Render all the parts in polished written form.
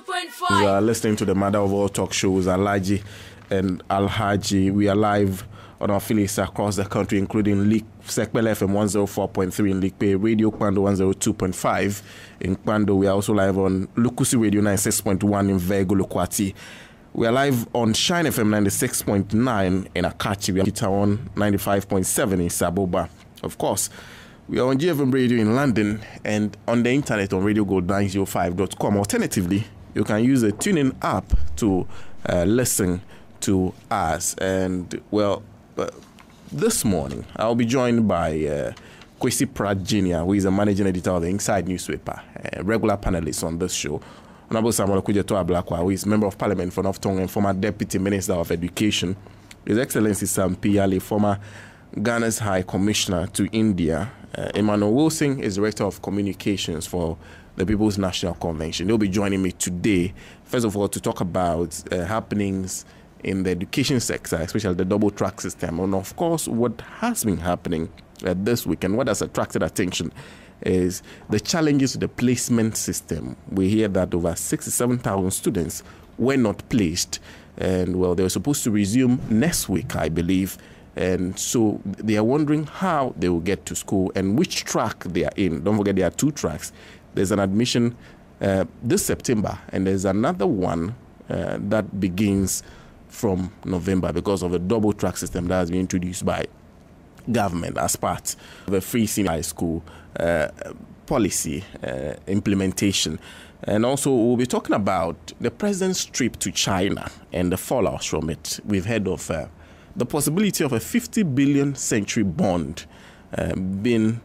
102.5. You are listening to the mother of all talk shows, Alhaji and Alhaji. We are live on our affiliates across the country, including Sekpele FM 104.3 in Likpe, Radio Kwando 102.5 in Kwando. We are also live on Lukusi Radio 96.1 in Vego Lukwati. We are live on Shine FM 96.9 in Akachi. We are on 95.7 in Saboba. Of course, we are on GFM Radio in London and on the internet on radiogold905.com. Alternatively, you can use the TuneIn app to listen to us. And, well, this morning, I'll be joined by Kwesi Pratt Jr., who is the managing editor of the Inside newspaper, a regular panelist on this show. Honorable Samuel Kujeto Ablakwa, who is Member of Parliament for North Tongue and former Deputy Minister of Education. His Excellency Sam Piale, former Ghana's High Commissioner to India. Emmanuel Wilson is Director of Communications for the People's National Convention. They'll be joining me today, first of all, to talk about happenings in the education sector, especially the double track system, and of course, what has been happening this week and what has attracted attention is the challenges to the placement system. We hear that over 67,000 students were not placed, and well, they were supposed to resume next week, I believe. And so they are wondering how they will get to school and which track they are in. Don't forget, there are two tracks. There's an admission this September, and there's another one that begins from November because of a double track system that has been introduced by government as part of a free senior high school policy implementation. And also, we'll be talking about the president's trip to China and the fallout from it. We've heard of the possibility of a 50 billion century bond being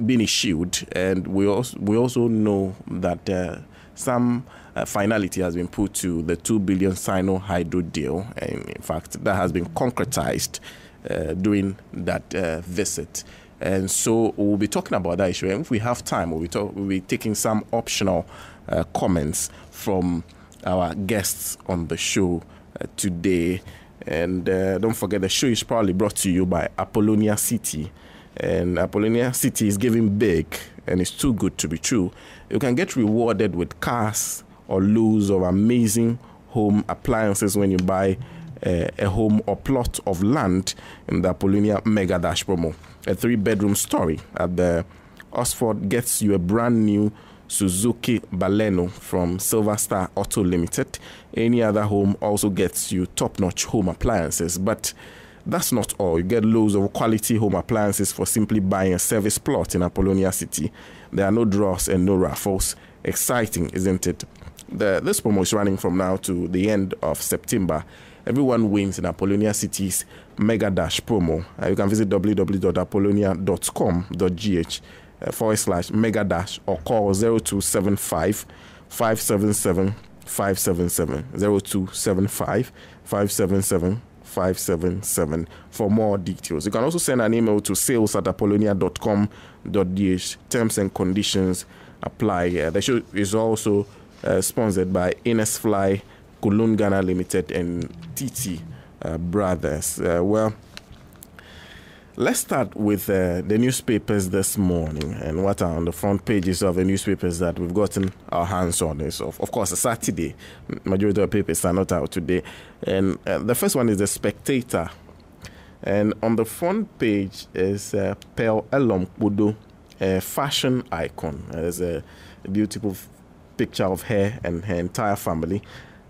issued, and we also know that some finality has been put to the 2 billion Sino-Hydro deal, and in fact that has been concretized during that visit. And so we'll be talking about that issue, and if we have time, we'll be taking some optional comments from our guests on the show today. And don't forget, the show is proudly brought to you by Apollonia City. And Apollonia City is giving big, and it's too good to be true. You can get rewarded with cars or loads of amazing home appliances when you buy a home or plot of land in the Apollonia Mega Dash promo. A 3-bedroom story at the Oxford gets you a brand new Suzuki Baleno from Silver Star Auto Limited. Any other home also gets you top-notch home appliances, but that's not all. You get loads of quality home appliances for simply buying a service plot in Apollonia City. There are no draws and no raffles. Exciting, isn't it? This promo is running from now to the end of September. Everyone wins in Apollonia City's Mega Dash promo. You can visit www.apollonia.com.gh/Mega Dash or call 0275 577 577 0275 577 577 for more details. You can also send an email to sales@apollonia.com.gh. Terms and conditions apply. The show is also sponsored by Innesfly, Kulun Ghana Limited, and TT Brothers. Well, let's start with the newspapers this morning and what are on the front pages of the newspapers that we've gotten our hands on. Is of course a Saturday. Majority of papers are not out today. And the first one is The Spectator. And on the front page is Pearl Elom Kudo, a fashion icon. There's a beautiful picture of her and her entire family.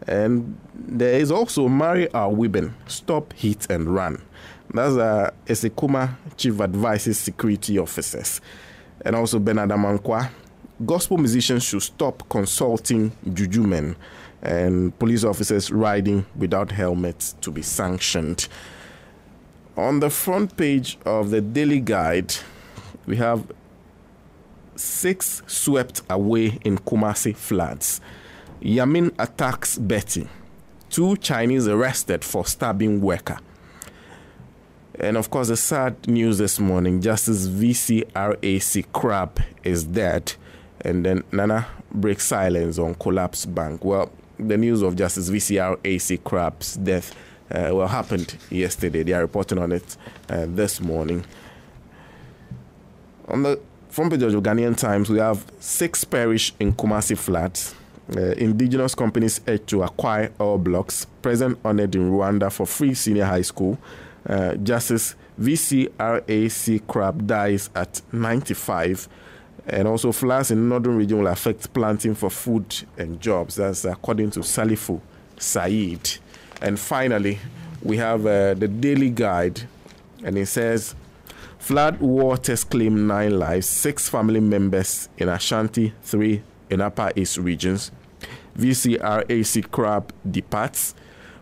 And there is also Marry Our Women, Stop Hit and Run. That's Esekuma Chief Advices Security Officers. And also Bernard Amankwa, gospel musicians should stop consulting juju men, and police officers riding without helmets to be sanctioned. On the front page of the Daily Guide, we have 6 swept away in Kumasi floods. Yamin attacks Betty. 2 Chinese arrested for stabbing worker. And of course, the sad news this morning, Justice VCRAC Crab is dead. And then Nana breaks silence on collapse bank. Well, the news of Justice VCRAC Crab's death happened yesterday. They are reporting on it this morning. On the front page of the Ghanaian Times, we have 6 perish in Kumasi floods. indigenous companies edge to acquire oil blocks. President honored in Rwanda for free senior high school. Justice VCRAC Crab dies at 95. And also floods in the northern region will affect planting for food and jobs. That's according to Salifu Said. And finally, we have the Daily Guide. And it says, flood waters claim 9 lives, 6 family members in Ashanti, 3 in Upper East regions. VCRAC Crab departs.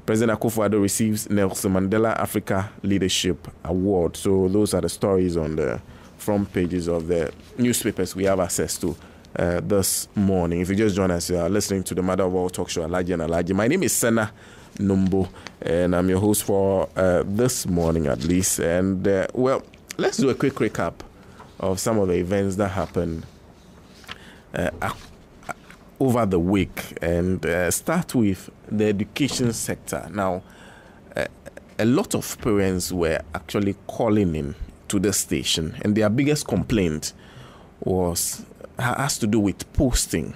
President Akufo-Addo receives Nelson Mandela Africa Leadership Award. So those are the stories on the front pages of the newspapers we have access to this morning. If you just join us, you are listening to the Mother of All Talk Show, Alhaji and Alhaji. My name is Senna Numbo, and I'm your host for this morning at least. And, well, let's do a quick recap of some of the events that happened over the week, and start with the education sector. Now, a lot of parents were actually calling in to the station, and their biggest complaint has to do with posting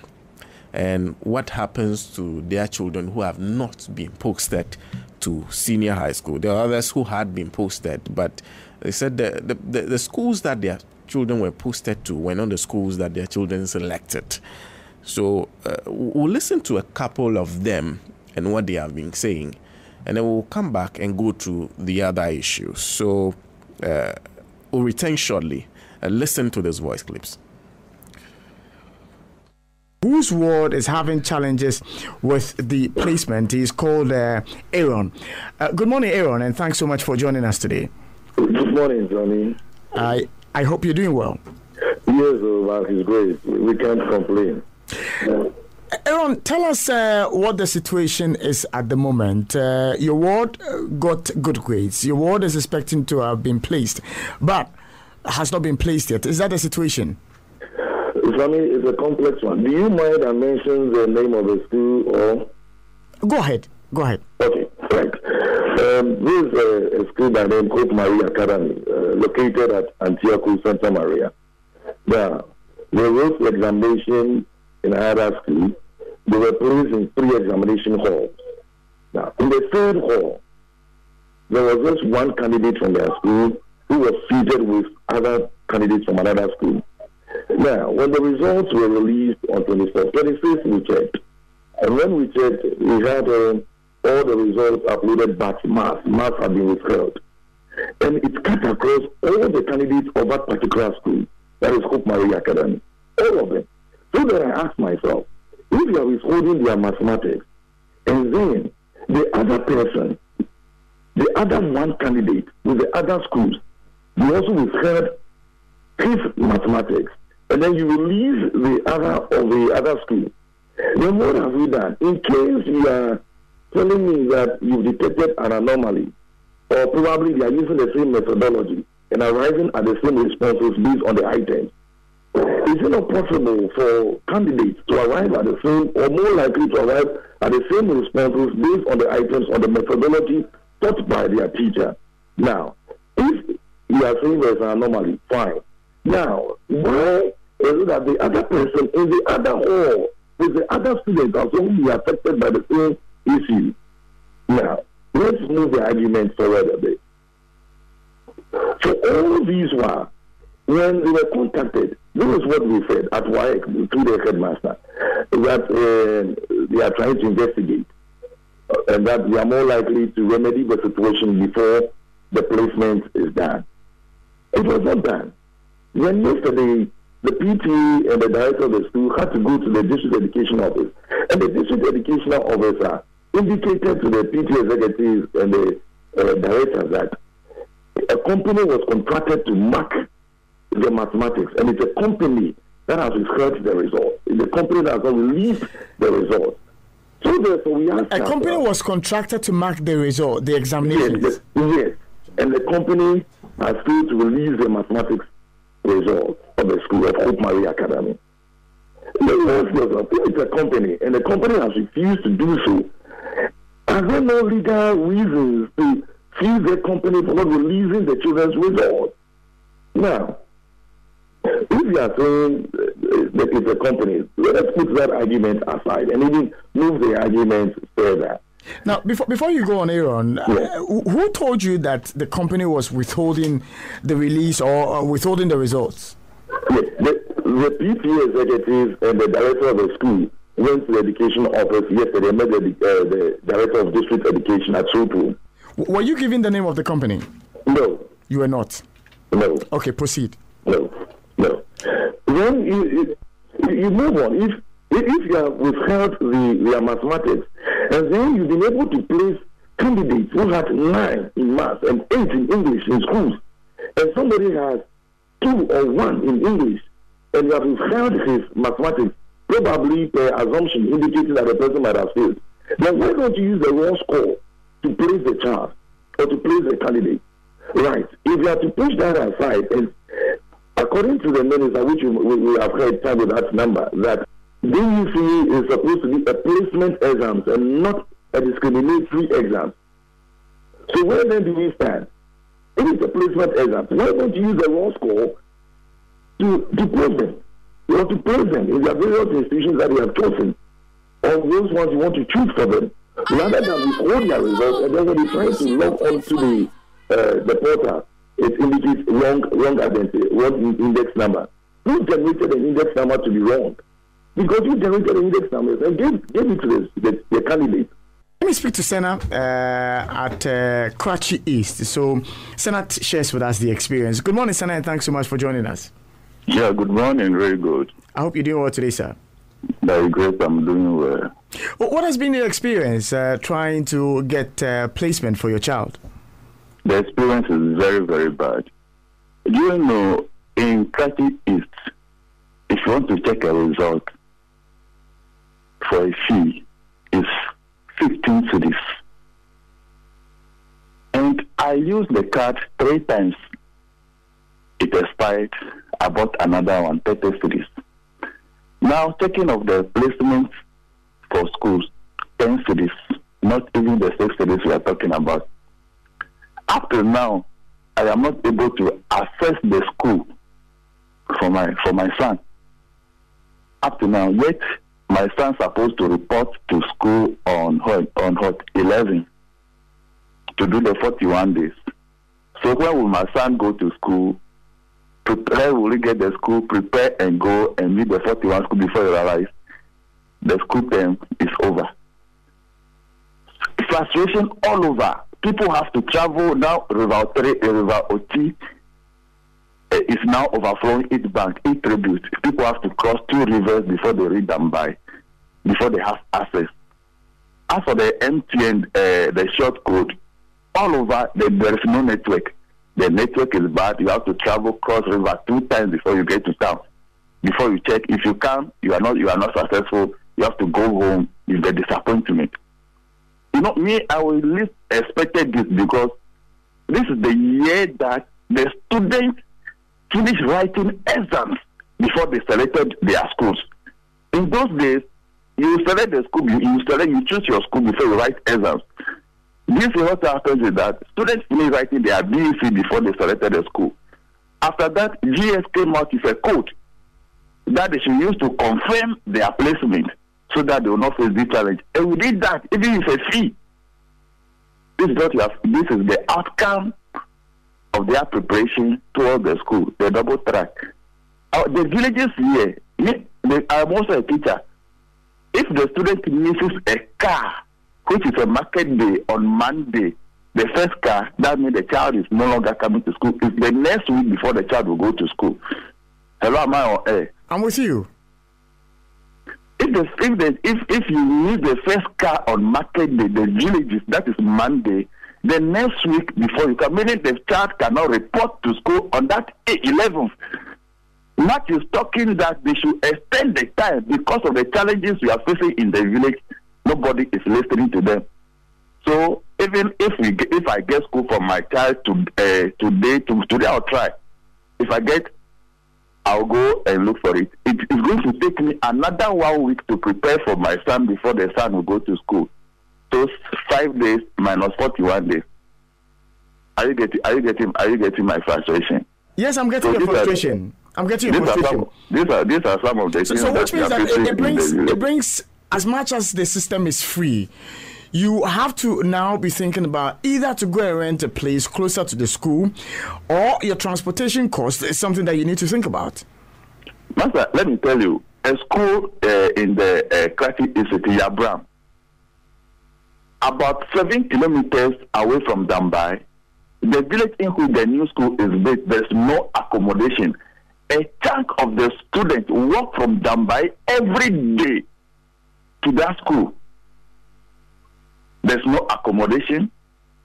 and what happens to their children who have not been posted to senior high school. There are others who had been posted, but they said the schools that their children were posted to were not the schools that their children selected. So we'll listen to a couple of them and what they have been saying, and then we'll come back and go to the other issues. So we'll return shortly and listen to these voice clips. Whose ward is having challenges with the placement is called Aaron. Good morning, Aaron, and thanks so much for joining us today. Good morning, Johnny. I hope you're doing well. Yes, it's great. We can't complain. Aaron, tell us what the situation is at the moment. Your ward got good grades. Your ward is expecting to have been placed, but has not been placed yet. Is that the situation? Johnny, it's a complex one. Do you mind I mention the name of the school? Or? Go ahead. Okay, right. This is a school by the name Hope Maria Academy, located at Antioch, Santa Maria. Now, they wrote the examination in another school. They were placed in 3 examination halls. Now, in the 3rd hall, there was just one candidate from their school who was seated with other candidates from another school. Now, when the results were released on 26th, we checked. And when we checked, we had all the results uploaded, but maths had been withheld. And it cut across all the candidates of that particular school, that is Hope Maria Academy, all of them. So then I asked myself, if you are withholding their mathematics, and then the other person, the other one candidate with the other schools, you also withheld his mathematics, and then you release the other of the other school, then what have we done? In case you are telling me that you've detected an anomaly, or probably they are using the same methodology and arriving at the same responses based on the items, is it not possible for candidates to arrive at the same, or more likely to arrive at the same responses based on the items on the methodology taught by their teacher? Now, if you are saying there's an anomaly, fine. Now, why is it that the other person in the other hall with the other students are going to be affected by the same issue? Now, let's move the argument forward a bit. So all these were, when they were contacted, this is what we said at WAEC to the headmaster, that they are trying to investigate, and that we are more likely to remedy the situation before the placement is done. It was not done. When yesterday, the PT and the director of the school had to go to the district education office, and the district educational officer indicated to the PT executives and the directors that a company was contracted to mark the mathematics, and it's a company that has withheld the results. It's a company that has not released the results. So therefore, we asked a company was contracted to mark the result, the examinations. Yes, and the company has failed to release the mathematics results of the school of Hope Maria Academy. If it's a company, and the company has refused to do so, are there no legal reasons to seize the company for not releasing the children's results? Now, if you are saying it's a company. Let's put that argument aside and even move the argument further. Now, before you go on, Aaron, who told you that the company was withholding the release or withholding the results? The PTA executive and the director of the school went to the education office yesterday, met the director of district education at Sopo. Were you given the name of the company? No. You were not? No. Okay, proceed. No. Then you move on. If you have withheld the mathematics, and then you've been able to place candidates who had 9 in math and 8 in English in schools, and somebody has 2 or 1 in English, and you have withheld his mathematics, probably per assumption indicating that the person might have failed, then why don't you use the raw score to place the child or to place the candidate? Right. If you have to push that aside, and according to the minister, which we have heard time with that number, that DUC is supposed to be a placement exam and not a discriminatory exam. So where then do we stand? It is a placement exam. Why don't you use the raw score to place them? You want to place them in the various institutions that you have chosen, or those ones you want to choose for them, rather than withhold their results and then when you try to log on to the portal, it indicates wrong identity, wrong index number. Who generated an index number to be wrong? Because you generated an index number and gave it to the candidate. Let me speak to Senna at Karachi East. So Senna shares with us the experience. Good morning, Senna, and thanks so much for joining us. Yeah, good morning. Very good. I hope you're doing well today, sir. Very great. I'm doing well. What has been your experience trying to get placement for your child? The experience is very, very bad. You know, in Karachi East, if you want to check a result for a fee, is 15 cedis. And I used the card 3 times. It expired. I bought another one, 30 cedis. Now, taking of the placements for schools, 10 cedis, not even the 6 cedis we are talking about. Up to now, I am not able to access the school for my son. Up to now, yet my son is supposed to report to school on 11 to do the 41 days. So when will my son go to school? Prepare, will he get the school, prepare and go and meet the 41 school before you realize the school term is over. Frustration all over. People have to travel now. River Oti is now overflowing its bank, its tribute. People have to cross 2 rivers before they reach them before they have access. As for the MTN, the short code, all over there is no network. The network is bad. You have to travel cross river 2 times before you get to town. Before you check, if you come, you are not successful. You have to go home. It's the disappointment. You know, me, I will least expected this because this is the year that the students finished writing exams before they selected their schools. In those days, you select the school, you choose your school before you write exams. This is what happens is that students finish writing their BEC before they selected the school. After that, GS came out with a code that they should use to confirm their placement so that they will not face this challenge. And we did that, even with a fee. This is the outcome of their preparation towards the school, the double track. The villages here, I'm also a teacher. If the student misses a car, which is a market day on Monday, the first car, that means the child is no longer coming to school. It's the next week before the child will go to school. Hello, am I on air? I'm with you. If you miss the first car on market day, the villages, that is Monday, the next week before you come, meaning the child cannot report to school on that 11th. Matt is talking that they should extend the time because of the challenges we are facing in the village. Nobody is listening to them. So even if I get school for my child today I'll try. If I get, I'll go and look for it. It is going to take me another 1 week to prepare for my son before the son will go to school. So 5 days minus 41 days. Are you getting my frustration? Yes, I'm getting your frustration. I'm getting your frustration. These are some of the things. So which means that it brings, as much as the system is free, you have to now be thinking about either to go and rent a place closer to the school, or your transportation cost is something that you need to think about. Master, let me tell you, a school in the Krati City, Yabram, about 7 kilometers away from Dambai, the village in which the new school is based, there's no accommodation. A chunk of the students walk from Dambai every day to that school. There's no accommodation.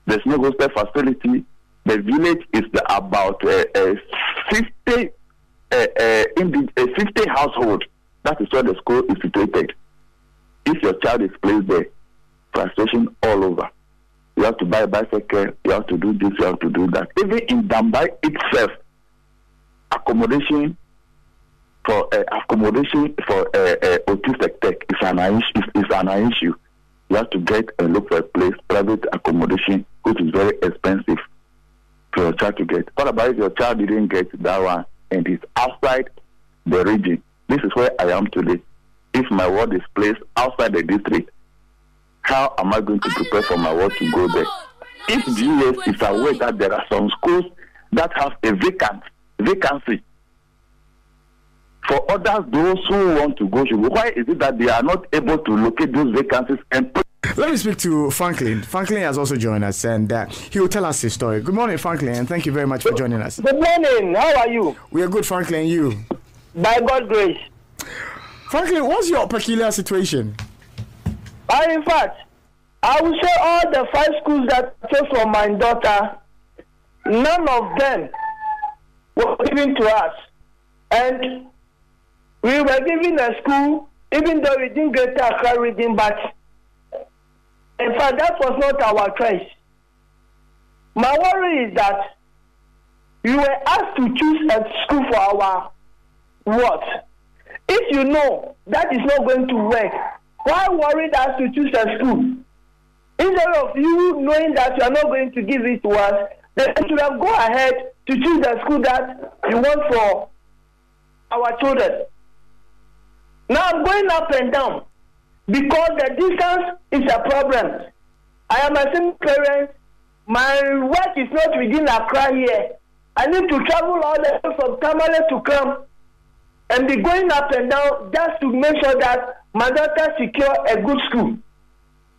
There's no hostel facility. The village is about 50 household. That is where the school is situated. If your child is placed there, frustration all over. You have to buy a bicycle. You have to do this. You have to do that. Even in Dambai itself, accommodation for autistic tech is an issue. You have to get and look for a place, private accommodation, which is very expensive for your child to get. What about if your child didn't get that one and is outside the region? This is where I am today. If my ward is placed outside the district, how am I going to prepare for my ward to go there? If GS is aware that there are some schools that have a vacancy, for others, those who want to go should go. Why is it that they are not able to locate those vacancies and put? Let me speak to Franklin. Franklin has also joined us, and he will tell us his story. Good morning, Franklin, and thank you very much for joining us. Good morning. How are you? We are good, Franklin. And you? By God's grace. Franklin, what's your peculiar situation? In fact, I will say all the 5 schools that I chose for my daughter, none of them were given to us. And we were given a school, even though we didn't get Accra reading, but in fact, that was not our choice. My worry is that we were asked to choose a school for our what? If you know that is not going to work, why worry us to choose a school? Instead of you knowing that you are not going to give it to us, then you should have go ahead to choose the school that you want for our children. Now I'm going up and down because the distance is a problem. I am a single parent. My work is not within Accra here. I need to travel all the way from Tamale to come and be going up and down just to make sure that my daughter secure a good school.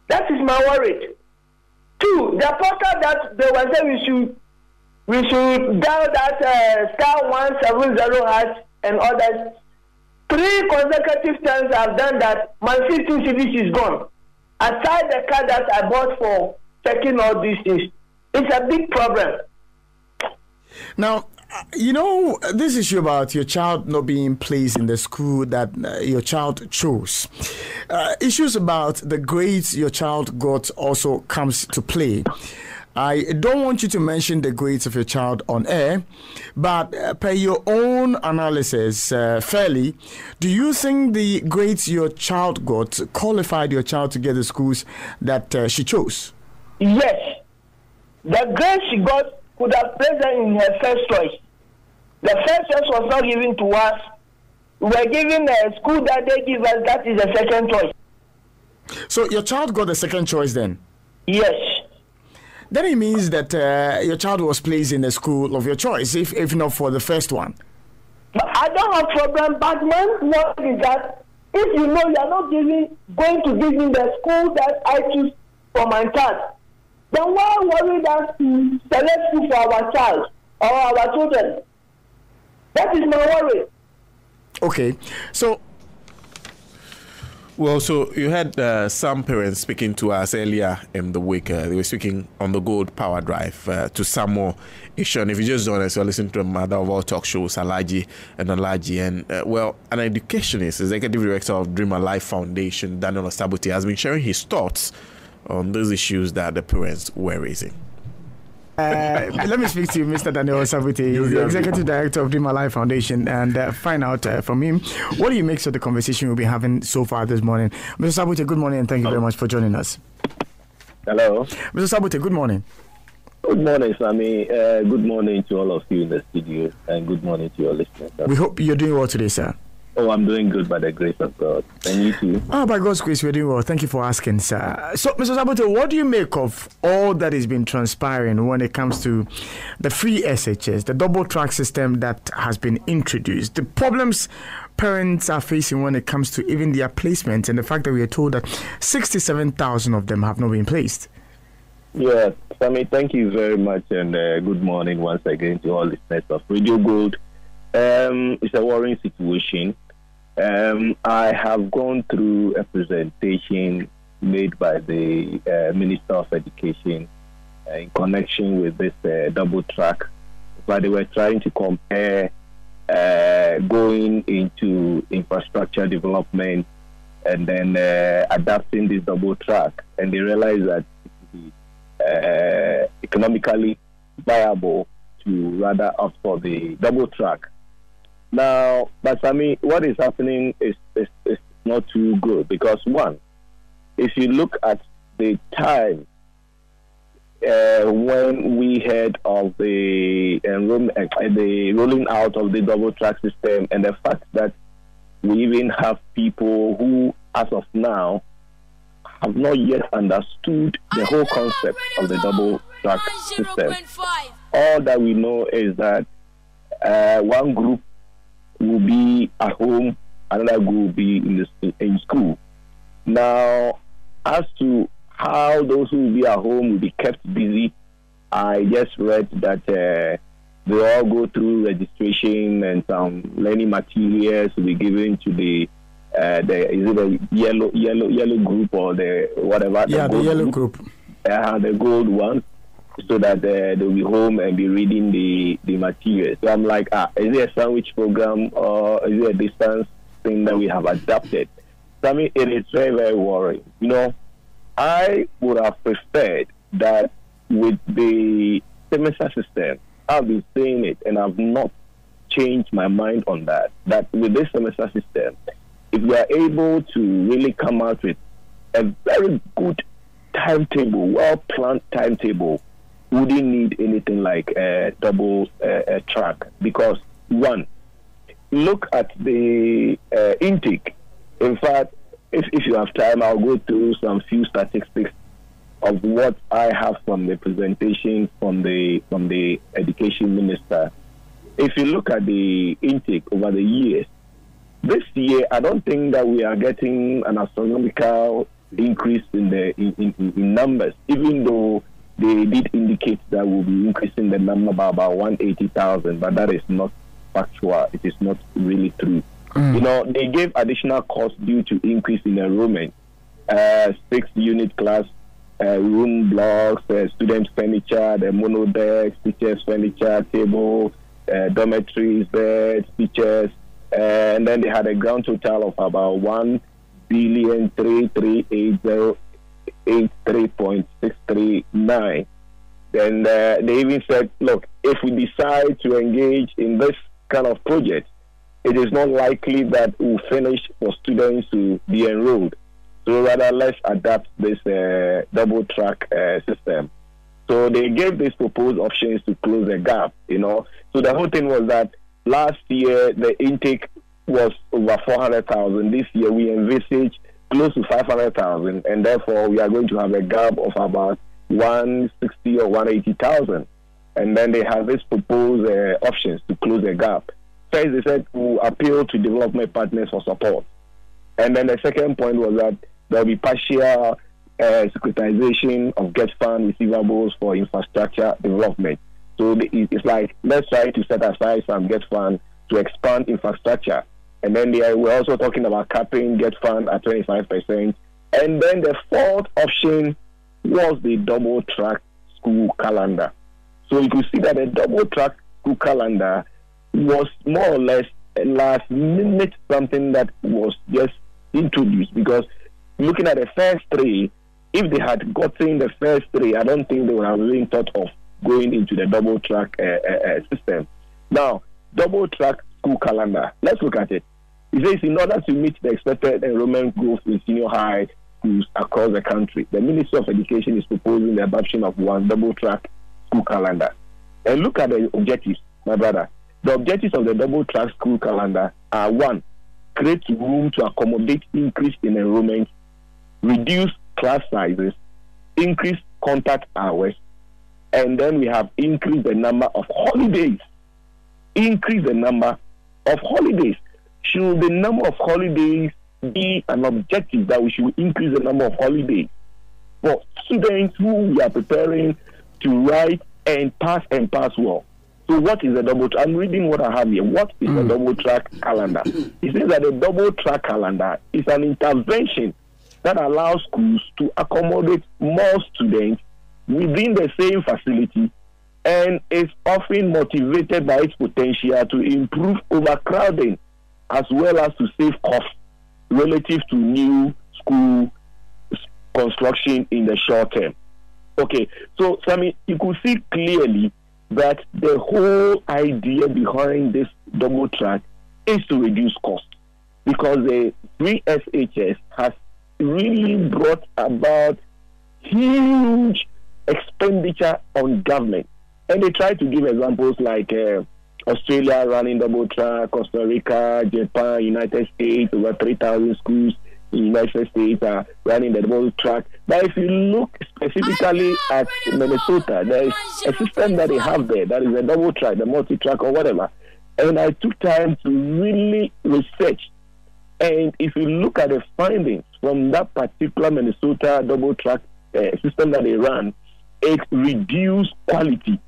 That is my worry. 2, the portal that they were saying we should dial that star 170 hash and others. 3 consecutive times I've done that. My 15 cedis is gone. Aside the car that I bought for checking all these things, it's a big problem. Now, you know, this issue about your child not being placed in the school that your child chose. Issues about the grades your child got also comes to play. I don't want you to mention the grades of your child on air, but per your own analysis, fairly, do you think the grades your child got qualified your child to get the schools that she chose? Yes. The grades she got could have placed her in her first choice. The first choice was not given to us. We were given a school that they give us, that is the second choice. So your child got the second choice then? Yes. Then it means that your child was placed in the school of your choice, if not for the first one. But I don't have problem, but my worry is that if you know you are not going to give me the school that I choose for my child, then why worry that to select school for our child or our children? That is my worry. Okay, so... Well, so you had some parents speaking to us earlier in the week. They were speaking on the Gold Power Drive to Samuel Ishon. If you just joined us, you're listening to the mother of all talk shows, Alhaji and Alhaji. And, well, an educationist, executive director of Dream Alive Foundation, Daniel Osabuti, has been sharing his thoughts on those issues that the parents were raising. Let me speak to you, Mr. Daniel Osabuti. He's the executive director of Dream Alive Foundation, and find out from him what do you make of the conversation we've been having so far this morning. Mr. Osabuti, good morning, and thank you very much for joining us. Hello. Mr. Osabuti, good morning. Good morning, Sammy. Good morning to all of you in the studio, and good morning to your listeners. We hope you're doing well today, sir. Oh, I'm doing good by the grace of God. And you too? By God's grace, we're doing well. Thank you for asking, sir. So, Mr. Sabote, what do you make of all that has been transpiring when it comes to the free SHS, the double track system that has been introduced, the problems parents are facing when it comes to even their placement, and the fact that we are told that 67,000 of them have not been placed? Yeah, Sammy, thank you very much, and good morning once again to all listeners of Radio Gold. It's a worrying situation. I have gone through a presentation made by the Minister of Education in connection with this double track, but they were trying to compare going into infrastructure development and then adapting this double track, and they realized that economically viable to rather opt for the double track. Now, but I mean, what is happening is not too good, because one, if you look at the time when we heard of the rolling out of the double track system, and the fact that we even have people who, as of now, have not yet understood the whole concept of the double track system. All that we know is that one group will be at home, another group will be in school. Now, as to how those who will be at home will be kept busy, I just read that they all go through registration and some learning materials will be given to the is it a yellow group or the whatever? Yeah, the yellow group. The gold one, so that they'll be home and be reading the materials. So I'm like, is it a sandwich program or is it a distance thing that we have adapted? So I mean, it is very, very worrying. You know, I would have preferred that with the semester system, I've been saying it and I've not changed my mind on that, that with this semester system, if we are able to really come out with a very good timetable, well-planned timetable, we wouldn't need anything like a double track. Because, one, look at the intake. In fact, if you have time, I'll go through some few statistics of what I have from the presentation from the education minister. If you look at the intake over the years, this year I don't think that we are getting an astronomical increase in the in numbers, even though they did indicate that we'll be increasing the number by about 180,000, but that is not factual. It is not really true. You know, they gave additional costs due to increase in enrollment, 6-unit class room blocks, student furniture, the monodecks, teachers' furniture, table, dormitories, beds, teachers, and then they had a grand total of about 1,338,083.639. Then they even said, look, if we decide to engage in this kind of project, it is not likely that we'll finish for students to be enrolled. So rather, let's adapt this double track system. So they gave these proposed options to close the gap, you know. So the whole thing was that last year the intake was over 400,000. This year we envisage close to 500,000, and therefore we are going to have a gap of about 160 or 180,000. And then they have these proposed options to close the gap. First, they said we'll appeal to development partners for support. And then the second point was that there will be partial securitization of GET fund receivables for infrastructure development. So it's like, let's try to set aside some GET fund to expand infrastructure. And then we're also talking about capping GET fund at 25%. And then the fourth option was the double track school calendar. So you could see that the double track school calendar was more or less a last minute something that was just introduced, because looking at the first three, if they had gotten the first three, I don't think they would have even thought of going into the double track system. Now, double track school calendar, let's look at it. It says in order to meet the expected enrollment growth in senior high schools across the country, the Ministry of Education is proposing the adoption of one double track school calendar and look at the objectives, my brother. The objectives of the double track school calendar are: 1, create room to accommodate increase in enrollment, reduce class sizes, increase contact hours, and then we have increased the number of holidays. Increase the number of holidays. Should the number of holidays be an objective that we should increase the number of holidays for students who we are preparing to write and pass well? So what is a double track? I'm reading what I have here. What is a double track calendar? It says that a double track calendar is an intervention that allows schools to accommodate more students within the same facility and is often motivated by its potential to improve overcrowding as well as to save costs relative to new school construction in the short term. Okay, so Sammy, you could see clearly that the whole idea behind this double track is to reduce cost, because the 3SHS has really brought about huge expenditure on government. And they try to give examples like Australia running double track, Costa Rica, Japan, United States, over 3,000 schools in the United States are running the double track. But if you look specifically at Minnesota, there is a system that they have there that is a double track, the multi-track or whatever. And I took time to really research. And if you look at the findings from that particular Minnesota double track system that they run, it reduced quality.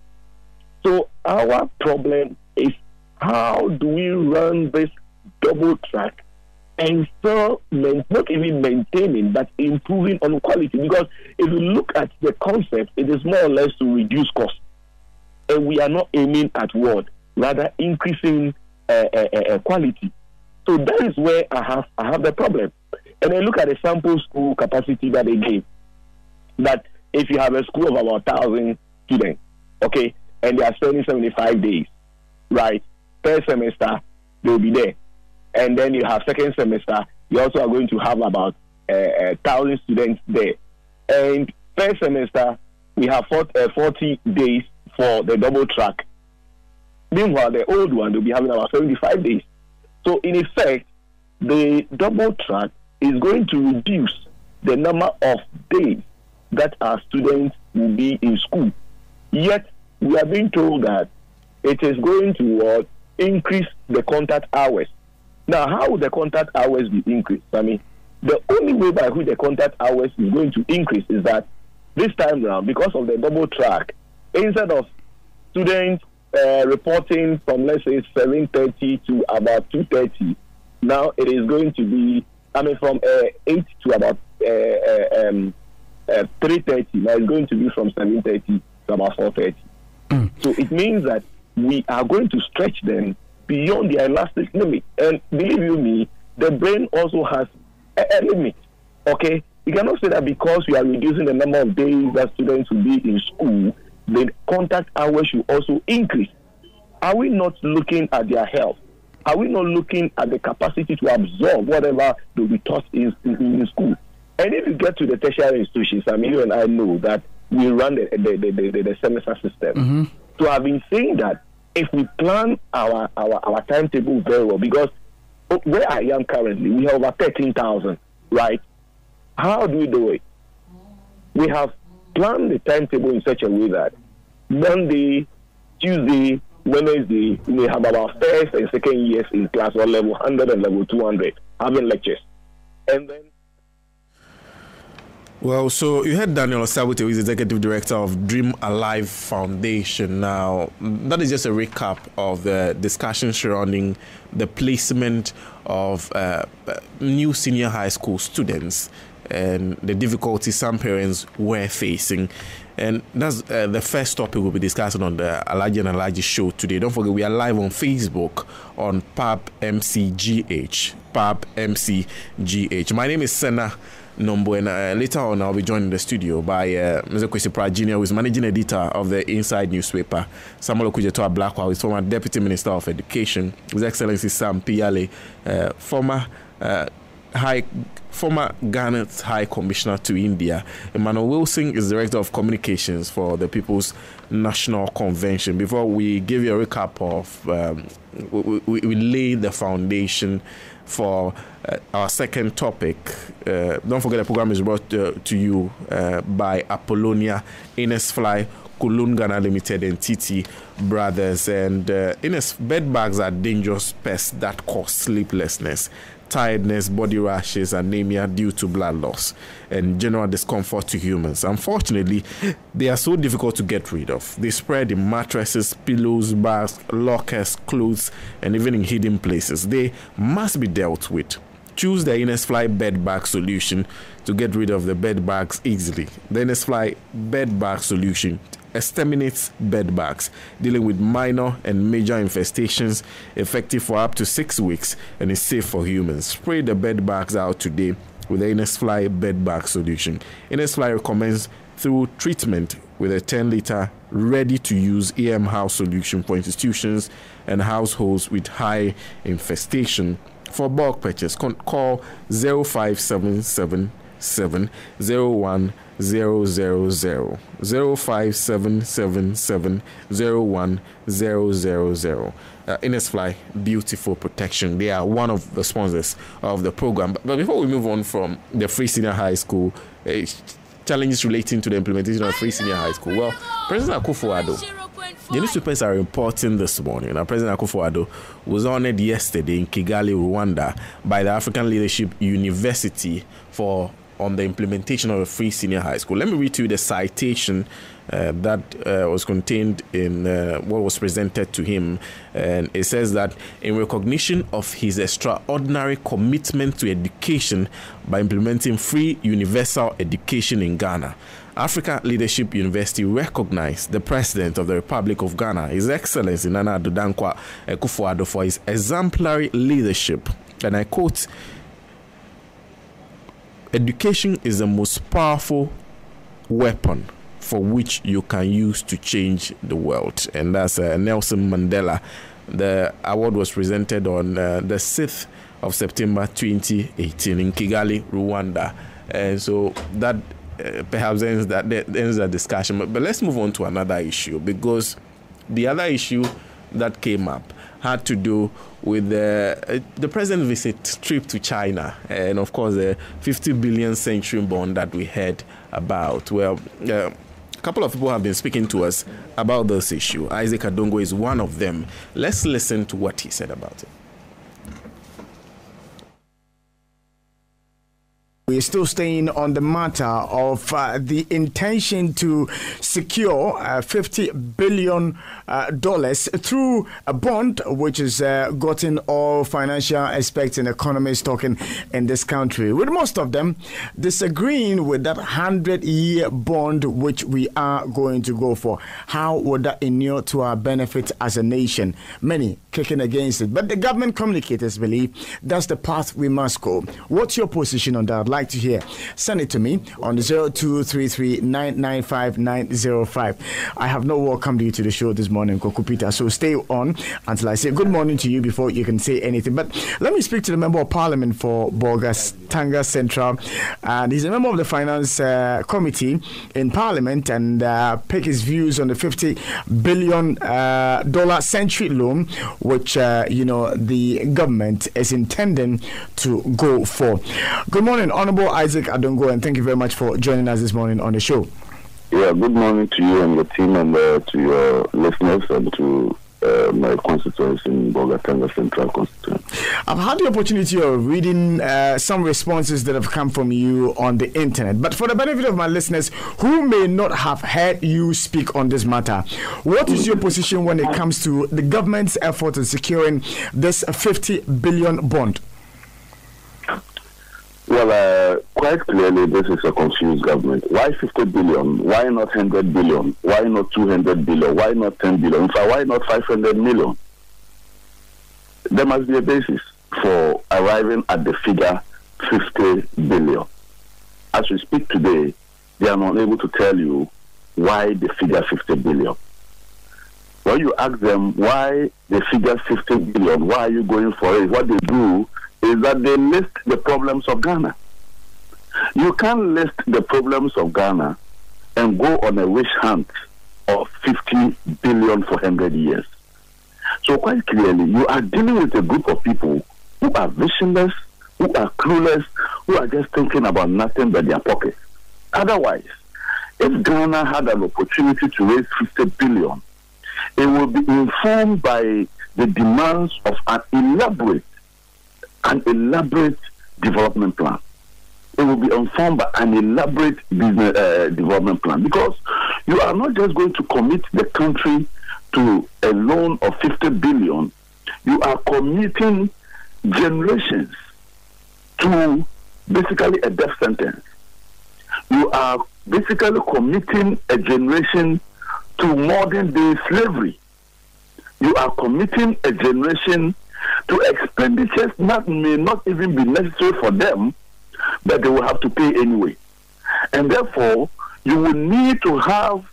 So our problem is, how do we run this double track and still not even maintaining but improving on quality? Because if you look at the concept, it is more or less to reduce cost, and we are not aiming at what, rather increasing quality. So that is where I have the problem. And then look at the sample school capacity that they gave. That if you have a school of about 1,000 students, okay, and they are spending 75 days, right? First semester, they'll be there. And then you have second semester, you also are going to have about 1,000 students there. And first semester, we have 40 days for the double track. Meanwhile, the old one, they'll be having about 75 days. So in effect, the double track is going to reduce the number of days that our students will be in school. Yet, we are being told that it is going to increase the contact hours. Now, how will the contact hours be increased? I mean, the only way by which the contact hours is going to increase is that this time around, because of the double track, instead of students reporting from, let's say, 7:30 to about 2:30, now it is going to be, from 8 to about 3:30. Now it's going to be from 7:30 to about 4:30. So it means that we are going to stretch them beyond the elastic limit. And believe you me, the brain also has a limit. Okay? You cannot say that because we are reducing the number of days that students will be in school, the contact hours should also increase. Are we not looking at their health? Are we not looking at the capacity to absorb whatever will be taught in school? And if you get to the tertiary institutions, you and I know that we run the semester system. Mm-hmm. So I've been saying that if we plan our timetable very well, because where I am currently, we have over 13,000, right? How do we do it? We have planned the timetable in such a way that Monday, Tuesday, Wednesday, we have about first and second years in class on level 100 and level 200 having lectures. And then well, so you heard Daniel Osabute, who is Executive Director of Dream Alive Foundation. Now, that is just a recap of the discussion surrounding the placement of new senior high school students and the difficulties some parents were facing. And that's the first topic we'll be discussing on the Alhaji and Alhaji show today. Don't forget, we are live on Facebook on PAP MCGH. PAP MCGH. My name is Senna Nombo, and later on I'll be joined in the studio by Mr. Kwesi Pratt Jr., who is managing editor of the Inside newspaper, Samuel Okujeto Blackwell, who is former Deputy Minister of Education, His Excellency Sam Piale, former former Ghana's High Commissioner to India, Emmanuel Wilson, is Director of Communications for the People's National Convention. Before we give you a recap of, we lay the foundation for our second topic. Don't forget the program is brought to you by Apollonia, Ines Fly, Kulun Ghana Limited, and TT Brothers. And Ines, bed bugs are dangerous pests that cause sleeplessness, tiredness, body rashes, anemia due to blood loss, and general discomfort to humans. Unfortunately, they are so difficult to get rid of. They spread in mattresses, pillows, bags, lockers, clothes, and even in hidden places. They must be dealt with. Choose the Innisfly bed bag solution to get rid of the bed bugs easily. The Innisfly bed bag solution exterminates bed bugs, dealing with minor and major infestations, effective for up to 6 weeks, and is safe for humans. Spray the bed bugs out today with the Innisfly bed bag solution. Innisfly recommends through treatment with a 10-liter ready-to-use EM house solution for institutions and households with high infestation. For bulk purchase, call 0577 01 000 05777 01 000. Innisfly Beautiful Protection. They are one of the sponsors of the program. But before we move on from the Free Senior High School, challenges relating to the implementation of Free Senior High School. Well, President Akufo-Addo, the newspapers are reporting this morning that President Akufo-Addo was honored yesterday in Kigali, Rwanda, by the African Leadership University on the implementation of a free senior high school. Let me read to you the citation that was contained in what was presented to him. And it says that in recognition of his extraordinary commitment to education by implementing free universal education in Ghana, Africa Leadership University recognized the President of the Republic of Ghana, His Excellency Nana Addo Dankwa Akufo-Addo, for his exemplary leadership. And I quote, "Education is the most powerful weapon for which you can use to change the world." And that's Nelson Mandela. The award was presented on the 6th of September 2018 in Kigali, Rwanda. And so that perhaps ends the discussion. But let's move on to another issue, because the other issue that came up had to do with the president's trip to China, and of course the 50 billion century bond that we heard about. Well, a couple of people have been speaking to us about this issue. Isaac Adongo is one of them. Let's listen to what he said about it. We're still staying on the matter of the intention to secure $50 billion through a bond, which is gotten all financial experts and economists talking in this country, with most of them disagreeing with that 100-year bond which we are going to go for. How would that inure to our benefit as a nation? Many kicking against it, but the government communicators believe that's the path we must go. What's your position on that? I'd like to hear. Send it to me on 0233-995-905. I have not welcomed you to the show this morning, Koku Peter, so stay on until I say good morning to you before you can say anything. But let me speak to the Member of Parliament for Bolgatanga Central, and he's a member of the Finance Committee in Parliament, and pick his views on the $50 billion century loan, which the government is intending to go for. Good morning, Honorable Isaac Adongo, and thank you very much for joining us this morning on the show. Yeah, good morning to you and your team, and to your listeners, and to my constituents in Bolgatanga Central constituency. I've had the opportunity of reading some responses that have come from you on the internet, but for the benefit of my listeners who may not have heard you speak on this matter, what is your position when it comes to the government's effort in securing this $50 billion bond? Well, quite clearly, this is a confused government. Why 50 billion? Why not 100 billion? Why not 200 billion? Why not 10 billion? In fact, why not 500 million? There must be a basis for arriving at the figure 50 billion. As we speak today, they are not able to tell you why the figure 50 billion. When you ask them why the figure 50 billion, why are you going for it? What they do is that they list the problems of Ghana. You can't list the problems of Ghana and go on a wish hunt of 50 billion for 100 years. So quite clearly, you are dealing with a group of people who are visionless, who are clueless, who are just thinking about nothing but their pockets. Otherwise, if Ghana had an opportunity to raise 50 billion, it will be informed by the demands of an elaborate development plan. It will be informed by an elaborate business development plan, because you are not just going to commit the country to a loan of 50 billion, you are committing generations to basically a death sentence. You are basically committing a generation to modern day slavery. You are committing a generation to expenditures that may not even be necessary for them, but they will have to pay anyway. And therefore, you will need to have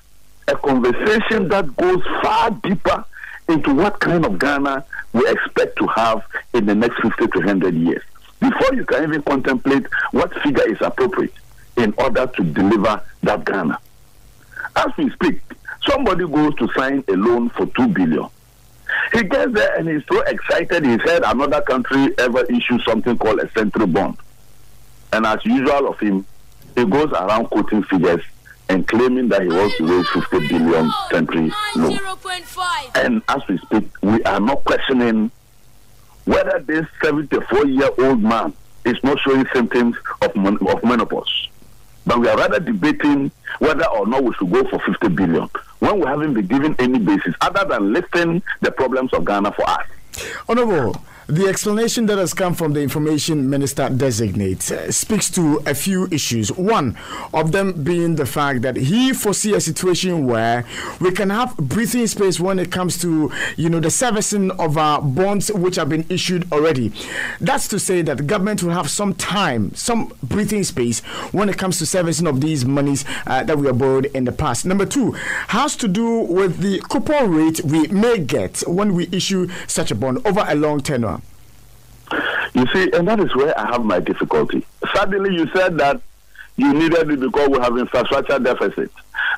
a conversation that goes far deeper into what kind of Ghana we expect to have in the next 50 to 100 years, before you can even contemplate what figure is appropriate in order to deliver that Ghana. As we speak, somebody goes to sign a loan for 2 billion. He gets there and he's so excited he said another country ever issued something called a central bond. And as usual of him, he goes around quoting figures and claiming that he wants to raise 50 billion century loan. And as we speak, we are not questioning whether this 74-year-old man is not showing symptoms of menopause. But we are rather debating whether or not we should go for 50 billion when we haven't been given any basis other than listing the problems of Ghana for us. Honorable, the explanation that has come from the Information Minister designate speaks to a few issues. One of them being the fact that he foresees a situation where we can have breathing space when it comes to, the servicing of our bonds which have been issued already. That's to say that the government will have some time, some breathing space when it comes to servicing of these monies that we have borrowed in the past. Number two has to do with the coupon rate we may get when we issue such a bond over a long tenure. You see, and that is where I have my difficulty. Suddenly you said that you needed it because we have infrastructure deficit.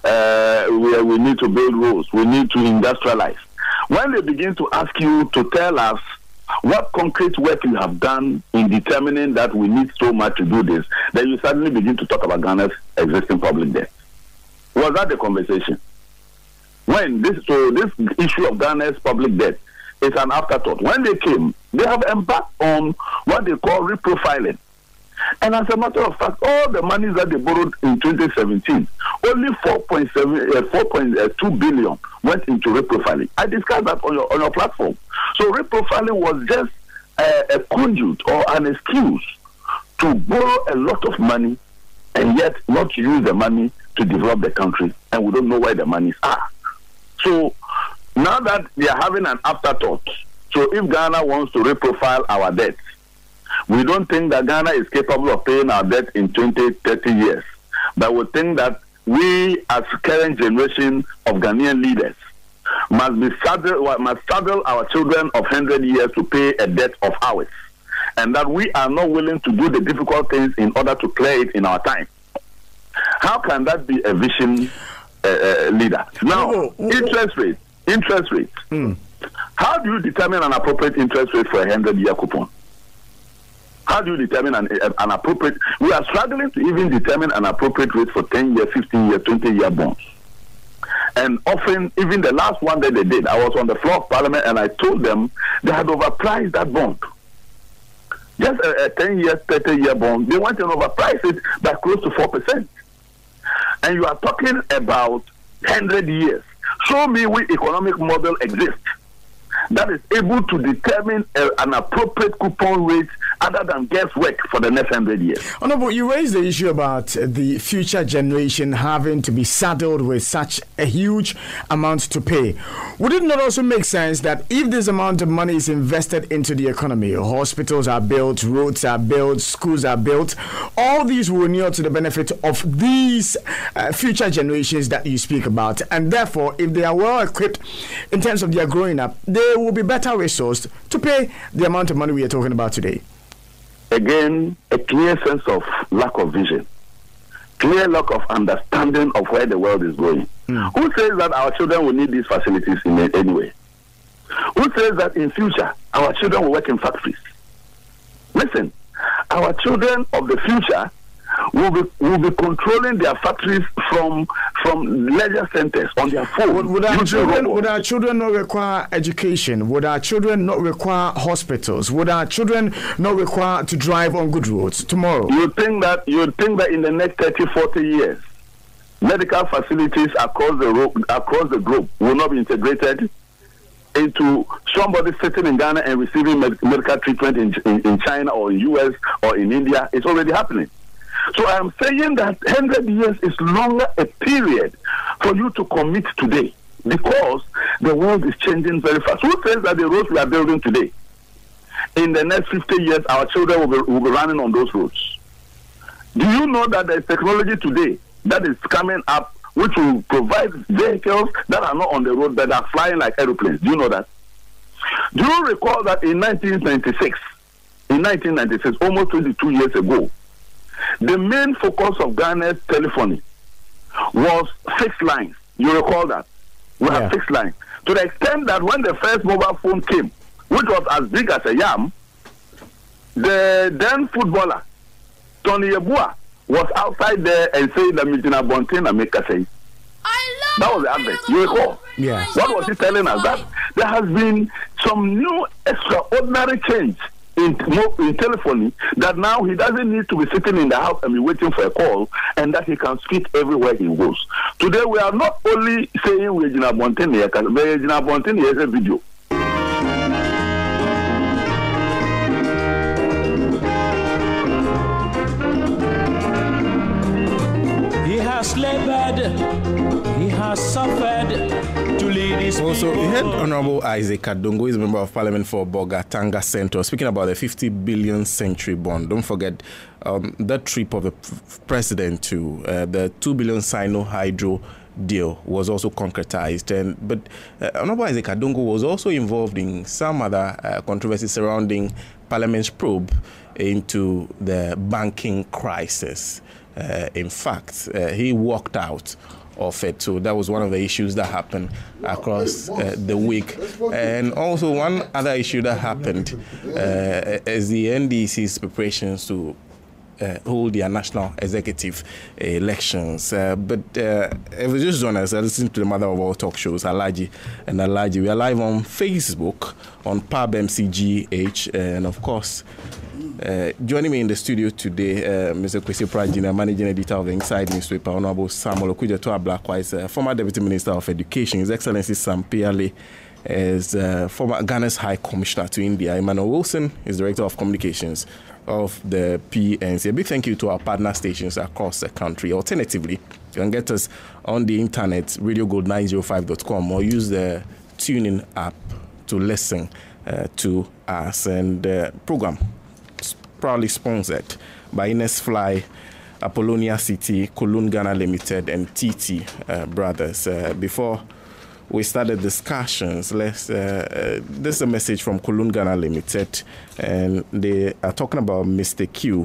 We need to build roads. We need to industrialize. When they begin to ask you to tell us what concrete work you have done in determining that we need so much to do this, then you suddenly begin to talk about Ghana's existing public debt. Was that the conversation? This issue of Ghana's public debt is an afterthought. When they came, they have embarked on what they call reprofiling. And as a matter of fact, all the monies that they borrowed in 2017, only 4.2 billion went into reprofiling. I discussed that on your platform. So reprofiling was just a conduit or an excuse to borrow a lot of money and yet not use the money to develop the country. And we don't know where the monies are. So now that they are having an afterthought, so if Ghana wants to reprofile our debt, we don't think that Ghana is capable of paying our debt in 20, 30 years. But we think that we, as current generation of Ghanaian leaders, must saddle our children of 100 years to pay a debt of ours. And that we are not willing to do the difficult things in order to clear it in our time. How can that be a vision leader? Now, interest rate. How do you determine an appropriate interest rate for a 100-year coupon? How do you determine an appropriate? We are struggling to even determine an appropriate rate for 10-year, 15-year, 20-year bonds. And often, even the last one that they did, I was on the floor of Parliament and I told them they had overpriced that bond. Just a 10-year, 30-year bond, they went and overpriced it by close to 4%. And you are talking about 100 years. Show me which economic model exists that is able to determine an appropriate coupon rate other than guesswork for the next 100 years. Honorable, you raised the issue about the future generation having to be saddled with such a huge amount to pay. Would it not also make sense that if this amount of money is invested into the economy, hospitals are built, roads are built, schools are built, all these will inure to the benefit of these future generations that you speak about, and therefore, if they are well equipped in terms of their growing up, they will be better resourced to pay the amount of money we are talking about today? again, a clear sense of lack of vision, clear lack of understanding of where the world is going. Who says that our children will need these facilities in any way? Who says that in future our children will work in factories? Listen, our children of the future will be controlling their factories from leisure centers on their phone. Would our children not require education? Would our children not require hospitals? Would our children not require to drive on good roads tomorrow? You think that in the next 30, 40 years, medical facilities across the globe will not be integrated into somebody sitting in Ghana and receiving medical treatment in China or in US or in India? It's already happening. So I am saying that 100 years is longer a period for you to commit today, because the world is changing very fast. Who says that the roads we are building today, in the next 50 years, our children will be running on those roads? Do you know that there is technology today that is coming up which will provide vehicles that are not on the road but are flying like aeroplanes? Do you know that? Do you recall that in 1996, almost 22 years ago, the main focus of Ghana's telephony was fixed lines? You recall that? We have fixed lines. To the extent that when the first mobile phone came, which was as big as a yam, the then footballer, Tony Yeboah, was outside there and saying that Mijina Bontina make a say. That was the advert. You recall? Yeah. What was he telling us? That there has been some new extraordinary change in telephony, that now he doesn't need to be sitting in the house and be waiting for a call, and that he can speak everywhere he goes. Today we are not only saying we're Regina Bontina, but Regina Bontina is a video. He has labored, he has suffered to lead his people. Also, we had Honorable Isaac Adongo, he's a member of Parliament for Bogatanga Central, speaking about the 50 billion century bond. Don't forget that trip of the president to the 2 billion Sino Hydro deal was also concretized. But Honorable Isaac Adongo was also involved in some other controversies surrounding Parliament's probe into the banking crisis. In fact, he walked out of it. So that was one of the issues that happened across the week. And also one other issue that happened is the NDC's preparations to hold their national executive elections. But if you just join us, listen to the mother of all talk shows, Alhaji And Alhaji. We are live on Facebook, on PAB MCGH, and of course, joining me in the studio today, Mr. Kwesi Prajina, Managing Editor of the Inside Newspaper, Honorable Samuel Okujeto Blackwice, former Deputy Minister of Education, His Excellency Sam Piale is former Ghana's High Commissioner to India, Emmanuel Wilson is Director of Communications of the PNC. A big thank you to our partner stations across the country. Alternatively, you can get us on the internet, radiogold905.com, or use the TuneIn app to listen to us. And the program proudly sponsored by Ines Fly, Apollonia City, Kulun Ghana Limited, and TT Brothers. Before we started discussions, this is a message from Kulun Ghana Limited, and they are talking about Mr. Q,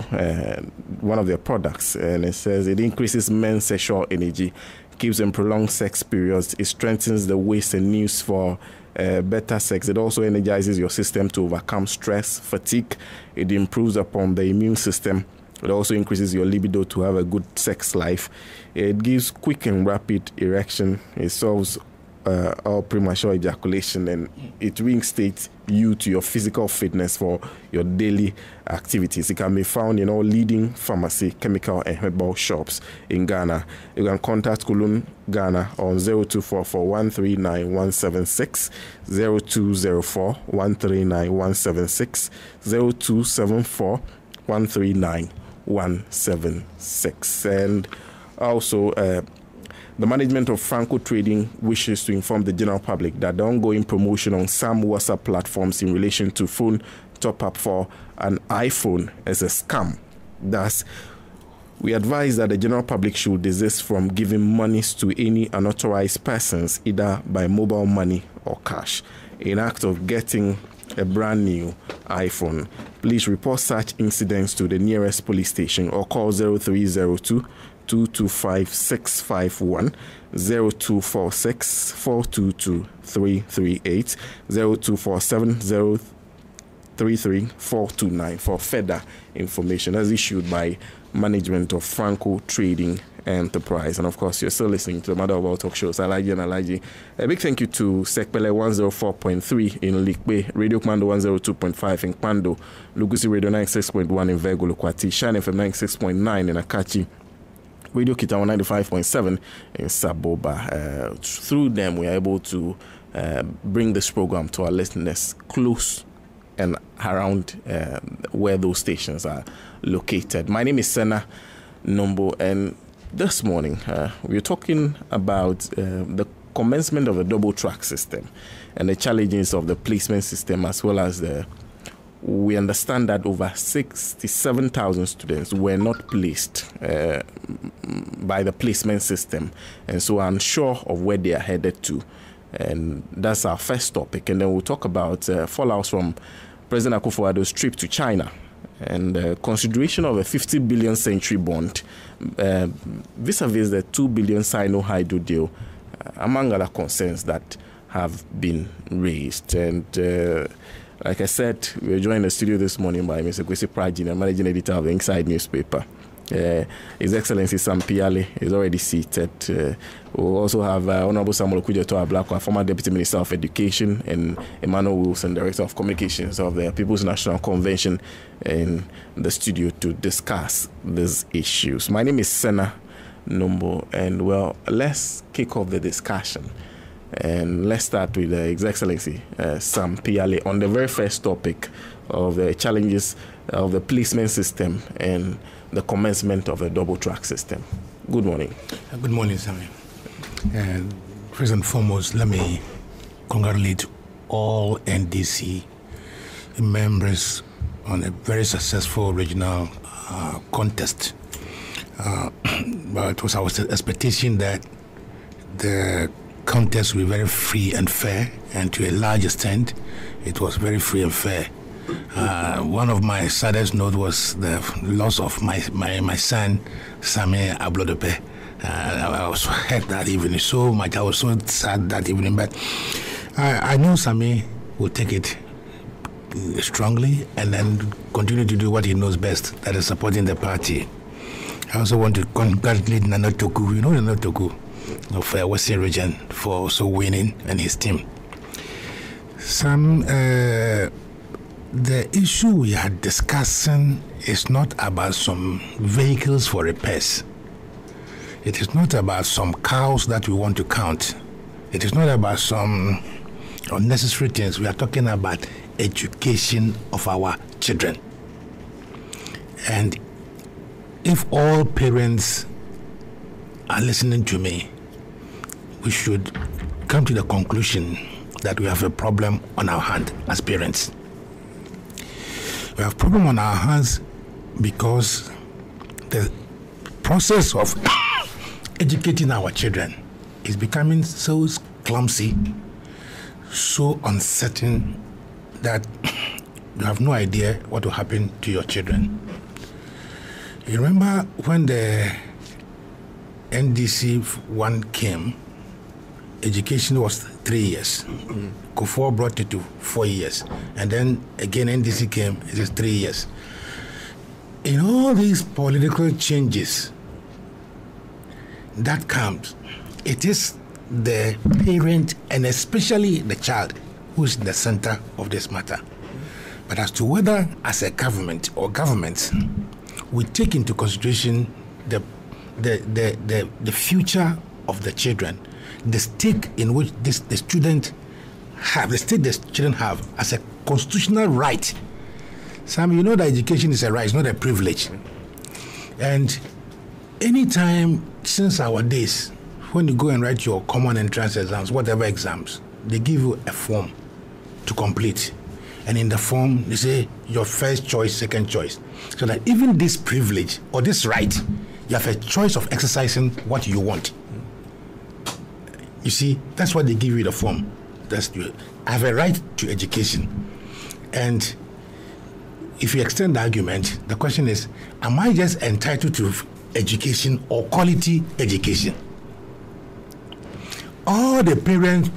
one of their products, and it says it increases men's sexual energy, gives them prolonged sex periods, it strengthens the waist and knees for better sex. It also energizes your system to overcome stress, fatigue. It improves upon the immune system. It also increases your libido to have a good sex life. It gives quick and rapid erection. It solves all premature ejaculation, and it reinstates you to your physical fitness for your daily activities. It can be found in all leading pharmacy, chemical, and herbal shops in Ghana. You can contact Kulun Ghana on 0244 139 176, 0204 139 176, 0274 139 176. And also, the management of Franco Trading wishes to inform the general public that the ongoing promotion on some WhatsApp platforms in relation to phone top-up for an iPhone is a scam. Thus, we advise that the general public should desist from giving monies to any unauthorized persons, either by mobile money or cash. In act of getting a brand new iPhone. Please report such incidents to the nearest police station or call 0302 225 651, 0246 422 338, 0247 033 429 for further information, as issued by management of Franco Trading Enterprise. And of course, you're still listening to the Mother of All Talk Shows, Alhaji and Alhaji. A big thank you to Sekpele 104.3 in Likpe, Radio Kwando 102.5 in Kwando, Lugusi Radio 96.1 in Vego Lukwati, Shine FM 96.9 in Akachi, Radio Kita 95.7 in Saboba. Through them, we are able to bring this program to our listeners close and around where those stations are located. My name is Senna Nombo, and this morning we're talking about the commencement of the double track system and the challenges of the placement system, as well as we understand that over 67,000 students were not placed by the placement system, and so I'm unsure of where they are headed to. And that's our first topic. And then we'll talk about fallouts from President Akufo-Addo's trip to China and consideration of a 50 billion century bond vis-a-vis the 2 billion Sino-Hydro deal, among other concerns that have been raised. And like I said, we are joined in the studio this morning by Mr. Kwesi Prajina, managing editor of the Inside newspaper. His Excellency Sam Piale is already seated. We'll also have Honorable Samuel Kujoto Ablakwa, former Deputy Minister of Education, and Emmanuel Wilson, Director of Communications of the People's National Convention, in the studio to discuss these issues. My name is Senna Nombo, and well, let's kick off the discussion. And let's start with His Excellency Sam Piale on the very first topic of the challenges of the placement system and the commencement of the double track system. Good morning. Good morning, Sammy. And first and foremost, let me congratulate all NDC members on a very successful regional contest. But it was our expectation that the contest will be very free and fair, and to a large extent, it was very free and fair. One of my saddest notes was the loss of my son, Sami Ablodope. I was hurt that evening so much. I was so sad that evening, but I know Sami will take it strongly and then continue to do what he knows best, that is supporting the party. I also want to congratulate Nana Toku, Nana Toku of Western Region, for also winning, and his team. The issue we are discussing is not about some vehicles for repairs. It is not about some cows that we want to count. It is not about some unnecessary things. We are talking about education of our children. And if all parents are listening to me, we should come to the conclusion that we have a problem on our hand as parents. We have a problem on our hands because the process of educating our children is becoming so clumsy, so uncertain, that you have no idea what will happen to your children. You remember when the NDC 1 came, education was 3 years. Kufuor brought it to 4 years. And then again NDC came, it is 3 years. In all these political changes that comes, it is the parent and especially the child who is in the center of this matter. But as to whether as a government or governments we take into consideration the future of the children, the stake in which the stake the children have as a constitutional right. Sam, you know that education is a right, it's not a privilege. And anytime since our days, when you go and write your common entrance exams, whatever exams, they give you a form to complete. And in the form, they say your first choice, second choice. So that even this privilege or this right, you have a choice of exercising what you want. You see, that's why they give you the form. I have a right to education. And if you extend the argument, the question is, am I just entitled to education or quality education? All the parents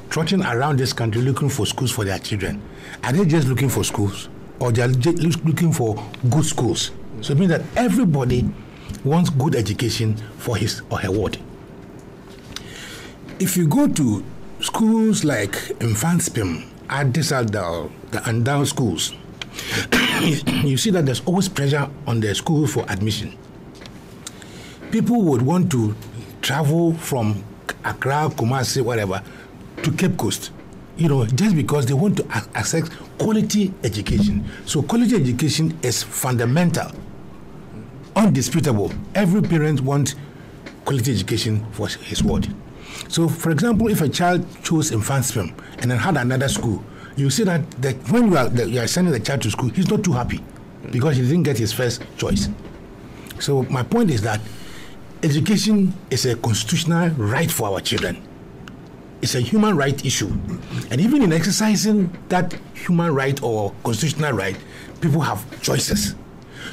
trotting around this country looking for schools for their children, are they just looking for schools, or they are just looking for good schools? So it means that everybody wants good education for his or her ward. If you go to schools like Infanspim, Adisaldal, the Andal schools, you see that there's always pressure on the school for admission. People would want to travel from Accra, Kumasi, whatever, to Cape Coast, just because they want to access quality education. So quality education is fundamental, undisputable. Every parent wants quality education for his ward. So, for example, if a child chose Infanspim and then had another school, you see that when you are sending the child to school, he's not too happy because he didn't get his first choice. So my point is that education is a constitutional right for our children. It's a human right issue. And even in exercising that human right or constitutional right, people have choices.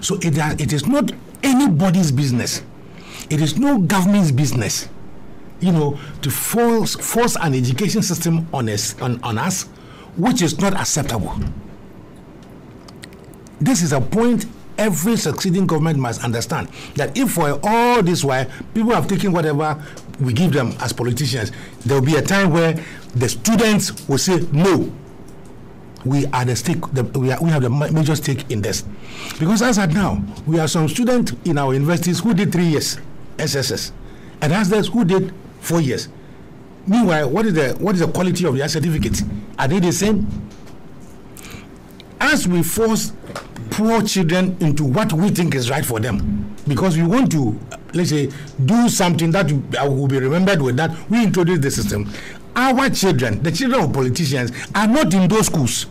So it is not anybody's business. It is no government's business, to force an education system on us, which is not acceptable. This is a point every succeeding government must understand, that if for all this while people have taken whatever we give them as politicians, there will be a time where the students will say, no, we are the stake, we have the major stake in this. Because as at now, we have some students in our universities who did 3 years SSS, and others who did 4 years. Meanwhile, what is the quality of their certificates? Are they the same? As we force poor children into what we think is right for them, because we want to, let's say, do something that will be remembered with that, we introduce the system. Our children, the children of politicians, are not in those schools.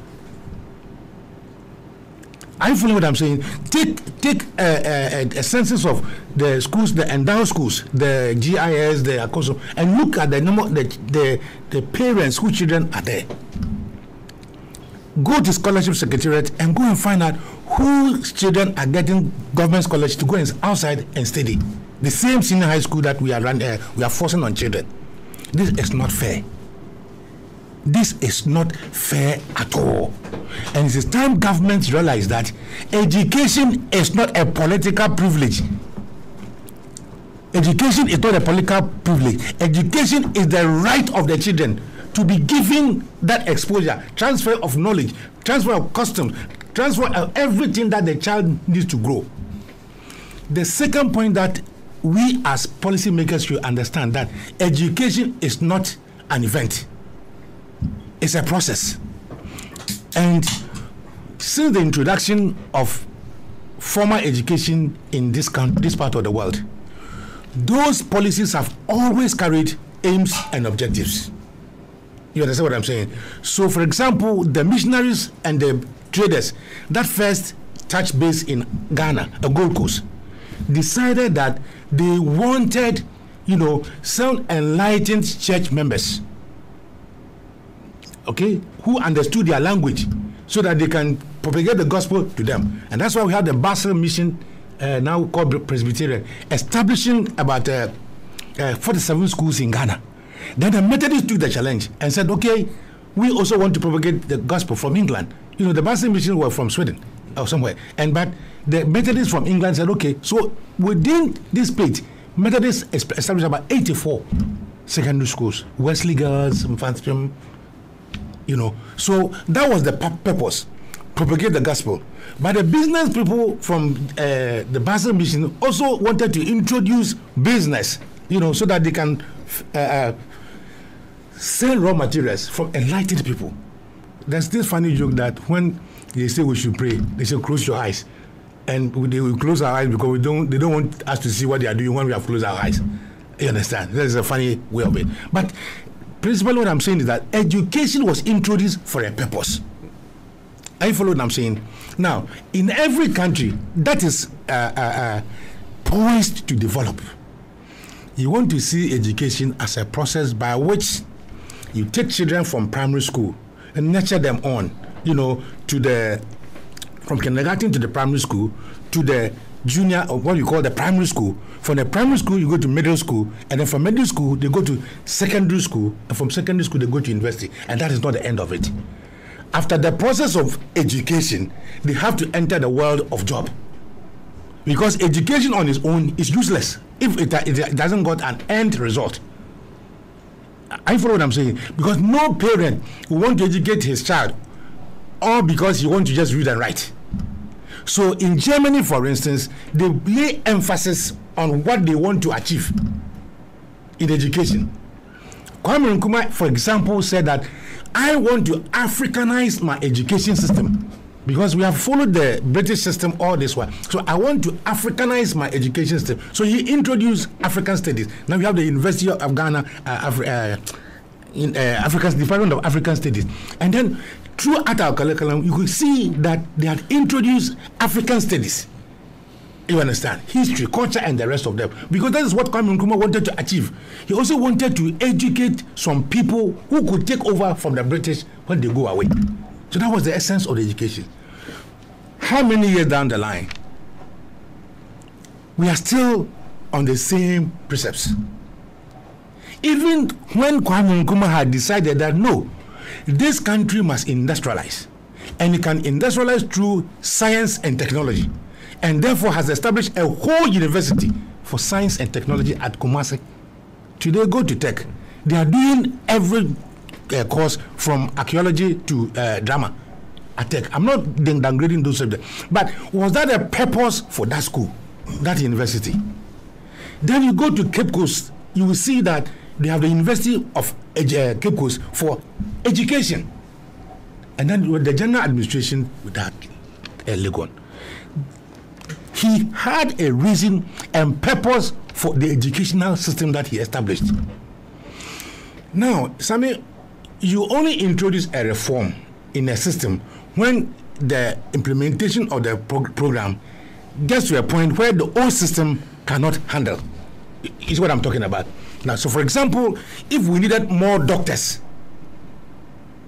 Are you following what I'm saying? Take a census of the schools, the endowed schools, the GIS, the ACOSO, and look at the number, the parents whose children are there. Go to scholarship secretariat and go and find out whose children are getting government scholarship to go outside and study. The same senior high school that we are forcing on children. This is not fair. This is not fair at all. And it is time governments realize that education is not a political privilege. Education is not a political privilege. Education is the right of the children to be given that exposure, transfer of knowledge, transfer of customs, transfer of everything that the child needs to grow. The second point that we as policymakers should understand, that education is not an event. It's a process. And since the introduction of formal education in this part of the world, those policies have always carried aims and objectives. You understand what I'm saying? So, for example, the missionaries and the traders that first touched base in Ghana, a Gold Coast, decided that they wanted, some enlightened church members, okay, who understood their language so that they can propagate the gospel to them. And that's why we have the Basel Mission, now called Presbyterian, establishing about 47 schools in Ghana. Then the Methodists took the challenge and said, okay, we also want to propagate the gospel from England. The Basel Mission were from Sweden or somewhere. But the Methodists from England said, okay, so within this page, Methodists established about 84 secondary schools, Wesley Girls, Infanspim, So that was the purpose, propagate the gospel. But the business people from the Basel Mission also wanted to introduce business, so that they can sell raw materials from enlightened people. There's this funny joke that when they say we should pray, they say close your eyes, and they will close our eyes because they don't want us to see what they are doing when we have closed our eyes. You understand? That is a funny way of it. But principally what I'm saying is that education was introduced for a purpose. Are you following what I'm saying? Now, in every country that is poised to develop, you want to see education as a process by which you take children from primary school and nurture them on from kindergarten to the primary school, to the junior, or what you call the primary school. From the primary school, you go to middle school, and then from middle school, they go to secondary school, and from secondary school, they go to university, and that is not the end of it. After the process of education, they have to enter the world of job. Because education on its own is useless if it doesn't got an end result. I follow what I'm saying? Because no parent will want to educate his child all because he wants to just read and write. So in Germany, for instance, they lay emphasis on what they want to achieve in education. Kwame Nkrumah, for example, said that I want to Africanize my education system because we have followed the British system all this while. So I want to Africanize my education system. So he introduced African studies. Now we have the University of Ghana, Department of African Studies. And then throughout our curriculum, you could see that they had introduced African studies. You understand? History, culture, and the rest of them. Because that is what Kwame Nkrumah wanted to achieve. He also wanted to educate some people who could take over from the British when they go away. So that was the essence of the education. How many years down the line, we are still on the same precepts? Even when Kwame Nkrumah had decided that no, this country must industrialize, and it can industrialize through science and technology, and therefore has established a whole university for science and technology at Kumasi. Today, go to tech. They are doing every course from archaeology to drama at tech. I'm not downgrading those subjects, but was that a purpose for that school, that university? Then you go to Cape Coast, you will see that they have the University of Cape Coast for education, and then with the general administration with that Legon. He had a reason and purpose for the educational system that he established. Now, Sammy, you only introduce a reform in a system when the implementation of the program gets to a point where the old system cannot handle. Is what I'm talking about. Now, so for example, if we needed more doctors,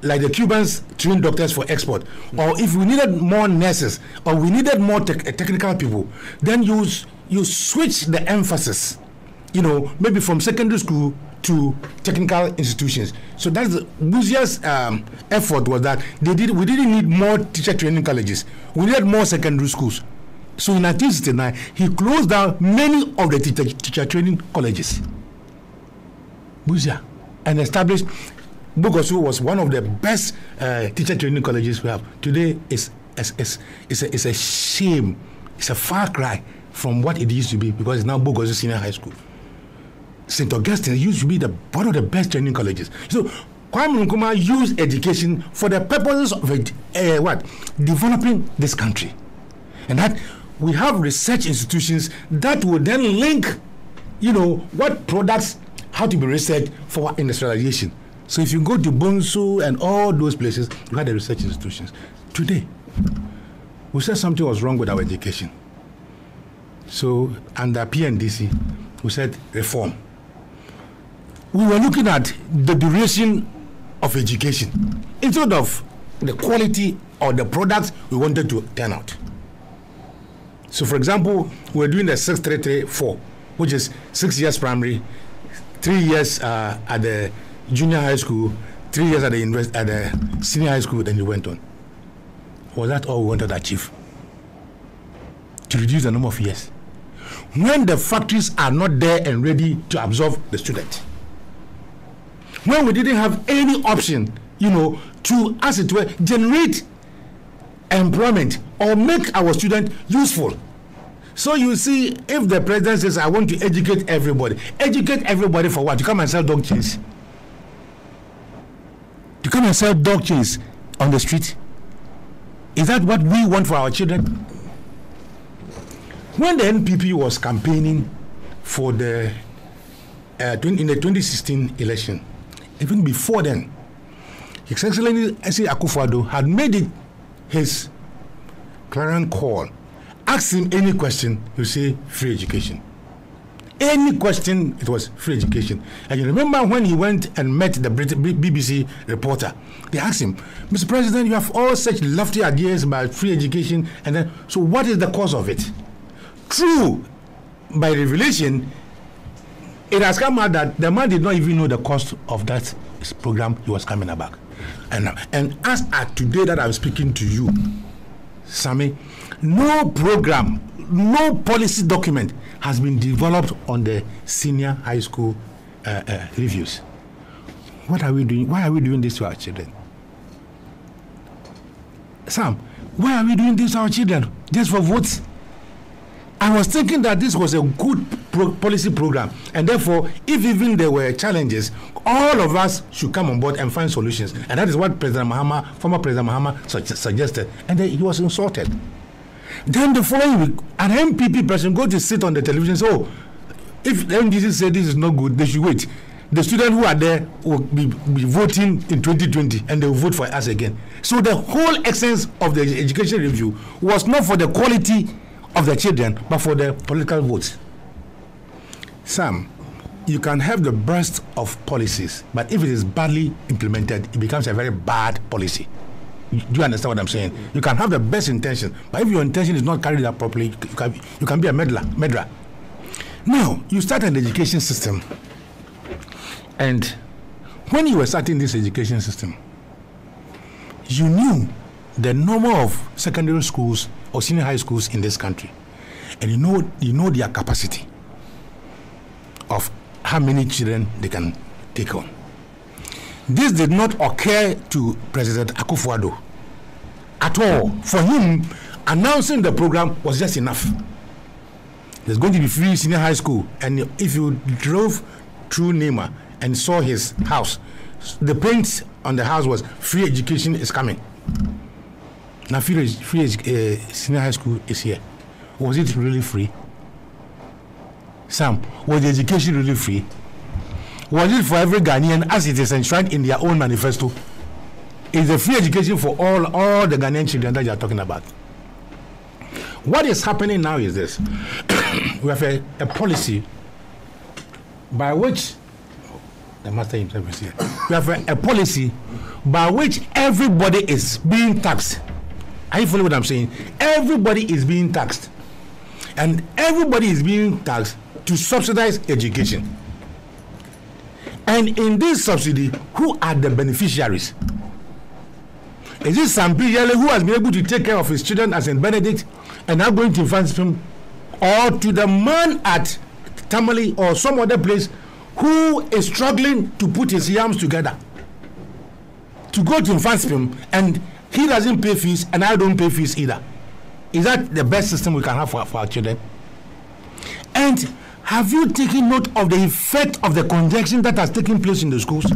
like the Cubans trained doctors for export, or if we needed more nurses, or we needed more technical people, then you switch the emphasis, maybe from secondary school to technical institutions. So that's Buzia's effort was that we didn't need more teacher training colleges. We needed more secondary schools. So in 1969, he closed down many of the teacher training colleges. Buzia, and established Bogosu was one of the best teacher training colleges we have. Today it's a shame. It's a far cry from what it used to be because it's now Bogosu Senior High School. St. Augustine used to be one of the best training colleges. So Kwame Nkrumah used education for the purposes of developing this country, and that we have research institutions that will then link, what products have to be researched for industrialization. So if you go to Bonsu and all those places, you have the research institutions. Today, we said something was wrong with our education. So under PNDC, we said reform. We were looking at the duration of education instead of the quality or the products we wanted to turn out. So for example, we're doing the 6334, which is 6 years primary, 3 years at the junior high school, 3 years at the senior high school, then you went on. Was that all we wanted to achieve? To reduce the number of years. When the factories are not there and ready to absorb the student. When we didn't have any option, to, as it were, generate employment or make our student useful. So you see, if the president says, I want to educate everybody for what? To come and sell dog cheese? To come and sell dog cheese on the street? Is that what we want for our children? When the NPP was campaigning for in the 2016 election, even before then, His Excellency S.A. Akufo-Addo had made it his clarion call. Ask him any question, he'll say free education. Any question, it was free education. And you remember when he went and met the BBC reporter, they asked him, Mr. President, you have all such lofty ideas about free education, and then, so what is the cause of it? True, by revelation, it has come out that the man did not even know the cost of that program he was coming about. And as at today that I'm speaking to you, Sammy, no program, no policy document has been developed on the senior high school reviews. What are we doing? Why are we doing this to our children? Sam, why are we doing this to our children? Just for votes? I was thinking that this was a good policy program, and therefore, if even there were challenges, all of us should come on board and find solutions. And that is what former President Mahama suggested, and then he was insulted. Then the following week, an MPP person go to sit on the television and say, oh, if the MDC said this is not good, they should wait. The students who are there will be voting in 2020, and they will vote for us again. So the whole essence of the education review was not for the quality of the children, but for the political votes. Sam, you can have the best of policies, but if it is badly implemented, it becomes a very bad policy. Do you understand what I'm saying? You can have the best intention, but if your intention is not carried out properly, you can be a meddler. Now, you start an education system, and when you were starting this education system, you knew the number of secondary schools or senior high schools in this country, and you know their capacity of how many children they can take on. This did not occur to President Akufo-Addo at all. For him, announcing the program was just enough. There's going to be free senior high school, and if you drove through Nema and saw his house, the paint on the house was free education is coming. Now free senior high school is here. Was it really free? Sam, was the education really free? Was it for every Ghanaian as it is enshrined in their own manifesto? Is the free education for all the Ghanaian children that you are talking about? What is happening now is this. We have a policy by which the master himself is here. We have a policy by which everybody is being taxed. Are you following what I'm saying? Everybody is being taxed. And everybody is being taxed to subsidize education. And in this subsidy, who are the beneficiaries? Is it Sam Pijele who has been able to take care of his children as in Benedict and now going to Infantsipim, or to the man at Tamale or some other place who is struggling to put his yams together to go to Infantsipim, and he doesn't pay fees and I don't pay fees either? Is that the best system we can have for our children? And have you taken note of the effect of the congestion that has taken place in the schools?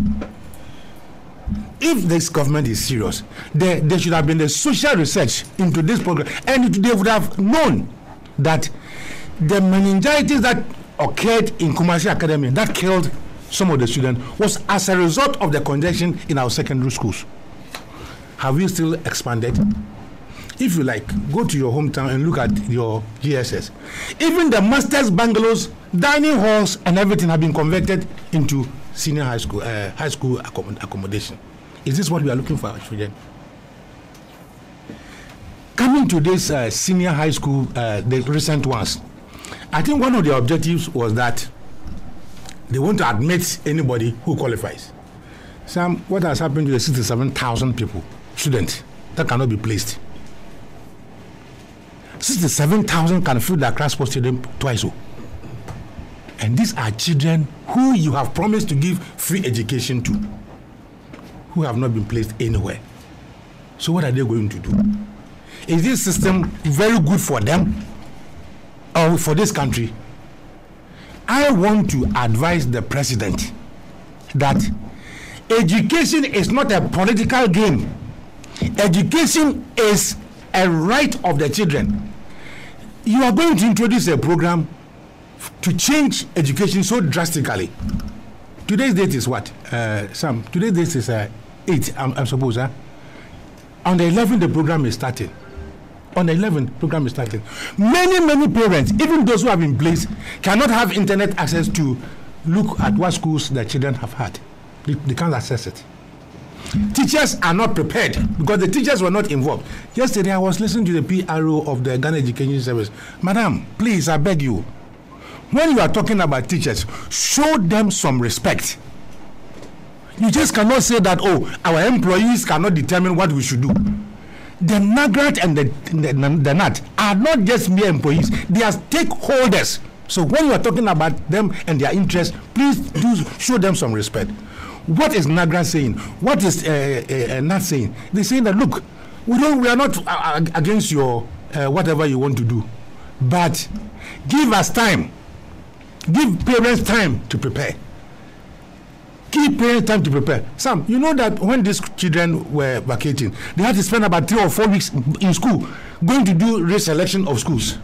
If this government is serious, there should have been a social research into this program, and they would have known that the meningitis that occurred in Kumasi Academy that killed some of the students was as a result of the congestion in our secondary schools. Have we still expanded? If you like, go to your hometown and look at your GSS. Even the master's bungalows, dining halls, and everything have been converted into senior high school accommodation. Is this what we are looking for, children? Coming to this senior high school, the recent ones, I think one of the objectives was that they want to admit anybody who qualifies. Sam, what has happened to the 67,000 people, students, that cannot be placed? 67,000 can fill the class post stadium twice. And these are children who you have promised to give free education to, who have not been placed anywhere. So what are they going to do? Is this system very good for them or for this country? I want to advise the president that education is not a political game. Education is a right of the children. You are going to introduce a program to change education so drastically. Today's date is what? Sam, today's date is 8, I'm supposed. On the 11th, the program is starting. On the 11th, program is starting. Many parents, even those who have been placed, cannot have internet access to look at what schools their children have had. They can't access it. Teachers are not prepared because the teachers were not involved. Yesterday, I was listening to the PRO of the Ghana Education Service. Madam, please, I beg you, when you are talking about teachers, show them some respect. You just cannot say that, oh, our employees cannot determine what we should do. The NAGRAT and the NAT are not just mere employees, they are stakeholders. So when you are talking about them and their interests, please do show them some respect. What is NAGRAT saying? What is NAT saying? They're saying that, look, we are not against your whatever you want to do, but give us time. Give parents time to prepare. Give parents time to prepare. Sam, you know that when these children were vacating, they had to spend about 3 or 4 weeks in school going to do reselection of schools.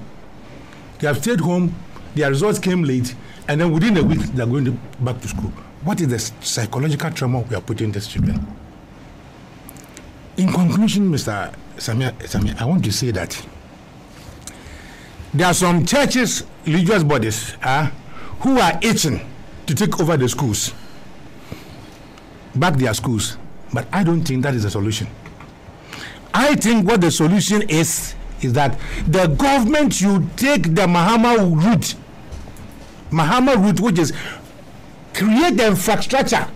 They have stayed home, their results came late, and then within a week, they're going back to school. What is the psychological trauma we are putting these children? In conclusion, Mr. Samir, I want to say that there are some churches, religious bodies, who are itching to take over the schools, back their schools. But I don't think that is the solution. I think what the solution is that the government should take the Mahama route, which is create the infrastructure.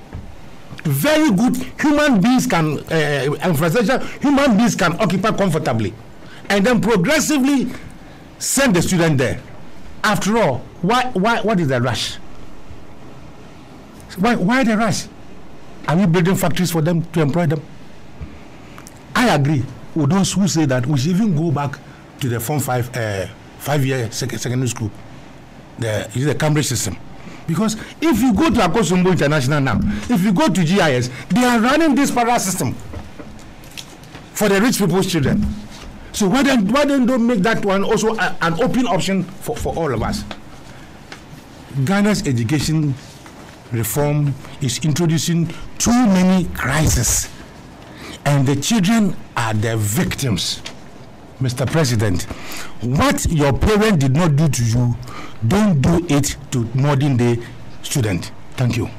Very good human beings can infrastructure. Human beings can occupy comfortably, and then progressively send the student there. After all, what is the rush? Why the rush? Are we building factories for them to employ them? I agree with those who say that we should even go back to the Form 5-year secondary school, the Cambridge system. Because if you go to Akosombo International now, if you go to GIS, they are running this parallel system for the rich people's children. So why don't make that one also an open option for all of us? Ghana's education reform is introducing too many crises, and the children are the victims. Mr. President, what your parent did not do to you, don't do it to modern day student. Thank you.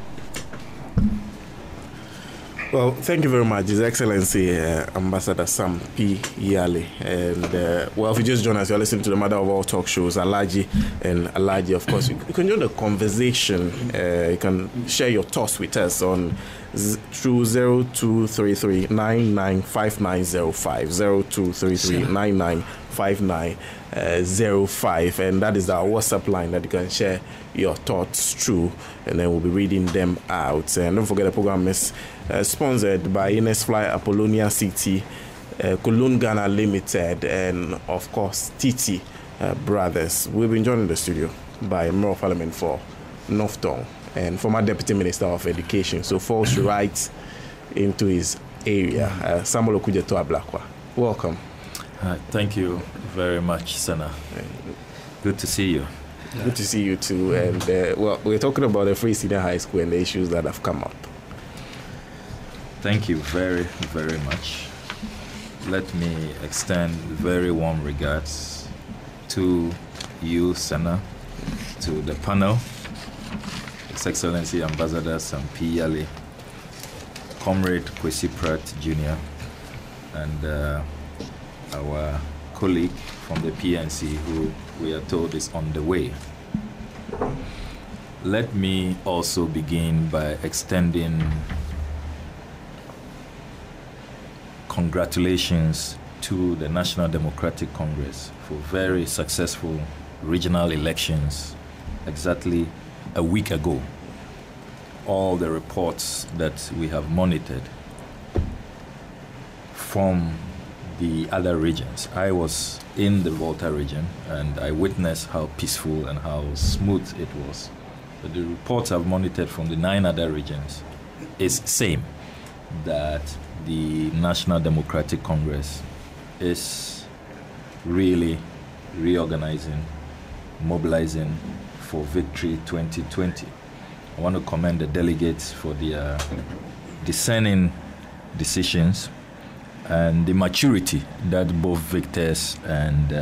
Well, thank you very much, His Excellency Ambassador Sam P. Yale. And if you just join us, you're listening to the mother of all talk shows, Alhaji and Alhaji. Of course, you can join the conversation. You can share your thoughts with us on through 0233 995905 0233 995905, and that is our WhatsApp line that you can share your thoughts through, and then we'll be reading them out. And don't forget, the program is sponsored by Ines Fly Apollonia City, Kulun Ghana Limited, and of course TT Brothers. We've been joined in the studio by Member of Parliament for North Tongue and former Deputy Minister of Education, so falls right into his area. Samuel Okujeto Ablakwa, welcome. Thank you very much, Sana. Good to see you. Good to see you too. And we're talking about the Free Senior High School and the issues that have come up. Thank you very, very much. Let me extend very warm regards to you, Sana, to the panel, His Excellency Ambassador Sam P. Yale, Comrade Kwesi Pratt Jr., and our colleague from the PNC, who we are told is on the way. Let me also begin by extending congratulations to the National Democratic Congress for very successful regional elections exactly a week ago. All the reports that we have monitored from the other regions. I was in the Volta region and I witnessed how peaceful and how smooth it was. But the reports I've monitored from the 9 other regions is same, that the National Democratic Congress is really reorganizing, mobilizing for Victory 2020. I want to commend the delegates for their discerning decisions and the maturity that both victors and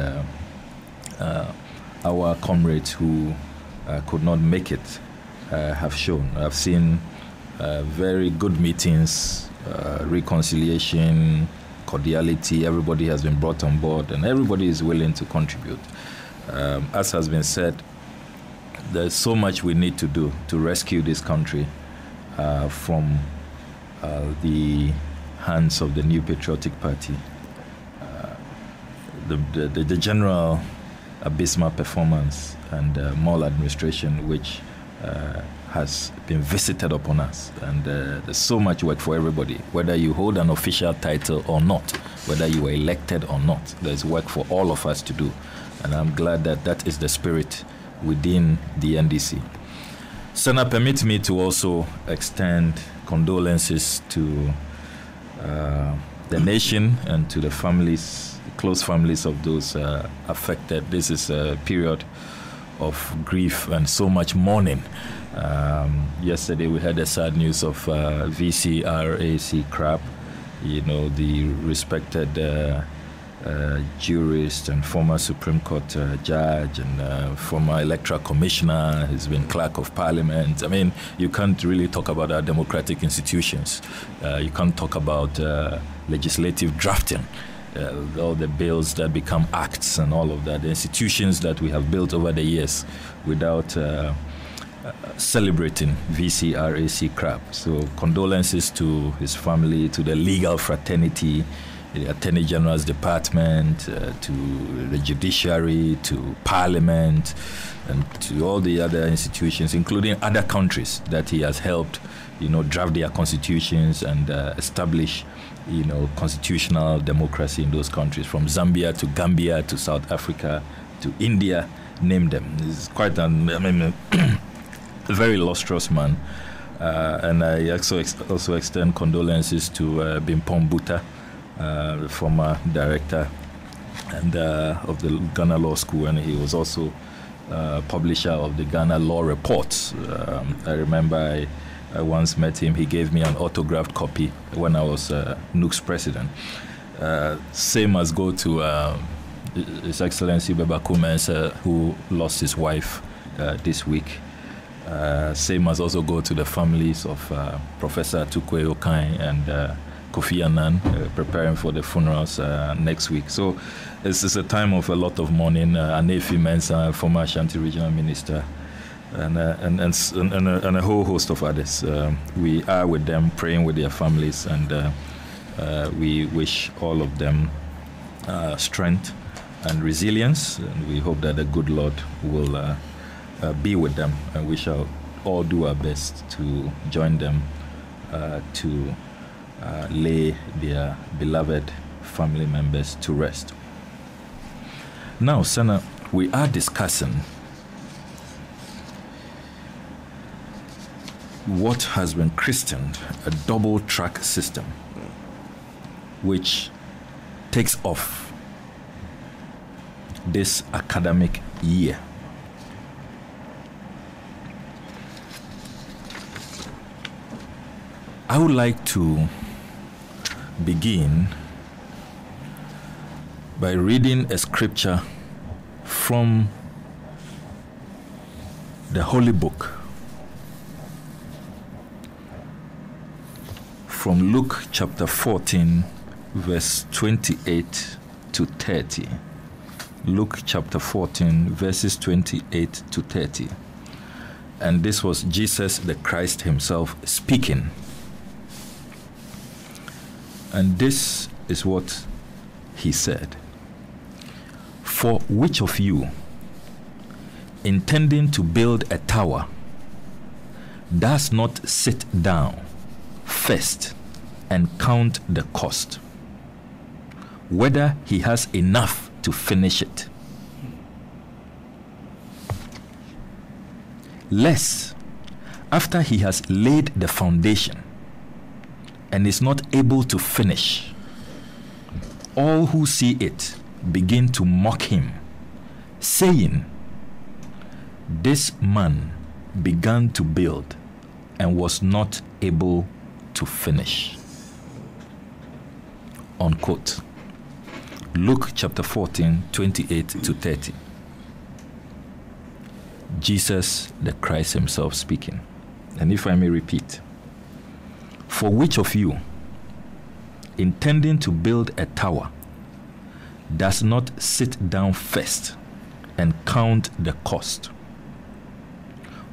our comrades who could not make it have shown. I've seen very good meetings, reconciliation, cordiality. Everybody has been brought on board, and everybody is willing to contribute. As has been said, there's so much we need to do to rescue this country from the hands of the New Patriotic Party. The general abysmal performance and maladministration which has been visited upon us, and there's so much work for everybody, whether you hold an official title or not, whether you were elected or not. There's work for all of us to do, and I'm glad that that is the spirit within the NDC. Sana, permit me to also extend condolences to the nation and to the families, close families of those affected. This is a period of grief and so much mourning. Yesterday we had the sad news of VCRAC Crab, the respected jurist and former Supreme Court judge and former electoral commissioner. He's been clerk of parliament. I mean, you can't really talk about our democratic institutions. You can't talk about legislative drafting, all the bills that become acts and all of that, the institutions that we have built over the years without celebrating VCRAC Crab. So condolences to his family, to the legal fraternity, the Attorney General's Department, to the judiciary, to Parliament, and to all the other institutions, including other countries that he has helped, draft their constitutions and establish, constitutional democracy in those countries, from Zambia to Gambia to South Africa to India, name them. He's quite a very illustrious man. And I also extend condolences to Bimpong Buta, the former director and of the Ghana Law School, and he was also publisher of the Ghana Law Reports. I remember I once met him. He gave me an autographed copy when I was NUC's president. Same as go to His Excellency Bebaku Mensah, who lost his wife this week. Same as also go to the families of Professor Tukwe Okai and Kofi Annan, preparing for the funerals next week. So it's a time of a lot of mourning. Anefi Mensah, former Ashanti Regional Minister, and a whole host of others. We are with them, praying with their families, and we wish all of them strength and resilience. And we hope that the good Lord will be with them, and we shall all do our best to join them to lay their beloved family members to rest. Now, Sana, we are discussing what has been christened a double-track system, which takes off this academic year. I would like to begin by reading a scripture from the Holy Book, from Luke chapter 14, verse 28 to 30. Luke chapter 14, verses 28 to 30. And this was Jesus the Christ himself speaking. And this is what he said. For which of you, intending to build a tower, does not sit down first and count the cost, whether he has enough to finish it? Lest, after he has laid the foundation and is not able to finish, all who see it begin to mock him, saying, "This man began to build and was not able to finish." unquote. Luke chapter 14, 28 to 30. Jesus the Christ himself speaking. And if I may repeat, for which of you, intending to build a tower, does not sit down first and count the cost,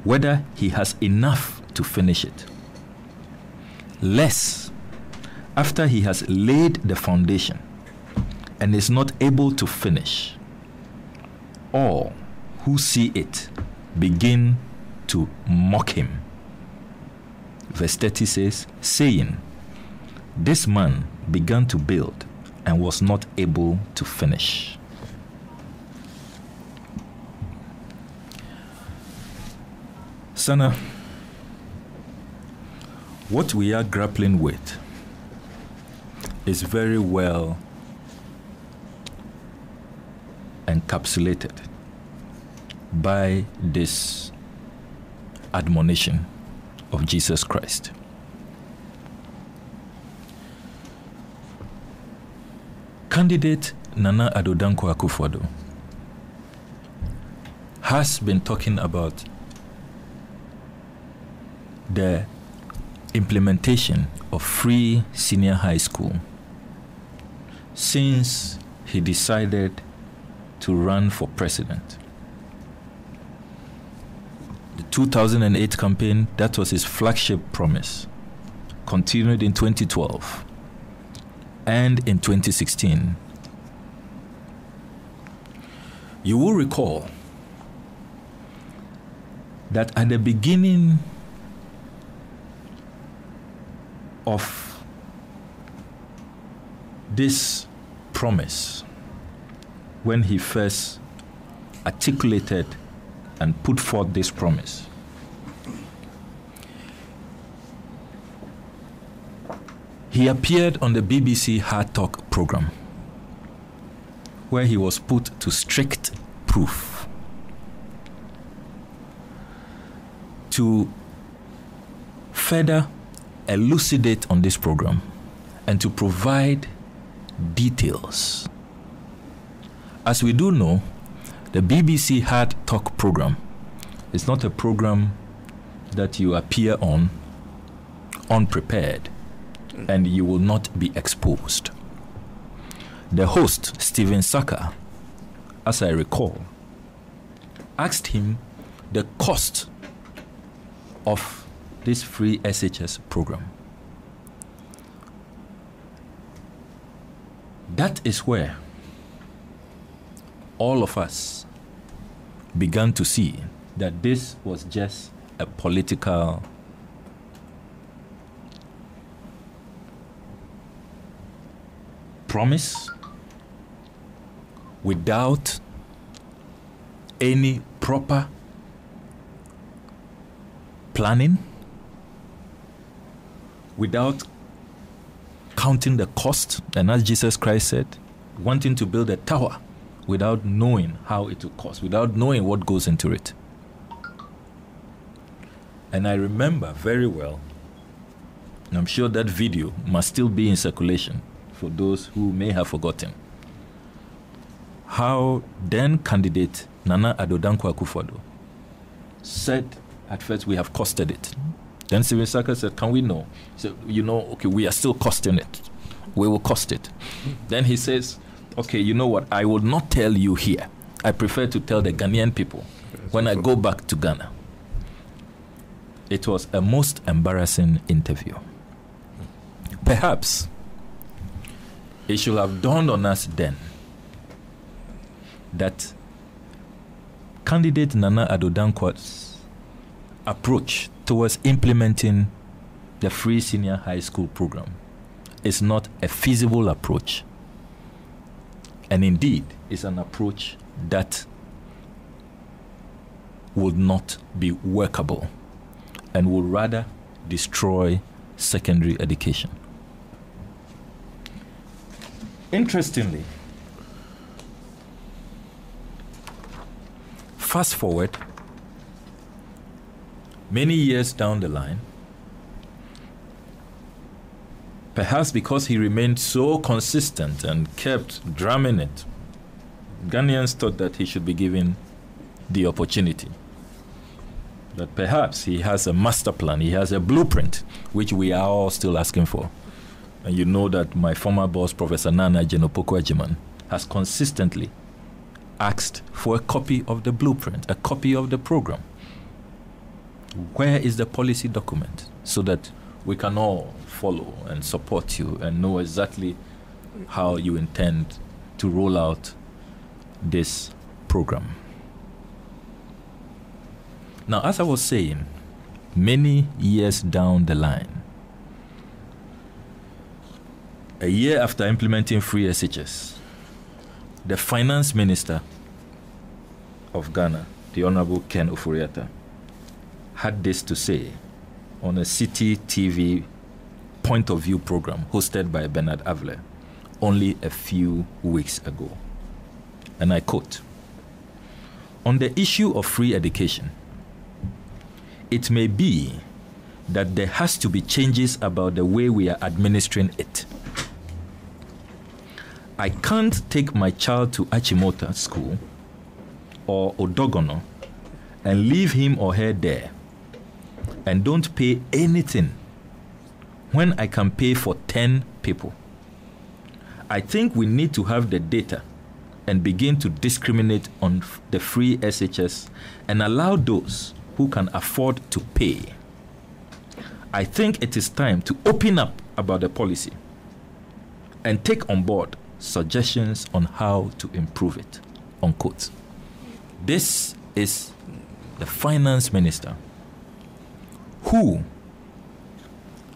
whether he has enough to finish it, lest after he has laid the foundation and is not able to finish, all who see it begin to mock him. Verse 30 says, saying, this man began to build and was not able to finish. Sana, what we are grappling with is very well encapsulated by this admonition of Jesus Christ. Candidate Nana Addo Dankwa Akufo-Addo has been talking about the implementation of free senior high school since he decided to run for president. The 2008 campaign, that was his flagship promise, continued in 2012 and in 2016. You will recall that at the beginning of this promise, when he first articulated and put forth this promise, he appeared on the BBC Hard Talk program, where he was put to strict proof to further elucidate on this program and to provide details. As we do know, the BBC Hard Talk program is not a program that you appear on unprepared and you will not be exposed. The host, Stephen Saka, as I recall, asked him the cost of this free SHS program. That is where all of us began to see that this was just a political promise without any proper planning, without counting the cost, and as Jesus Christ said, wanting to build a tower without knowing how it will cost, without knowing what goes into it. And I remember very well, and I'm sure that video must still be in circulation for those who may have forgotten, how then candidate Nana Addo Dankwa Akufo-Addo said at first, we have costed it. Then Stephen Saka said, can we know? He said, okay, we are still costing it. We will cost it. Then he says, okay, you know what? I will not tell you here. I prefer to tell the Ghanaian people when I go back to Ghana. It was a most embarrassing interview. Perhaps it should have dawned on us then that candidate Nana Addo Dankwa's approach towards implementing the free senior high school program is not a feasible approach, and indeed is an approach that would not be workable and would rather destroy secondary education. Interestingly, fast forward many years down the line, perhaps because he remained so consistent and kept drumming it, Ghanaians thought that he should be given the opportunity. That perhaps he has a master plan, he has a blueprint, which we are all still asking for. And you know that my former boss, Professor Nana Jenopoko Ajiman, has consistently asked for a copy of the blueprint, a copy of the program. Where is the policy document so that we can all follow and support you and know exactly how you intend to roll out this program? Now, as I was saying, many years down the line, a year after implementing free SHS, the finance minister of Ghana, the Honorable Ken Ofori-Atta, had this to say on a City TV Point of View program hosted by Bernard Avler only a few weeks ago. And I quote, "On the issue of free education, it may be that there has to be changes about the way we are administering it. I can't take my child to Achimota School or Odogono and leave him or her there and don't pay anything when I can pay for 10 people. I think we need to have the data and begin to discriminate on the free SHS and allow those who can afford to pay. I think it is time to open up about the policy and take on board suggestions on how to improve it," unquote. This is the finance minister who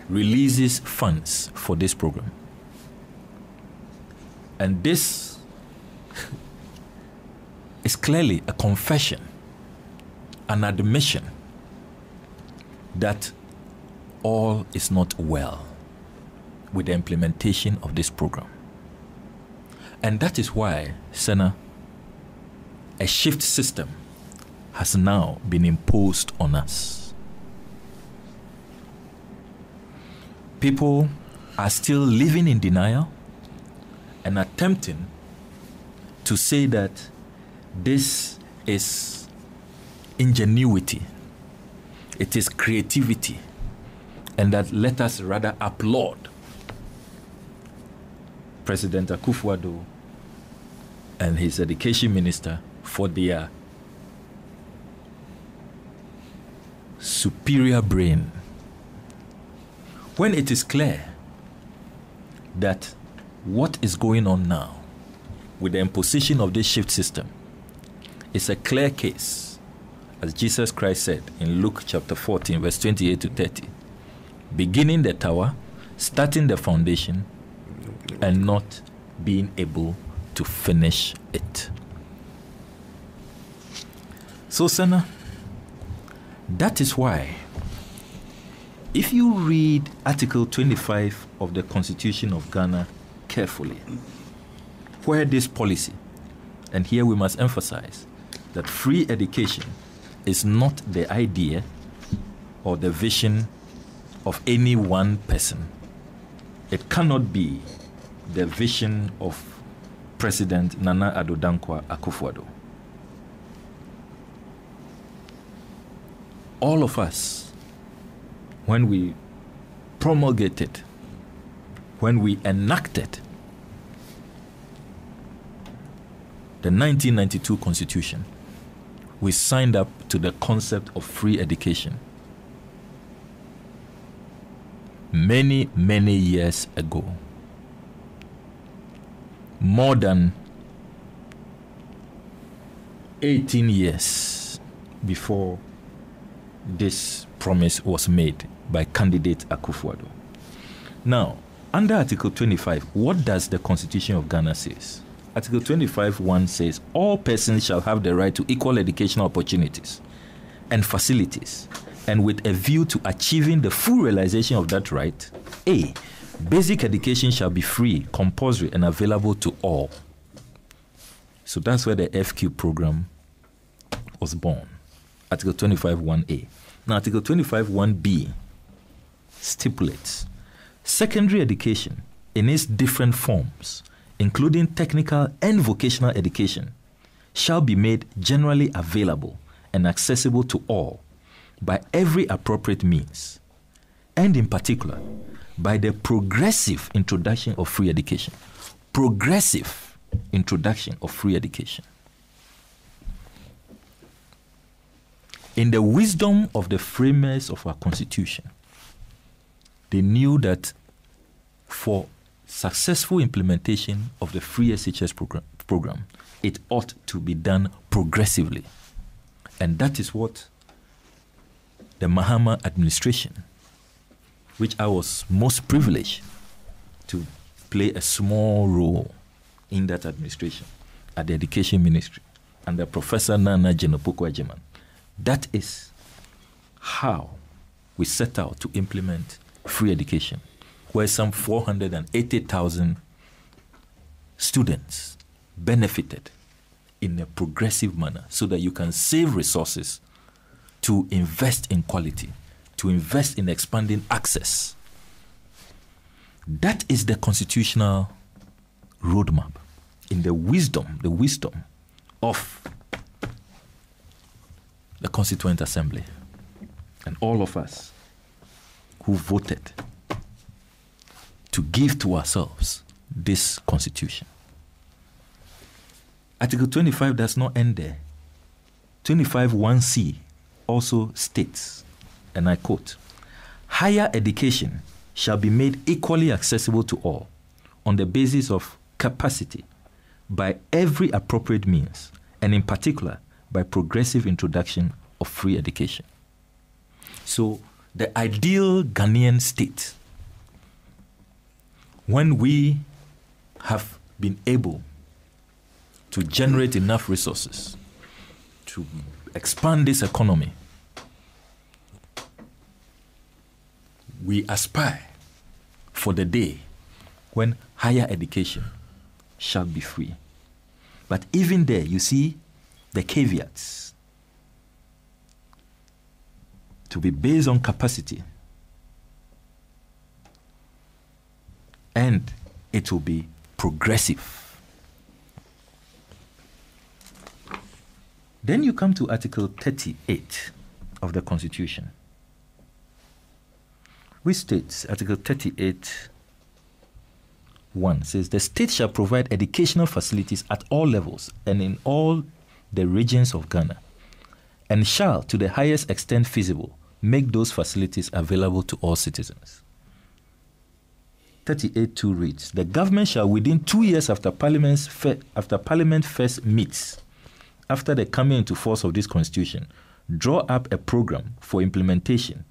releases funds for this program. And this is clearly a confession, an admission that all is not well with the implementation of this program. And that is why, Senna, a shift system has now been imposed on us. People are still living in denial and attempting to say that this is ingenuity, it is creativity, and that let us rather applaud President Akufo-Addo and his education minister for their superior brain, when it is clear that what is going on now with the imposition of this shift system is a clear case, as Jesus Christ said in Luke chapter 14, verse 28 to 30, beginning the tower, starting the foundation, and not being able to finish it. So, Senna, that is why, if you read Article 25 of the Constitution of Ghana carefully, where this policy, and here we must emphasize that free education is not the idea or the vision of any one person. It cannot be the vision of President Nana Addo Dankwa Akufo-Addo. All of us, when we promulgated, when we enacted the 1992 Constitution, we signed up to the concept of free education. Many, many years ago, more than 18 years before this promise was made by candidate Akufo-Addo. Now, under Article 25, what does the Constitution of Ghana say? Article 25(1) says, all persons shall have the right to equal educational opportunities and facilities, and with a view to achieving the full realization of that right, A, basic education shall be free, compulsory, and available to all. So that's where the FQ program was born. Article 25(1)A. Now, Article 25(1)B stipulates Secondary education in its different forms, including technical and vocational education, shall be made generally available and accessible to all by every appropriate means, and in particular, by the progressive introduction of free education. Progressive introduction of free education. In the wisdom of the framers of our Constitution, they knew that for successful implementation of the free SHS program, it ought to be done progressively. And that is what the Mahama administration, which I was most privileged to play a small role in that administration at the Education Ministry under Professor Nana Jenopoko Ajeman. That is how we set out to implement free education, where some 480,000 students benefited in a progressive manner so that you can save resources to invest in quality, to invest in expanding access. That is the constitutional roadmap in the wisdom of the Constituent Assembly and all of us who voted to give to ourselves this constitution. Article 25 does not end there. 25(1)(c) also states, and I quote, "Higher education shall be made equally accessible to all on the basis of capacity by every appropriate means, and in particular by progressive introduction of free education." So the ideal Ghanaian state, when we have been able to generate enough resources to expand this economy, we aspire for the day when higher education shall be free. But even there, you see the caveats. To be based on capacity, and it will be progressive. Then you come to Article 38 of the Constitution, which states, Article 38(1) says, "The state shall provide educational facilities at all levels and in all the regions of Ghana, and shall, to the highest extent feasible, make those facilities available to all citizens." 38(2) reads, "The government shall within 2 years after Parliament first meets, after the coming into force of this Constitution, draw up a program for implementation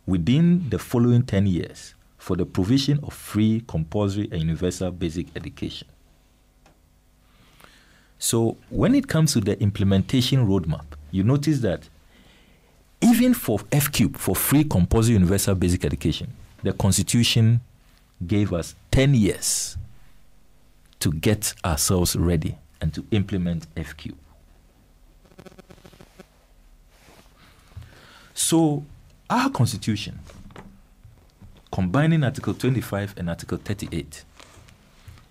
within the following 10 years for the provision of free, compulsory, and universal basic education." So when it comes to the implementation roadmap, you notice that even for FQ, for free, compulsory, universal basic education, the Constitution gave us 10 years to get ourselves ready and to implement FQ. So our Constitution, combining Article 25 and Article 38,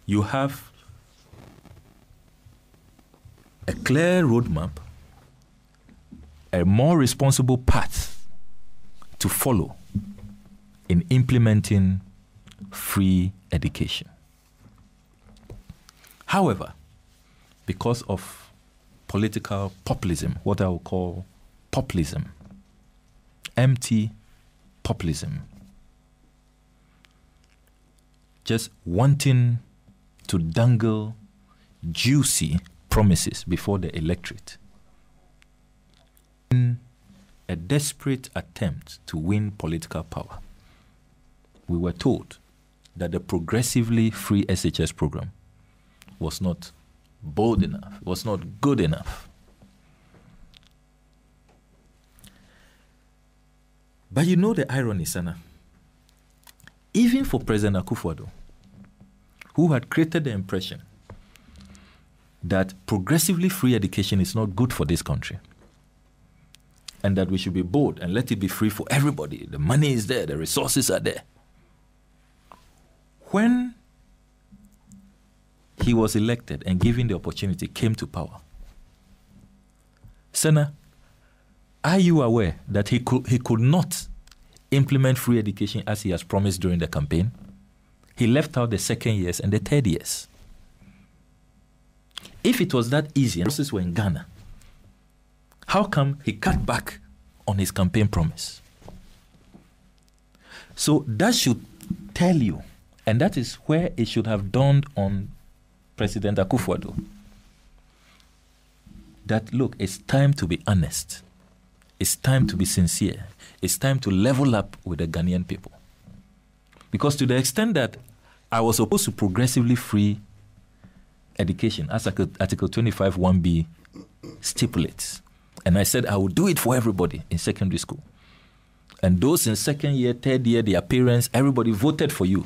you have a clear roadmap, a more responsible path to follow in implementing free education. However, because of political populism, what I would call populism, empty populism, just wanting to dangle juicy promises before the electorate in a desperate attempt to win political power, we were told that the progressively free SHS program was not bold enough, was not good enough. But you know the irony, Sana. Even for President Akufo-Addo, who had created the impression that progressively free education is not good for this country, and that we should be bold and let it be free for everybody. The money is there, the resources are there. when he was elected and given the opportunity, came to power, Senna, are you aware that he could not implement free education as he has promised during the campaign? He left out the second years and the third years. If it was that easy and resources were in Ghana, how come he cut back on his campaign promise? So that should tell you, and that is where it should have dawned on President Akufo-Addo, that look, it's time to be honest. It's time to be sincere. It's time to level up with the Ghanaian people. Because to the extent that I was supposed to progressively free education, as Article 25 1B stipulates, and I said I would do it for everybody in secondary school. And those in second year, third year, their parents, everybody voted for you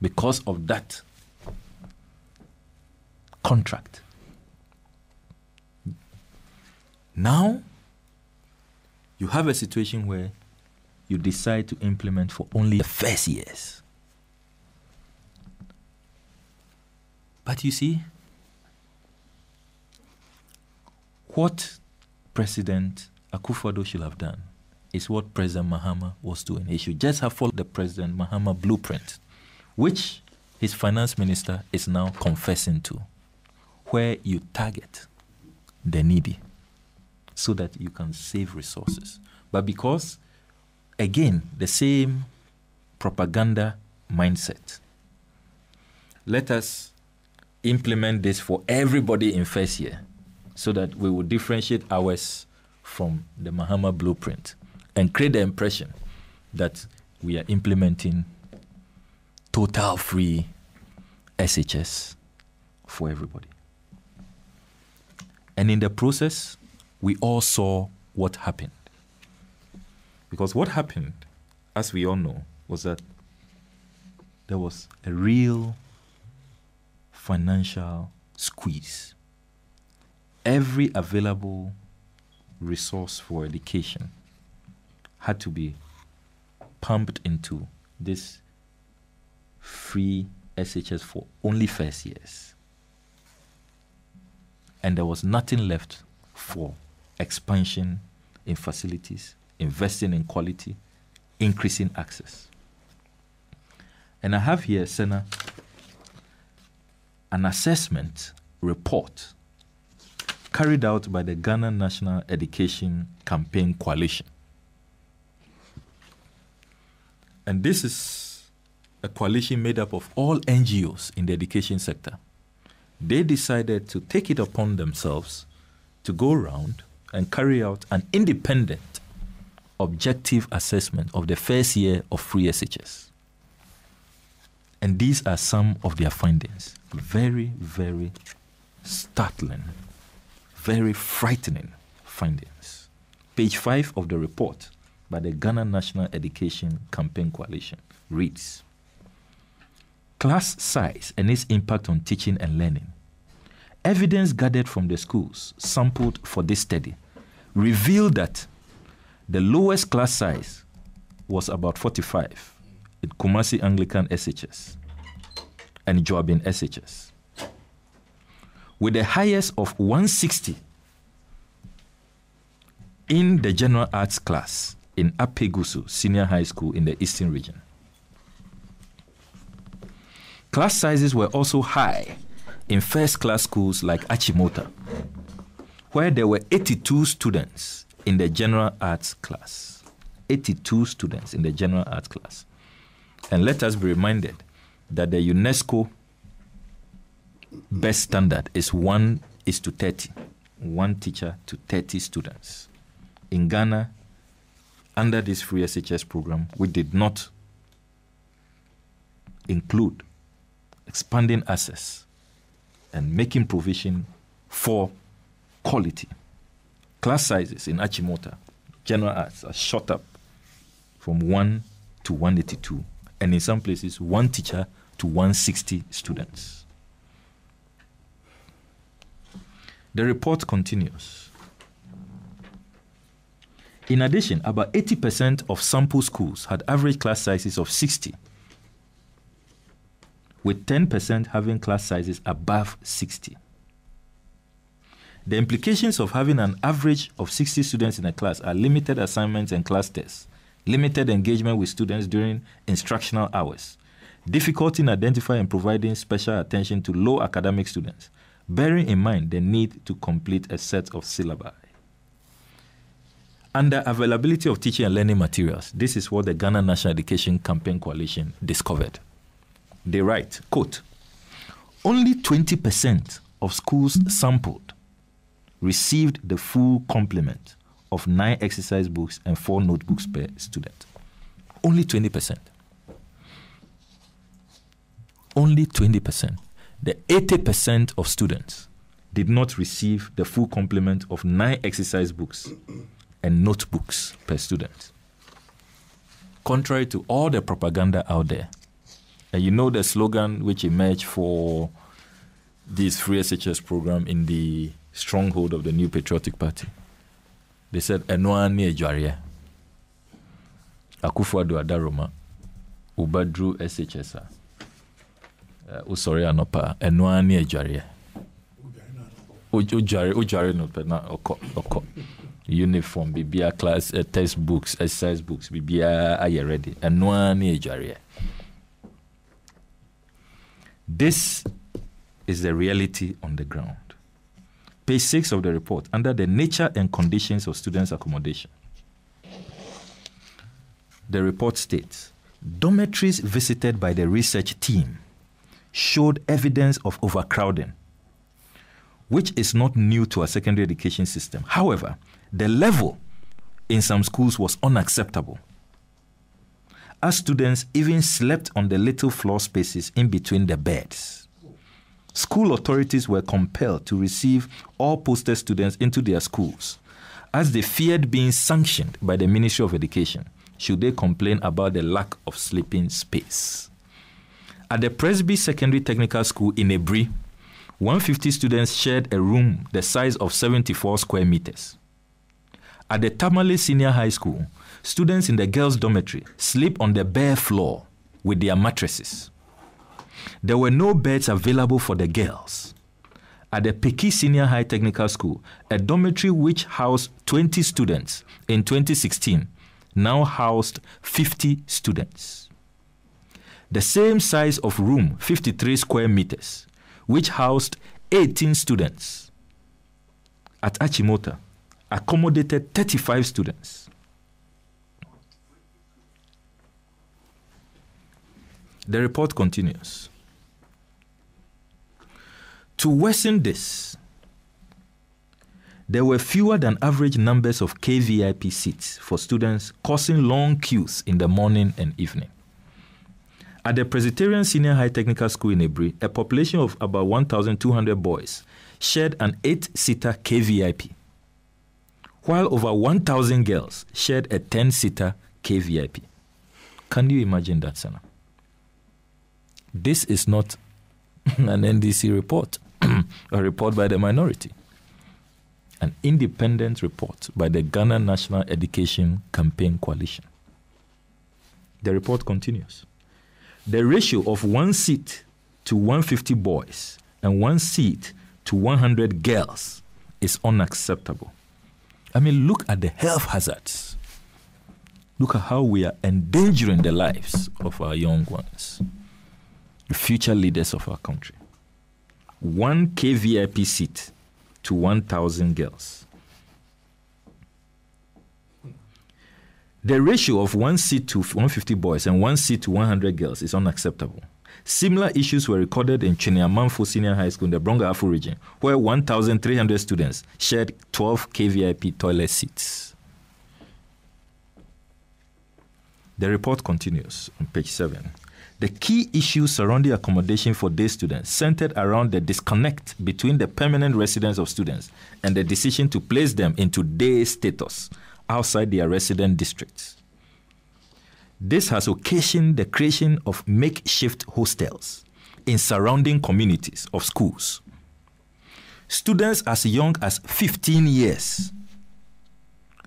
because of that contract. Now, you have a situation where you decide to implement for only the first years. But you see, what President Akufo-Addo should have done is what President Mahama was doing. He should just have followed the President Mahama blueprint, which his finance minister is now confessing to, where you target the needy so that you can save resources. But because, again, the same propaganda mindset, let us implement this for everybody in first year so that we will differentiate ours from the Mahama blueprint and create the impression that we are implementing total free SHS for everybody. And in the process, we all saw what happened. Because what happened, as we all know, was that there was a real financial squeeze. Every available resource for education had to be pumped into this free SHS for only first years. And there was nothing left for expansion in facilities, investing in quality, increasing access. And I have here, Senna, an assessment report carried out by the Ghana National Education Campaign Coalition. And this is a coalition made up of all NGOs in the education sector. They decided to take it upon themselves to go around and carry out an independent, objective assessment of the first year of free SHS. And these are some of their findings. Very, very startling, very frightening findings. Page 5 of the report by the Ghana National Education Campaign Coalition reads, class size and its impact on teaching and learning. Evidence gathered from the schools sampled for this study revealed that the lowest class size was about 45 in Kumasi Anglican SHS and Joabin SHS, with the highest of 160 in the general arts class in Apegusu Senior High School in the Eastern Region. Class sizes were also high in first-class schools like Achimota, where there were 82 students in the general arts class. 82 students in the general arts class. And let us be reminded that the UNESCO best standard is 1:30, one teacher to 30 students. In Ghana, under this free SHS program, we did not include expanding access and making provision for quality. Class sizes in Achimota, general arts, are shot up from 1 to 182, and in some places, one teacher to 160 students. The report continues. In addition, about 80% of sample schools had average class sizes of 60. with 10% having class sizes above 60. The implications of having an average of 60 students in a class are limited assignments and class tests, limited engagement with students during instructional hours, difficulty in identifying and providing special attention to low academic students, bearing in mind the need to complete a set of syllabi. Under availability of teaching and learning materials, this is what the Ghana National Education Campaign Coalition discovered. They write, quote, only 20% of schools sampled received the full complement of 9 exercise books and 4 notebooks per student. Only 20%. Only 20%. The 80% of students did not receive the full complement of 9 exercise books and notebooks per student. Contrary to all the propaganda out there, and you know the slogan which emerged for this free SHS program in the stronghold of the New Patriotic Party. They said, Enwa ni ejwarie. Akufo-Addo Adaroma. Ubadru SHS. Usori anopa. Enwa ni ejwarie. Ujare no pe na oko. Uniform, bibia class, textbooks, exercise books, bibia aye ready. Enwa ni ejwarie. This is the reality on the ground. Page 6 of the report, under the nature and conditions of students' accommodation. The report states, dormitories visited by the research team showed evidence of overcrowding, which is not new to our secondary education system. However, the level in some schools was unacceptable, as students even slept on the little floor spaces in between the beds. School authorities were compelled to receive all posted students into their schools, as they feared being sanctioned by the Ministry of Education should they complain about the lack of sleeping space. At the Presby Secondary Technical School in Ebri, 150 students shared a room the size of 74 square meters. At the Tamale Senior High School, students in the girls' dormitory sleep on the bare floor with their mattresses. There were no beds available for the girls. At the Peki Senior High Technical School, a dormitory which housed 20 students in 2016 now housed 50 students. The same size of room, 53 square meters, which housed 18 students, at Achimota accommodated 35 students. The report continues. To worsen this, there were fewer than average numbers of KVIP seats for students, causing long queues in the morning and evening. At the Presbyterian Senior High Technical School in Ebri, a population of about 1,200 boys shared an 8-seater KVIP, while over 1,000 girls shared a 10-seater KVIP. Can you imagine that, Sana? This is not an NDC report, a report by the minority. An independent report by the Ghana National Education Campaign Coalition. The report continues. The ratio of 1 seat to 150 boys and 1 seat to 100 girls is unacceptable. I mean, look at the health hazards. Look at how we are endangering the lives of our young ones, the future leaders of our country. 1 KVIP seat to 1,000 girls. The ratio of 1 seat to 150 boys and 1 seat to 100 girls is unacceptable. Similar issues were recorded in Chineamanfo Senior High School in the Bronga Afro region, where 1,300 students shared 12 KVIP toilet seats. The report continues on page 7. The key issues surrounding accommodation for day students centered around the disconnect between the permanent residence of students and the decision to place them into day status outside their resident districts. This has occasioned the creation of makeshift hostels in surrounding communities of schools. Students as young as 15 years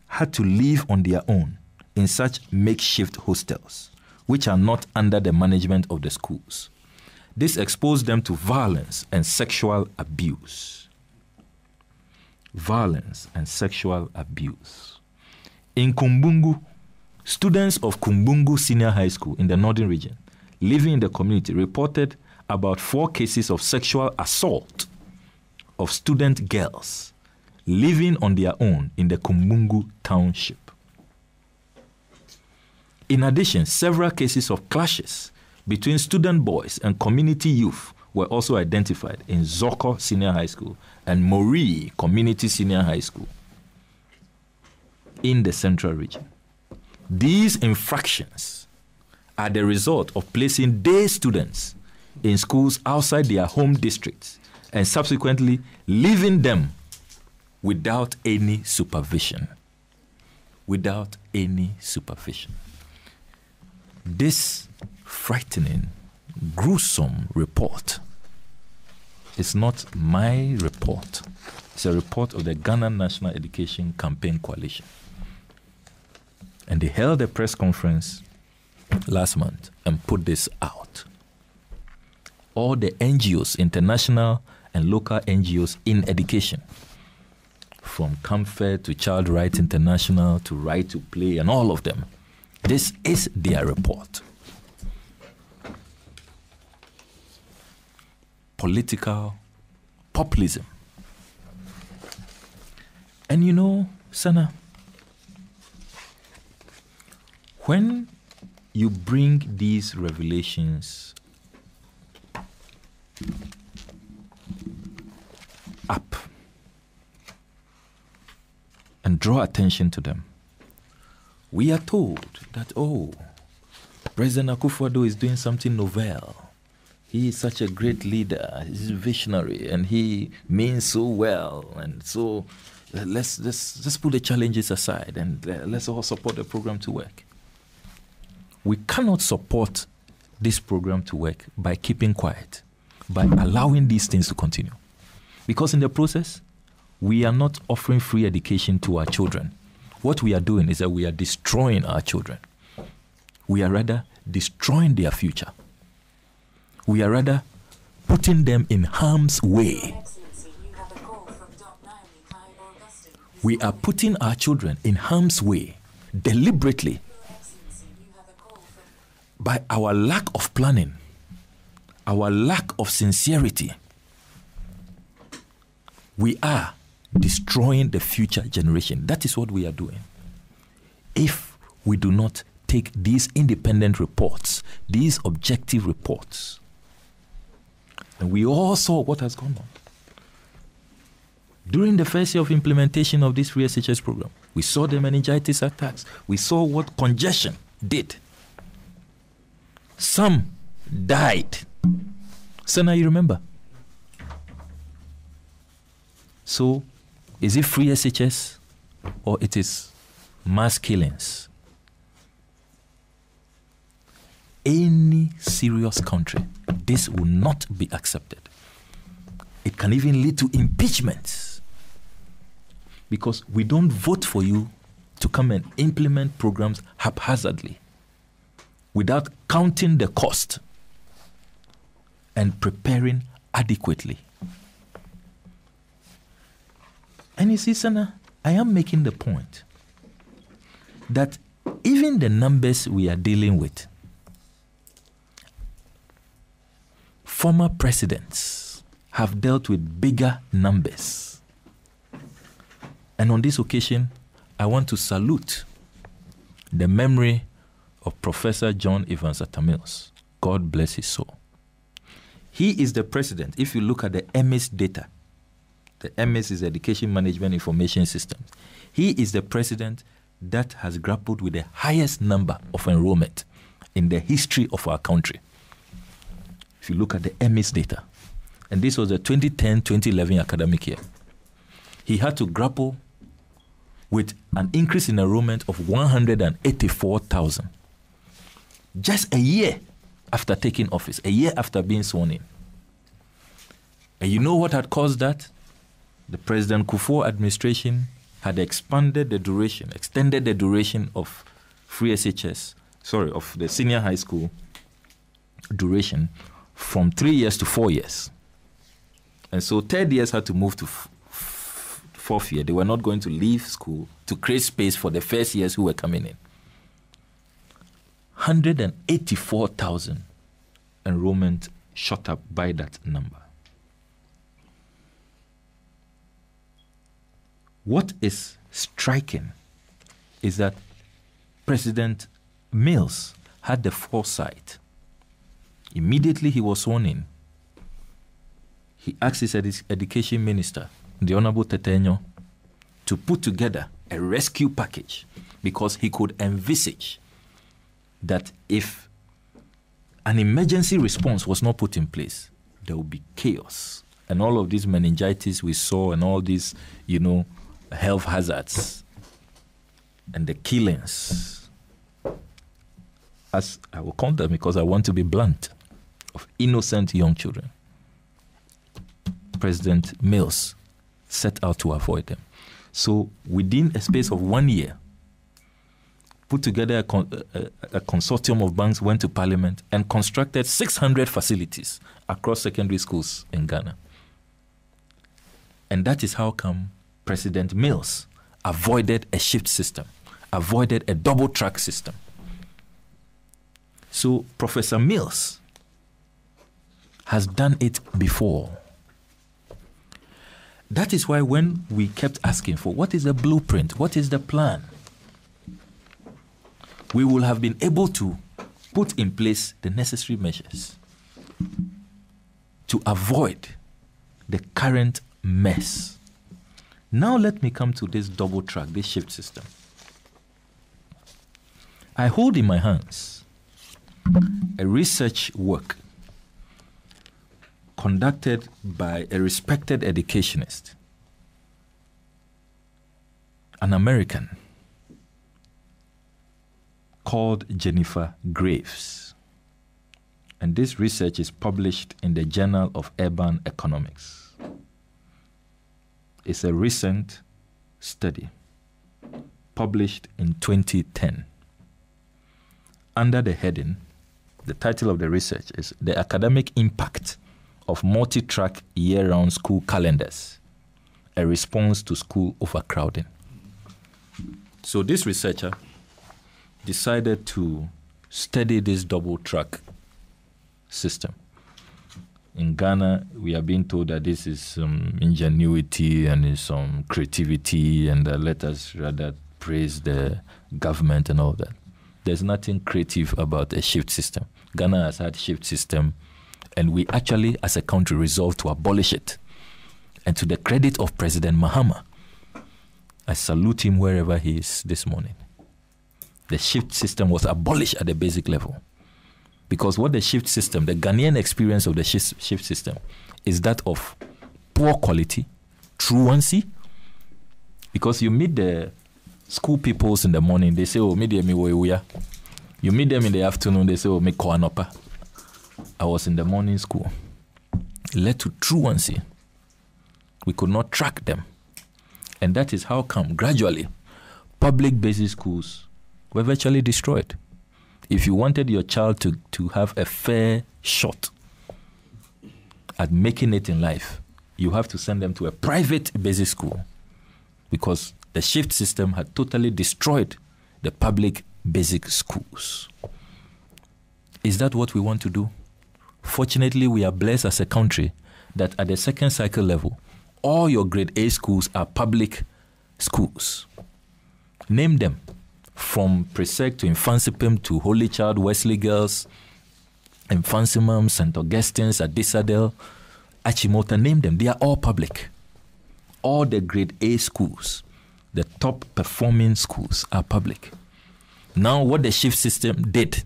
had to live on their own in such makeshift hostels, which are not under the management of the schools. This exposed them to violence and sexual abuse. Violence and sexual abuse. In Kumbungu, students of Kumbungu Senior High School in the Northern Region living in the community reported about 4 cases of sexual assault of student girls living on their own in the Kumbungu township. In addition, several cases of clashes between student boys and community youth were also identified in Zoko Senior High School and Mori Community Senior High School in the Central Region. These infractions are the result of placing day students in schools outside their home districts and subsequently leaving them without any supervision. Without any supervision. This frightening, gruesome report is not my report. It's a report of the Ghana National Education Campaign Coalition. And they held a press conference last month and put this out. All the NGOs, international and local NGOs in education, from Comfort to Child Rights International to Right to Play and all of them, this is their report. Political populism. And you know, Sana, when you bring these revelations up and draw attention to them, we are told that, President Akufo-Addo is doing something novel. He is such a great leader. He's visionary, and he means so well. And so let's put the challenges aside and let's all support the program to work. We cannot support this program to work by keeping quiet, by allowing these things to continue. Because in the process, we are not offering free education to our children. What we are doing is that we are destroying our children. We are rather destroying their future. We are rather putting them in harm's way. We are putting our children in harm's way deliberately by our lack of planning, our lack of sincerity. We are destroying the future generation. That is what we are doing. If we do not take these independent reports, these objective reports, and we all saw what has gone on. During the first year of implementation of this free SHS program, we saw the meningitis attacks. We saw what congestion did. Some died. Sana, you remember? So, is it free SHS or it is mass killings? Any serious country, this will not be accepted. It can even lead to impeachments because we don't vote for you to come and implement programs haphazardly without counting the cost and preparing adequately. And you see, Sana, I am making the point that even the numbers we are dealing with, former presidents have dealt with bigger numbers. And on this occasion, I want to salute the memory of Professor John Evans Atta-Mills. God bless his soul. He is the president. If you look at the EMIS data, the EMIS is Education Management Information Systems. He is the president that has grappled with the highest number of enrollment in the history of our country. If you look at the EMIS data, and this was the 2010-2011 academic year, he had to grapple with an increase in enrollment of 184,000. Just a year after taking office, a year after being sworn in. And you know what had caused that? The President Kufuor administration had extended the duration of free SHS, of the senior high school duration from 3 years to 4 years. And so third years had to move to fourth year. They were not going to leave school to create space for the first years who were coming in. 184,000 enrollment shot up by that number. What is striking is that President Mills had the foresight. Immediately he was sworn in, he asked his education minister, the Honorable Tetenyo, to put together a rescue package because he could envisage that if an emergency response was not put in place, there would be chaos. And all of these meningitis we saw and all these, health hazards and the killings, as I will call them because I want to be blunt, of innocent young children. President Mills set out to avoid them. So within a space of 1 year, put together a consortium of banks, went to Parliament and constructed 600 facilities across secondary schools in Ghana. And that is how come President Mills avoided a shift system, avoided a double track system. So Professor Mills has done it before. That is why when we kept asking for what is the blueprint, what is the plan, we will have been able to put in place the necessary measures to avoid the current mess. Now let me come to this double track, this shift system. I hold in my hands a research work conducted by a respected educationist, an American, called Jennifer Graves. And this research is published in the Journal of Urban Economics. It's a recent study published in 2010. Under the heading, the title of the research is The Academic Impact of Multi-Track Year-Round School Calendars, a Response to School Overcrowding. So this researcher decided to study this double-track system. In Ghana, we are being told that this is some ingenuity and some creativity, and let us rather praise the government and all that. There's nothing creative about a shift system. Ghana has had shift system, and we actually, as a country, resolved to abolish it. And to the credit of President Mahama, I salute him wherever he is this morning. The shift system was abolished at the basic level. Because what the shift system, the Ghanaian experience of the shift system, is that of poor quality, truancy. Because you meet the school peoples in the morning, they say, oh, me de mi woya. You meet them in the afternoon, they say, oh, me koanopa. I was in the morning school. It led to truancy. We could not track them. And that is how come gradually public basic schools were virtually destroyed. If you wanted your child to have a fair shot at making it in life, you have to send them to a private basic school because the shift system had totally destroyed the public basic schools. Is that what we want to do? Fortunately, we are blessed as a country that at the second cycle level, all your grade A schools are public schools. Name them. From Presec to Infantsipim to Holy Child, Wesley Girls, Infansimum, St. Augustine's, Adisadel, Achimota, name them. They are all public. All the grade A schools, the top performing schools are public. Now what the shift system did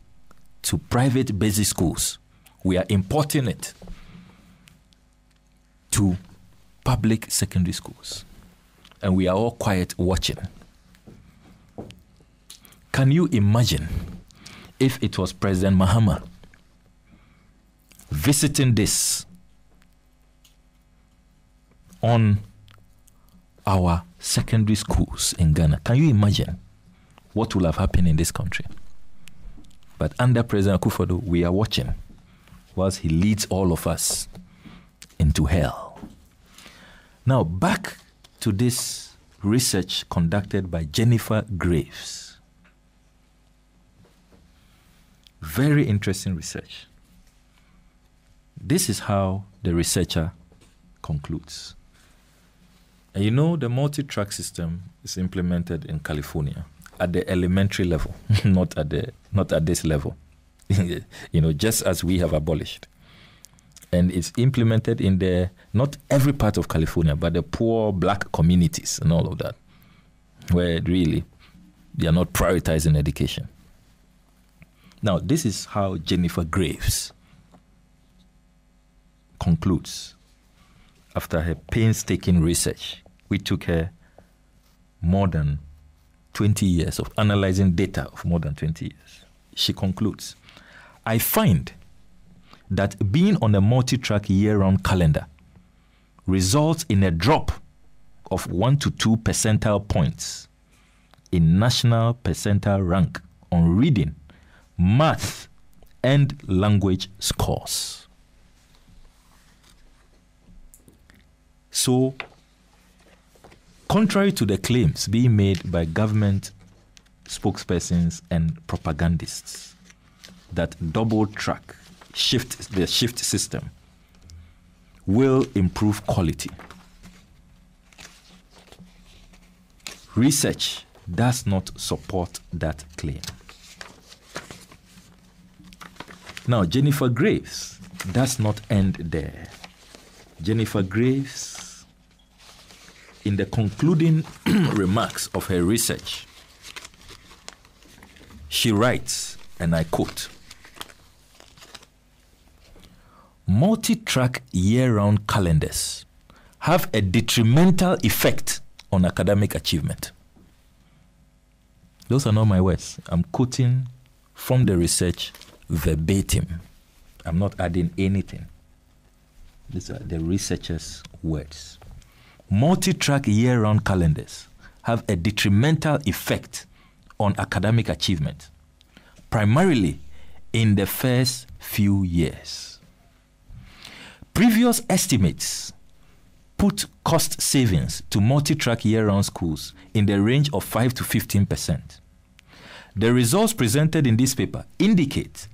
to private basic schools, we are importing it to public secondary schools. And we are all quiet watching. Can you imagine if it was President Mahama visiting this on our secondary schools in Ghana? Can you imagine what will have happened in this country? But under President Akufo-Addo, we are watching. whilst he leads all of us into hell. Now, back to this research conducted by Jennifer Graves. Very interesting research. This is how the researcher concludes. And you know, the multi-track system is implemented in California at the elementary level, not at this level. You know, just as we have abolished. And it's implemented in not every part of California, but the poor black communities and all of that, where really they are not prioritizing education. Now, this is how Jennifer Graves concludes after her painstaking research. We took her more than 20 years of analyzing data of more than 20 years. She concludes, I find that being on a multi-track year-round calendar results in a drop of 1 to 2 percentile points in national percentile rank on reading, math, and language scores. So, contrary to the claims being made by government spokespersons and propagandists that double track the shift system will improve quality, research does not support that claim. Now, Jennifer Graves does not end there. Jennifer Graves, in the concluding remarks of her research, she writes, and I quote, multi-track year-round calendars have a detrimental effect on academic achievement. Those are not my words. I'm quoting from the research verbatim. I'm not adding anything. These are the researchers' words. Multi-track year-round calendars have a detrimental effect on academic achievement, primarily in the first few years. Previous estimates put cost savings to multi-track year-round schools in the range of 5 to 15%. The results presented in this paper indicate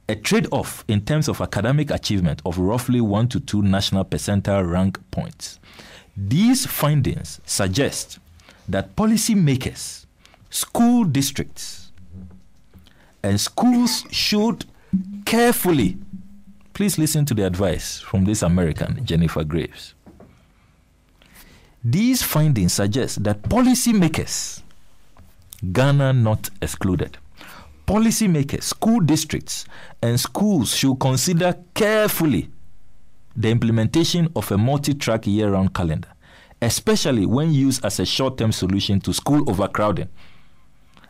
a trade-off in terms of academic achievement of roughly 1 to 2 national percentile rank points. These findings suggest that policymakers, school districts, and schools should carefully, please listen to the advice from this American, Jennifer Graves. These findings suggest that policymakers, Ghana not excluded, policymakers, school districts, and schools should consider carefully the implementation of a multi-track year-round calendar, especially when used as a short-term solution to school overcrowding,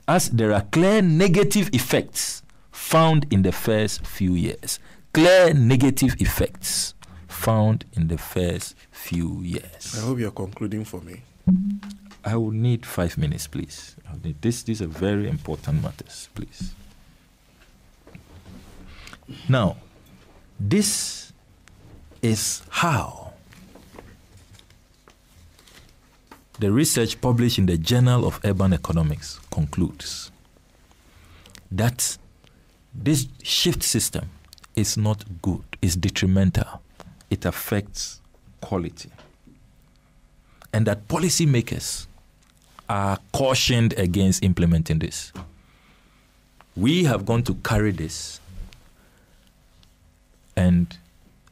as there are clear negative effects found in the first few years. Clear negative effects found in the first few years. I hope you're concluding for me. I will need 5 minutes, please. These are very important matters, please. Now, this is how the research published in the Journal of Urban Economics concludes that this shift system is not good, it's detrimental. It affects quality. And that policymakers are cautioned against implementing this. We have gone to carry this, and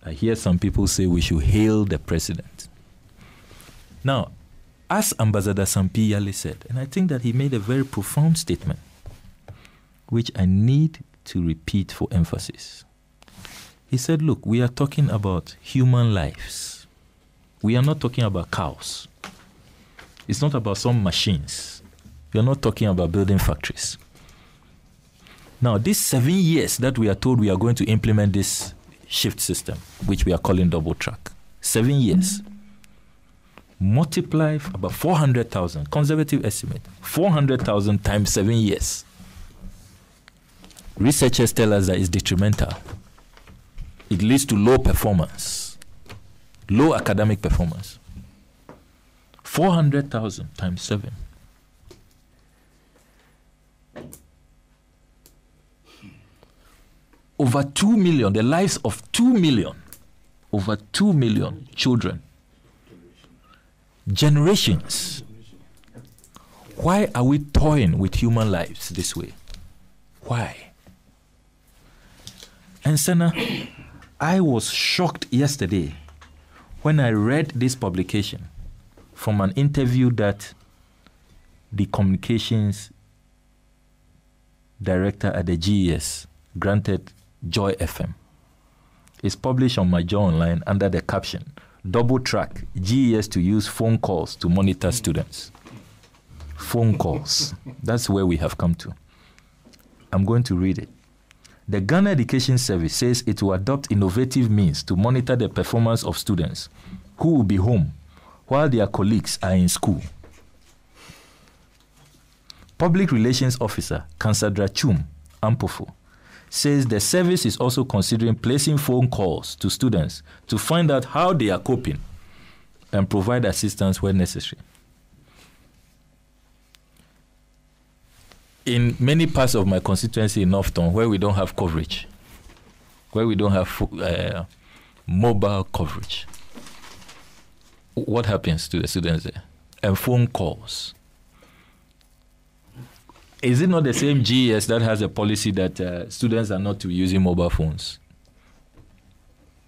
I hear some people say we should hail the president. Now, as Ambassador Sampi Yale said, and I think that he made a very profound statement, which I need to repeat for emphasis. He said, look, we are talking about human lives. We are not talking about cows. It's not about some machines. We are not talking about building factories. Now, these 7 years that we are told we are going to implement this shift system, which we are calling double track, 7 years, multiply about 400,000, conservative estimate, 400,000 times 7 years. Researchers tell us that it's detrimental. it leads to low performance, low academic performance. 400,000 times 7. Over 2 million, the lives of 2 million, over 2 million children. Generations. Why are we toying with human lives this way? Why? And Senna, I was shocked yesterday when I read this publication from an interview that the communications director at the GES granted Joy FM. It's published on my Joy Online under the caption, "Double track GES to use phone calls to monitor students." Phone calls. That's where we have come to. I'm going to read it. The Ghana Education Service says it will adopt innovative means to monitor the performance of students who will be home while their colleagues are in school. Public Relations Officer Kansadra Chum Ampofo says the service is also considering placing phone calls to students to find out how they are coping and provide assistance where necessary. In many parts of my constituency in Northton, where we don't have coverage, where we don't have mobile coverage, what happens to the students there? And phone calls. Is it not the same GES that has a policy that students are not to be using mobile phones?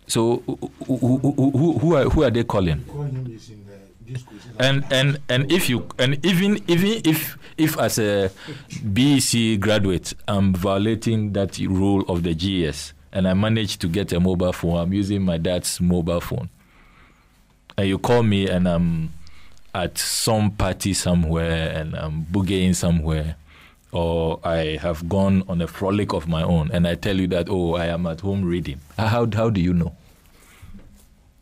So who are they calling? And if you even if as a BEC graduate I'm violating that rule of the GES and I manage to get a mobile phone, I'm using my dad's mobile phone, and you call me and I'm at some party somewhere and I'm boogieing somewhere, or I have gone on a frolic of my own and I tell you that, oh, I am at home reading. How do you know?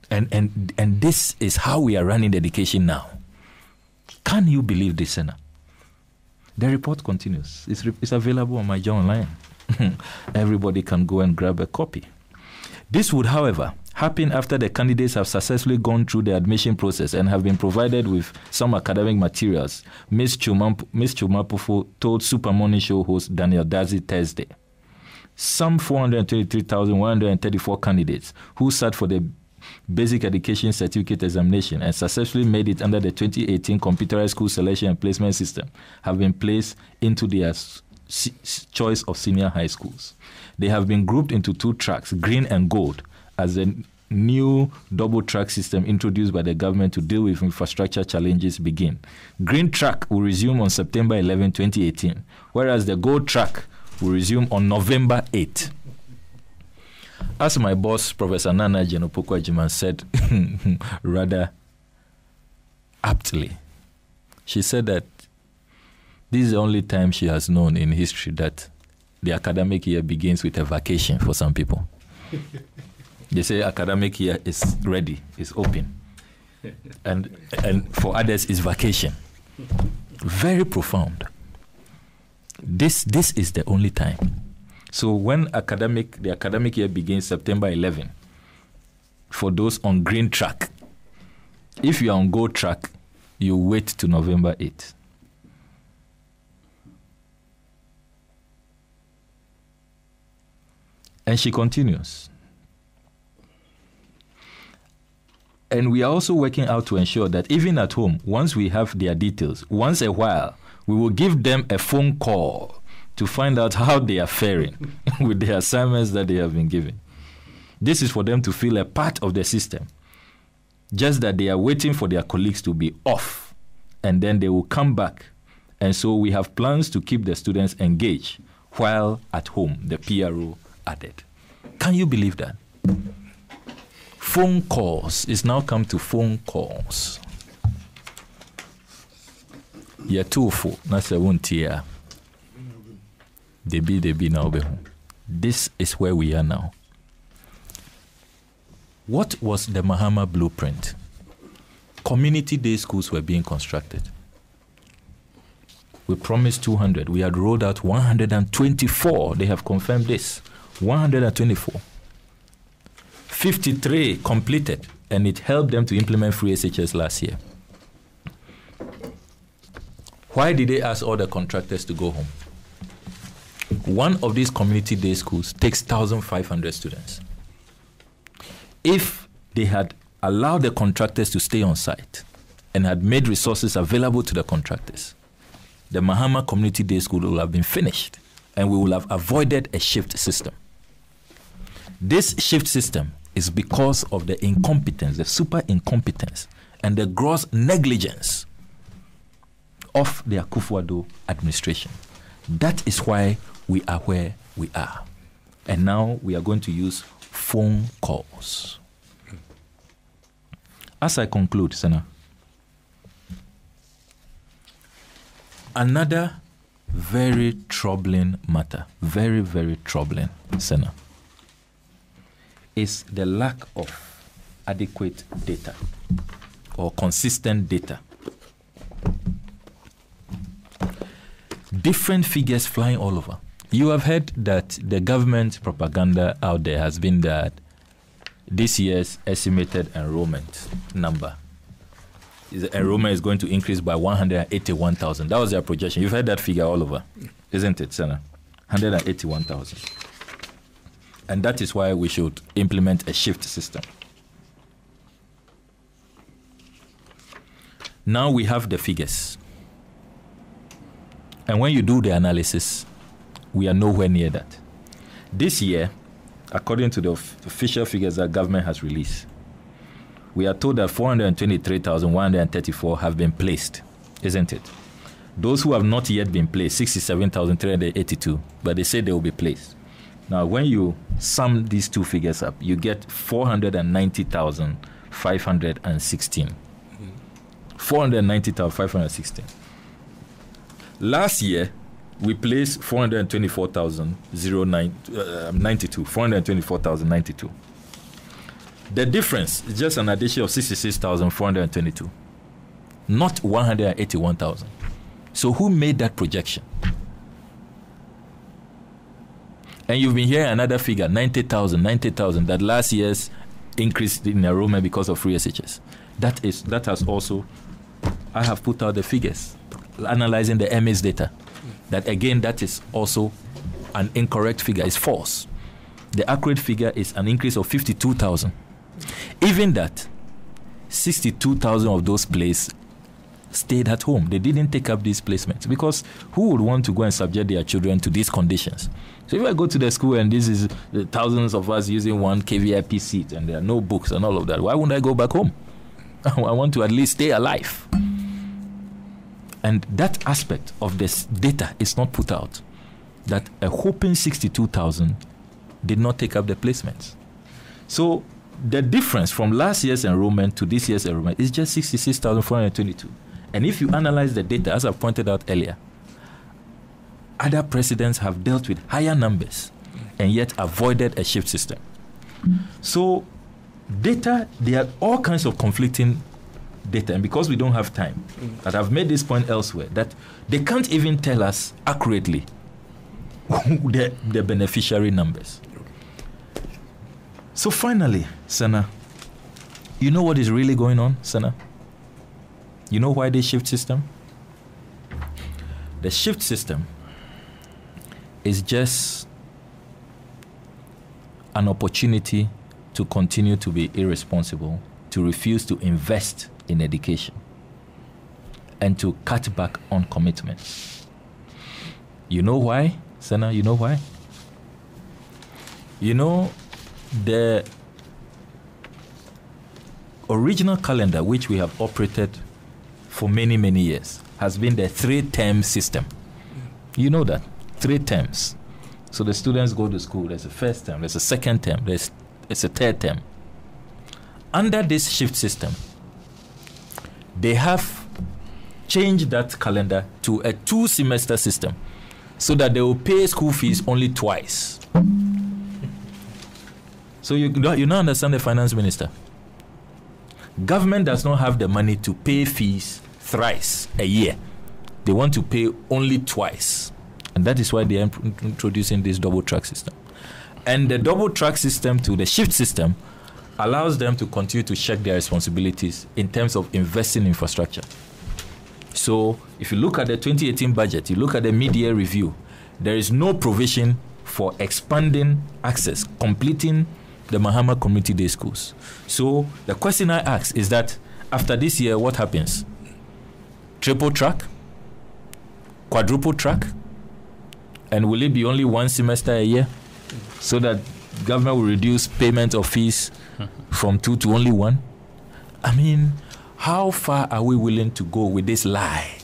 And this is how we are running the education now. Can you believe this, Senna? The report continues. It's available on my Joy Online. Everybody can go and grab a copy. This would, however, happen after the candidates have successfully gone through the admission process and have been provided with some academic materials, Ms. Chumapufo told Super Morning Show host Daniel Dazi Thursday. Some 423,134 candidates who sat for the Basic Education Certificate Examination and successfully made it under the 2018 Computerized School Selection and Placement System have been placed into their choice of senior high schools. They have been grouped into 2 tracks, green and gold, as a new double track system introduced by the government to deal with infrastructure challenges begin. Green track will resume on September 11, 2018, whereas the gold track will resume on November 8. As my boss, Professor Nana Jenopoko Ajiman, said rather aptly, she said that this is the only time she has known in history that the academic year begins with a vacation for some people. They say academic year is ready, is open. And for others, it's vacation. Very profound. This is the only time. So when the academic year begins September 11, for those on green track, if you are on gold track, you wait to November 8. And she continues. And we are also working out to ensure that even at home, once we have their details, once a while, we will give them a phone call to find out how they are faring with the assignments that they have been given. This is for them to feel a part of the system. Just that they are waiting for their colleagues to be off, and then they will come back. And so we have plans to keep the students engaged while at home, the PRO added. Can you believe that? Phone calls. It's now come to phone calls. Yeah, too full. That's a one tier. They be now. This is where we are now. What was the Mahama blueprint? Community day schools were being constructed. We promised 200. We had rolled out 124. They have confirmed this. 124. 53 completed, and it helped them to implement free SHS last year. Why did they ask all the contractors to go home? One of these community day schools takes 1,500 students. If they had allowed the contractors to stay on site and had made resources available to the contractors, the Mahama Community Day School would have been finished, and we would have avoided a shift system. This shift system is because of the incompetence, the super incompetence, and the gross negligence of the Akufo-Addo administration. That is why we are where we are. And now we are going to use phone calls. As I conclude, Senator, another very troubling matter, very, very troubling, Senator, is the lack of adequate data or consistent data. Different figures flying all over. You have heard that the government propaganda out there has been that this year's estimated enrollment number, enrollment is going to increase by 181,000. That was their projection. You've heard that figure all over, isn't it, Senator? 181,000. And that is why we should implement a shift system. Now we have the figures. And when you do the analysis, we are nowhere near that. This year, according to the official figures that government has released, we are told that 423,134 have been placed, isn't it? Those who have not yet been placed, 67,382, but they say they will be placed. Now, when you sum these two figures up, you get 490,516. 490,516. Last year, we placed 424,092. 424,092. The difference is just an addition of 66,422, not 181,000. So who made that projection? And you've been hearing another figure, 90,000, that last year's increase in enrollment because of free SHS. That has also, I have put out the figures, analyzing the MS data. That again, that is also an incorrect figure, it's false. The accurate figure is an increase of 52,000. Even that, 62,000 of those placed stayed at home. They didn't take up these placements because who would want to go and subject their children to these conditions? So if I go to the school and this is the thousands of us using one KVIP seat and there are no books and all of that, why wouldn't I go back home? I want to at least stay alive. And that aspect of this data is not put out, that a whopping 62,000 did not take up the placements. So the difference from last year's enrollment to this year's enrollment is just 66,422. And if you analyze the data, as I pointed out earlier, other presidents have dealt with higher numbers and yet avoided a shift system. So data, there are all kinds of conflicting data, and because we don't have time, that I've made this point elsewhere, that they can't even tell us accurately the beneficiary numbers. So finally, Sana, you know what is really going on, Sana? You know why they shift system? The shift system is just an opportunity to continue to be irresponsible, to refuse to invest in education, and to cut back on commitments. You know why, Sana? You know why? You know, the original calendar which we have operated for many, many years has been the 3-term system. You know that, 3 terms. So the students go to school, there's a first term, there's a second term, there's a third term. Under this shift system, they have changed that calendar to a 2-semester system so that they will pay school fees only twice. So you now understand the finance minister. Government does not have the money to pay fees thrice a year. They want to pay only twice. And that is why they are introducing this double track system. And the double track system to the shift system allows them to continue to check their responsibilities in terms of investing in infrastructure. So if you look at the 2018 budget, you look at the mid-year review, there is no provision for expanding access, completing the Mahama Community Day schools. So the question I ask is that after this year, what happens? Triple track? Quadruple track? And will it be only one semester a year? So that government will reduce payment of fees from 2 to only 1? I mean, how far are we willing to go with this lie?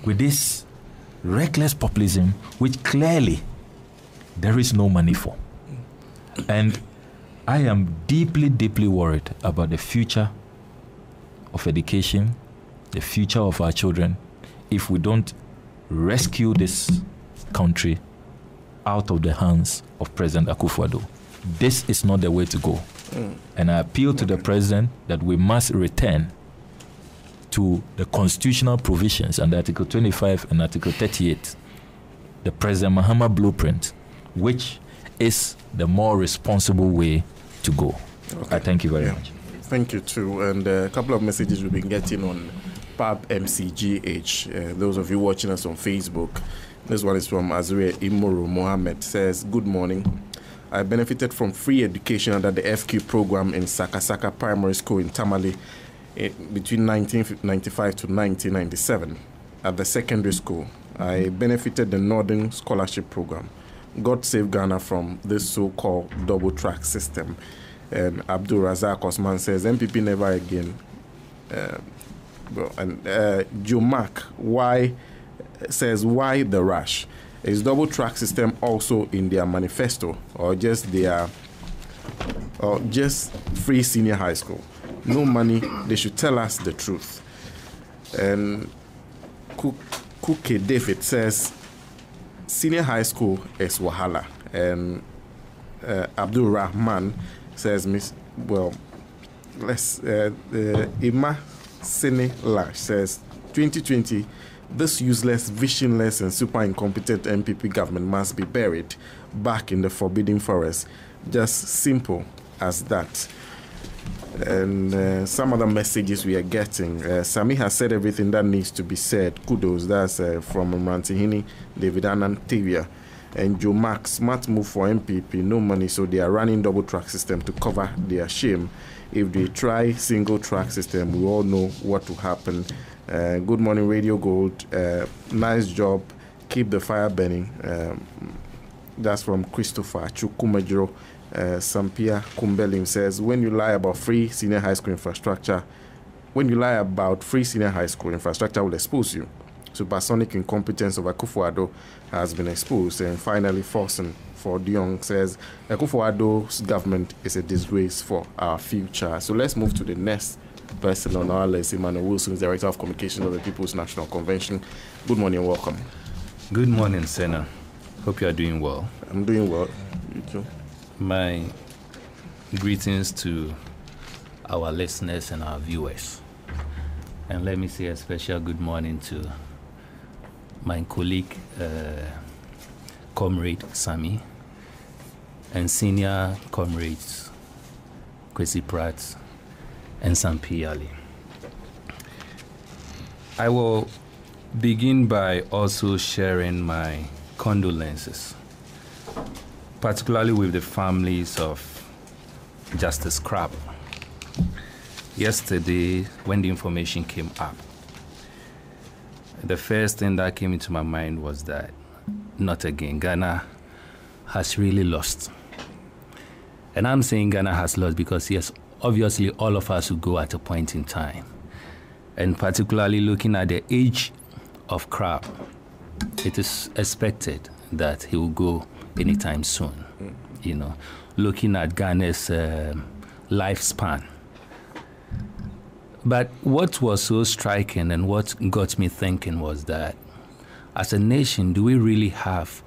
With this reckless populism, which clearly there is no money for. And I am deeply, deeply worried about the future of education, the future of our children, if we don't rescue this country out of the hands of President Akufo-Addo. This is not the way to go. And I appeal to the President that we must return to the constitutional provisions under Article 25 and Article 38, the President Mahama blueprint, which is the more responsible way to go. Okay. I thank you very much. Thank you too. And a couple of messages we've been getting on PAB MCGH. Those of you watching us on Facebook, this one is from Azria Imoro Mohammed. Says, good morning. I benefited from free education under the FQ program in Sakasaka Primary School in Tamale between 1995 to 1997. At the secondary school, I benefited the Northern Scholarship Program. God save Ghana from this so-called double track system. And Abdul Razak Osman says, MPP never again. Joe Mark, why the rush? Is double track system also in their manifesto, or just free senior high school? No money. They should tell us the truth. And Kuke David says senior high school is wahala. And Abdul Rahman says, Ima Sene Lash says 2020. This useless, visionless, and super incompetent MPP government must be buried back in the forbidden forest. Just simple as that. And some other messages we are getting. Sami has said everything that needs to be said. Kudos. That's from Mrantihini, David Anantavia. And Joe Max, smart move for MPP, no money, so they are running double track system to cover their shame. If they try single track system, we all know what will happen. Good morning, Radio Gold. Nice job. Keep the fire burning. That's from Christopher Chukumajiro. Sampia Kumbelim says, when you lie about free senior high school infrastructure, will expose you. Supersonic incompetence of Akufo-Addo has been exposed. And finally, Forsen for Dion says, Akufo-Addo's government is a disgrace for our future. So let's move to the next person on our list. Emmanuel Wilson, Director of Communications of the People's National Convention. Good morning and welcome. Good morning, Senna. Hope you are doing well. I'm doing well. You too. My greetings to our listeners and our viewers. And let me say a special good morning to my colleague, Comrade Sami, and senior comrades, Kwesi Pratt and Sampi Ali. I will begin by also sharing my condolences, particularly with the families of Justice Crab. Yesterday, when the information came up, the first thing that came into my mind was that, not again, Ghana has really lost. And I'm saying Ghana has lost because, yes, obviously all of us will go at a point in time. And particularly looking at the age of Crab, it is expected that he will go anytime soon. You know, looking at Ghana's lifespan. But what was so striking and what got me thinking was that as a nation, do we really have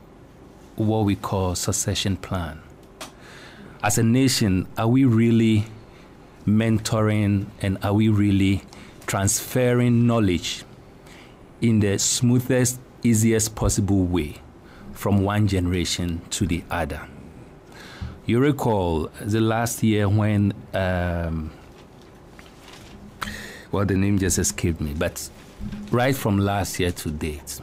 what we call succession plan? As a nation, are we really mentoring and are we really transferring knowledge in the smoothest, easiest possible way from one generation to the other? You recall the last year when, well, the name just escaped me, but right from last year to date,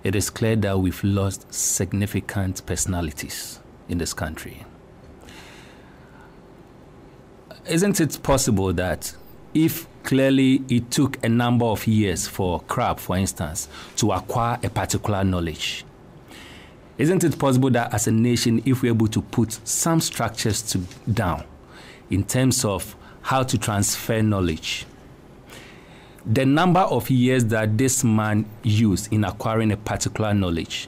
it is clear that we've lost significant personalities in this country. Isn't it possible that if clearly it took a number of years for Crab, for instance, to acquire a particular knowledge, isn't it possible that as a nation, if we're able to put some structures down in terms of how to transfer knowledge, the number of years that this man used in acquiring a particular knowledge,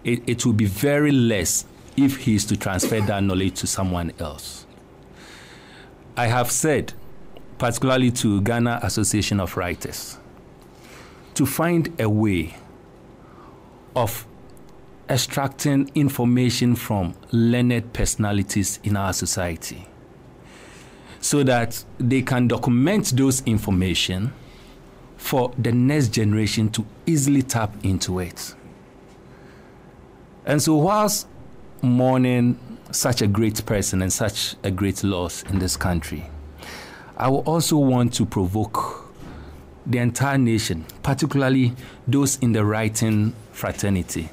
it will be very less if he is to transfer that knowledge to someone else. I have said, particularly to Ghana Association of Writers, to find a way of extracting information from learned personalities in our society so that they can document those information for the next generation to easily tap into it. And so whilst mourning such a great person and such a great loss in this country, I will also want to provoke the entire nation, particularly those in the writing fraternity,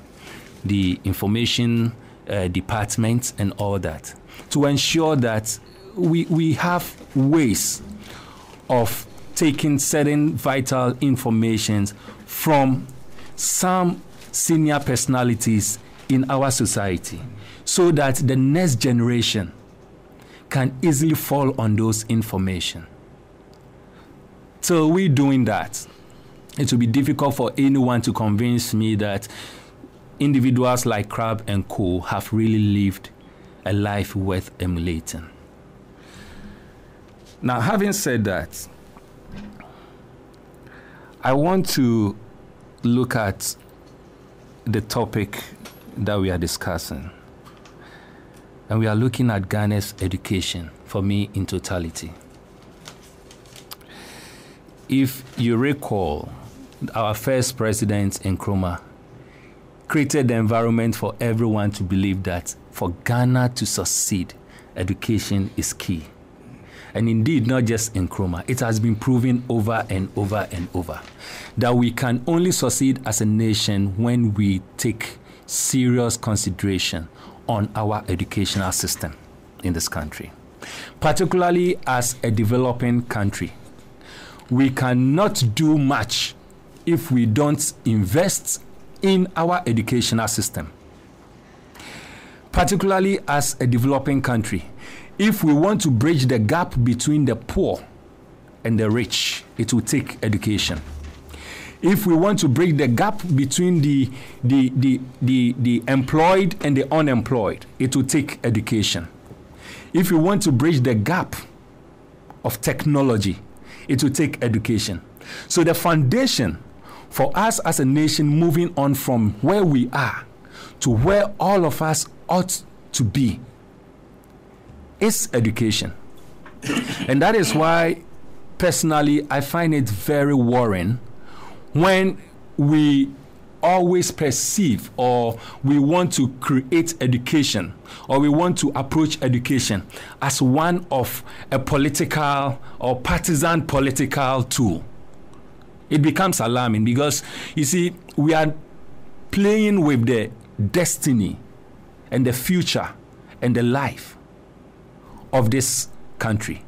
the information department and all that, to ensure that we have ways of taking certain vital information from some senior personalities in our society so that the next generation can easily fall on those information. So we're doing that. It will be difficult for anyone to convince me that individuals like Crab and Co. have really lived a life worth emulating. Now, having said that, I want to look at the topic that we are discussing. And we are looking at Ghana's education, for me, in totality. If you recall, our first president, Nkrumah, created the environment for everyone to believe that for Ghana to succeed, education is key. And indeed, not just Nkrumah, it has been proven over and over and over that we can only succeed as a nation when we take serious consideration on our educational system in this country. Particularly as a developing country, we cannot do much if we don't invest in our educational system. Particularly as a developing country, if we want to bridge the gap between the poor and the rich, it will take education. If we want to bridge the gap between the employed and the unemployed, it will take education. If we want to bridge the gap of technology, it will take education. So the foundation for us as a nation moving on from where we are to where all of us ought to be is education. And that is why, personally, I find it very worrying when we always perceive or we want to create education or we want to approach education as one of a political or partisan political tool. It becomes alarming because, you see, we are playing with the destiny and the future and the life of this country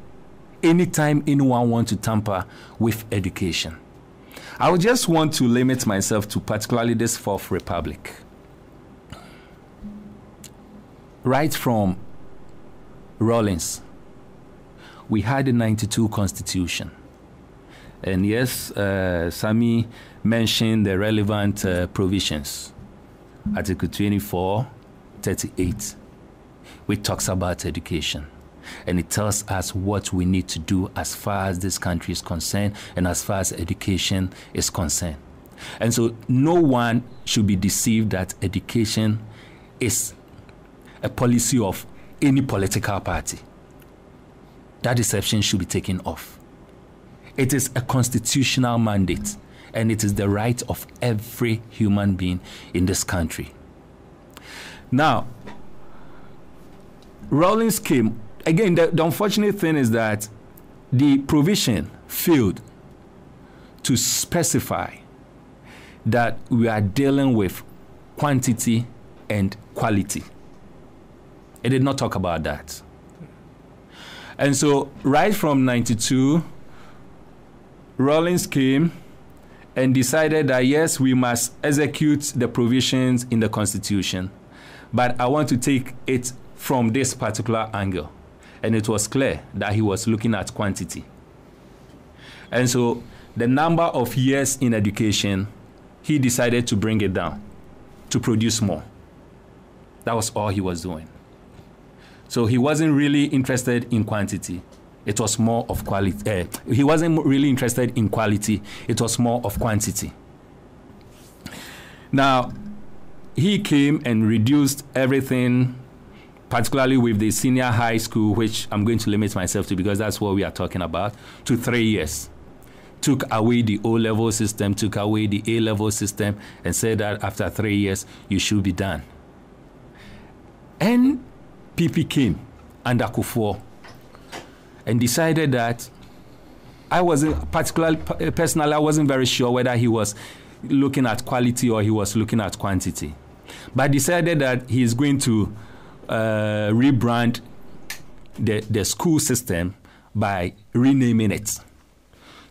anytime anyone wants to tamper with education. I would just want to limit myself to particularly this Fourth Republic. Right from Rawlins, we had the 92 Constitution. And yes, Sami mentioned the relevant provisions. Article 24, 38, which talks about education. And it tells us what we need to do as far as this country is concerned and as far as education is concerned. And so no one should be deceived that education is a policy of any political party. That deception should be taken off. It is a constitutional mandate, and it is the right of every human being in this country. Now, Rawlings came. Again, the unfortunate thing is that the provision failed to specify that we are dealing with quantity and quality. It did not talk about that. And so right from 92, Rawlings came and decided that yes, we must execute the provisions in the Constitution, but I want to take it from this particular angle. And it was clear that he was looking at quantity. And so the number of years in education, he decided to bring it down, to produce more. That was all he was doing. So he wasn't really interested in quantity. It was more of quality. He wasn't really interested in quality. It was more of quantity. Now, he came and reduced everything, particularly with the senior high school, which I'm going to limit myself to because that's what we are talking about, to 3 years. Took away the O-level system, took away the A-level system, and said that after 3 years, you should be done. And PP came under Kufuor and decided that I wasn't personally, I wasn't very sure whether he was looking at quality or he was looking at quantity. But decided that he is going to rebrand the school system by renaming it.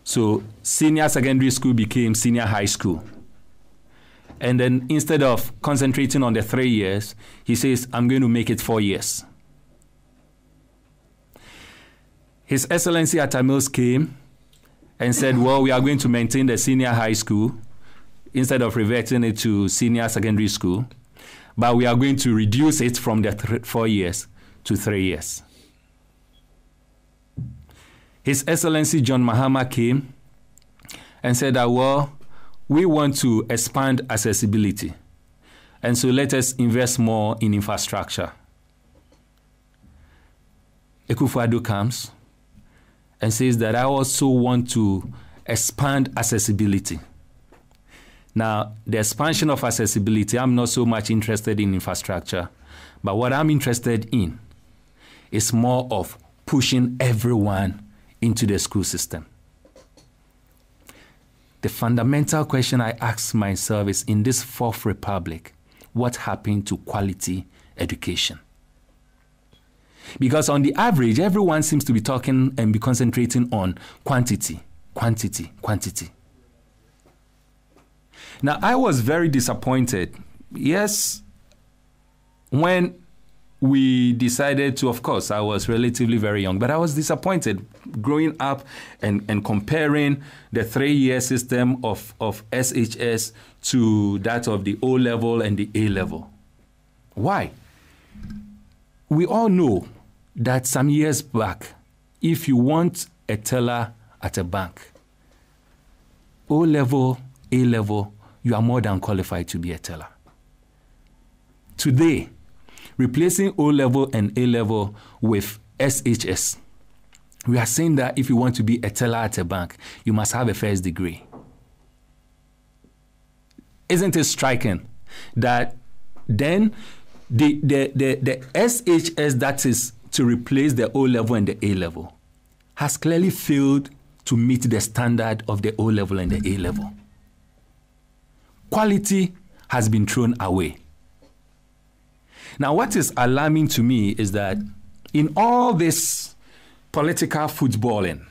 So senior secondary school became senior high school. And then instead of concentrating on the 3 years, he says, I'm going to make it 4 years. His Excellency Atamils came and said, well, we are going to maintain the senior high school instead of reverting it to senior secondary school, but we are going to reduce it from the 4 years to 3 years. His Excellency John Mahama came and said that, well, we want to expand accessibility, and so let us invest more in infrastructure. Akufo-Addo comes and says that I also want to expand accessibility. Now, the expansion of accessibility, I'm not so much interested in infrastructure, but what I'm interested in is more of pushing everyone into the school system. The fundamental question I ask myself is, in this Fourth Republic, what happened to quality education? Because on the average, everyone seems to be talking and be concentrating on quantity, quantity, quantity. Now, I was very disappointed. Yes, when we decided to, of course, I was relatively very young, but I was disappointed growing up and comparing the 3-year system of SHS to that of the O-level and the A-level. Why? We all know that some years back, if you want a teller at a bank, O-level, A-level, you are more than qualified to be a teller. Today, replacing O-level and A-level with SHS, we are saying that if you want to be a teller at a bank, you must have a first degree. Isn't it striking that then the SHS that is to replace the O-level and the A-level has clearly failed to meet the standard of the O-level and the A-level? Quality has been thrown away. Now, what is alarming to me is that in all this political footballing,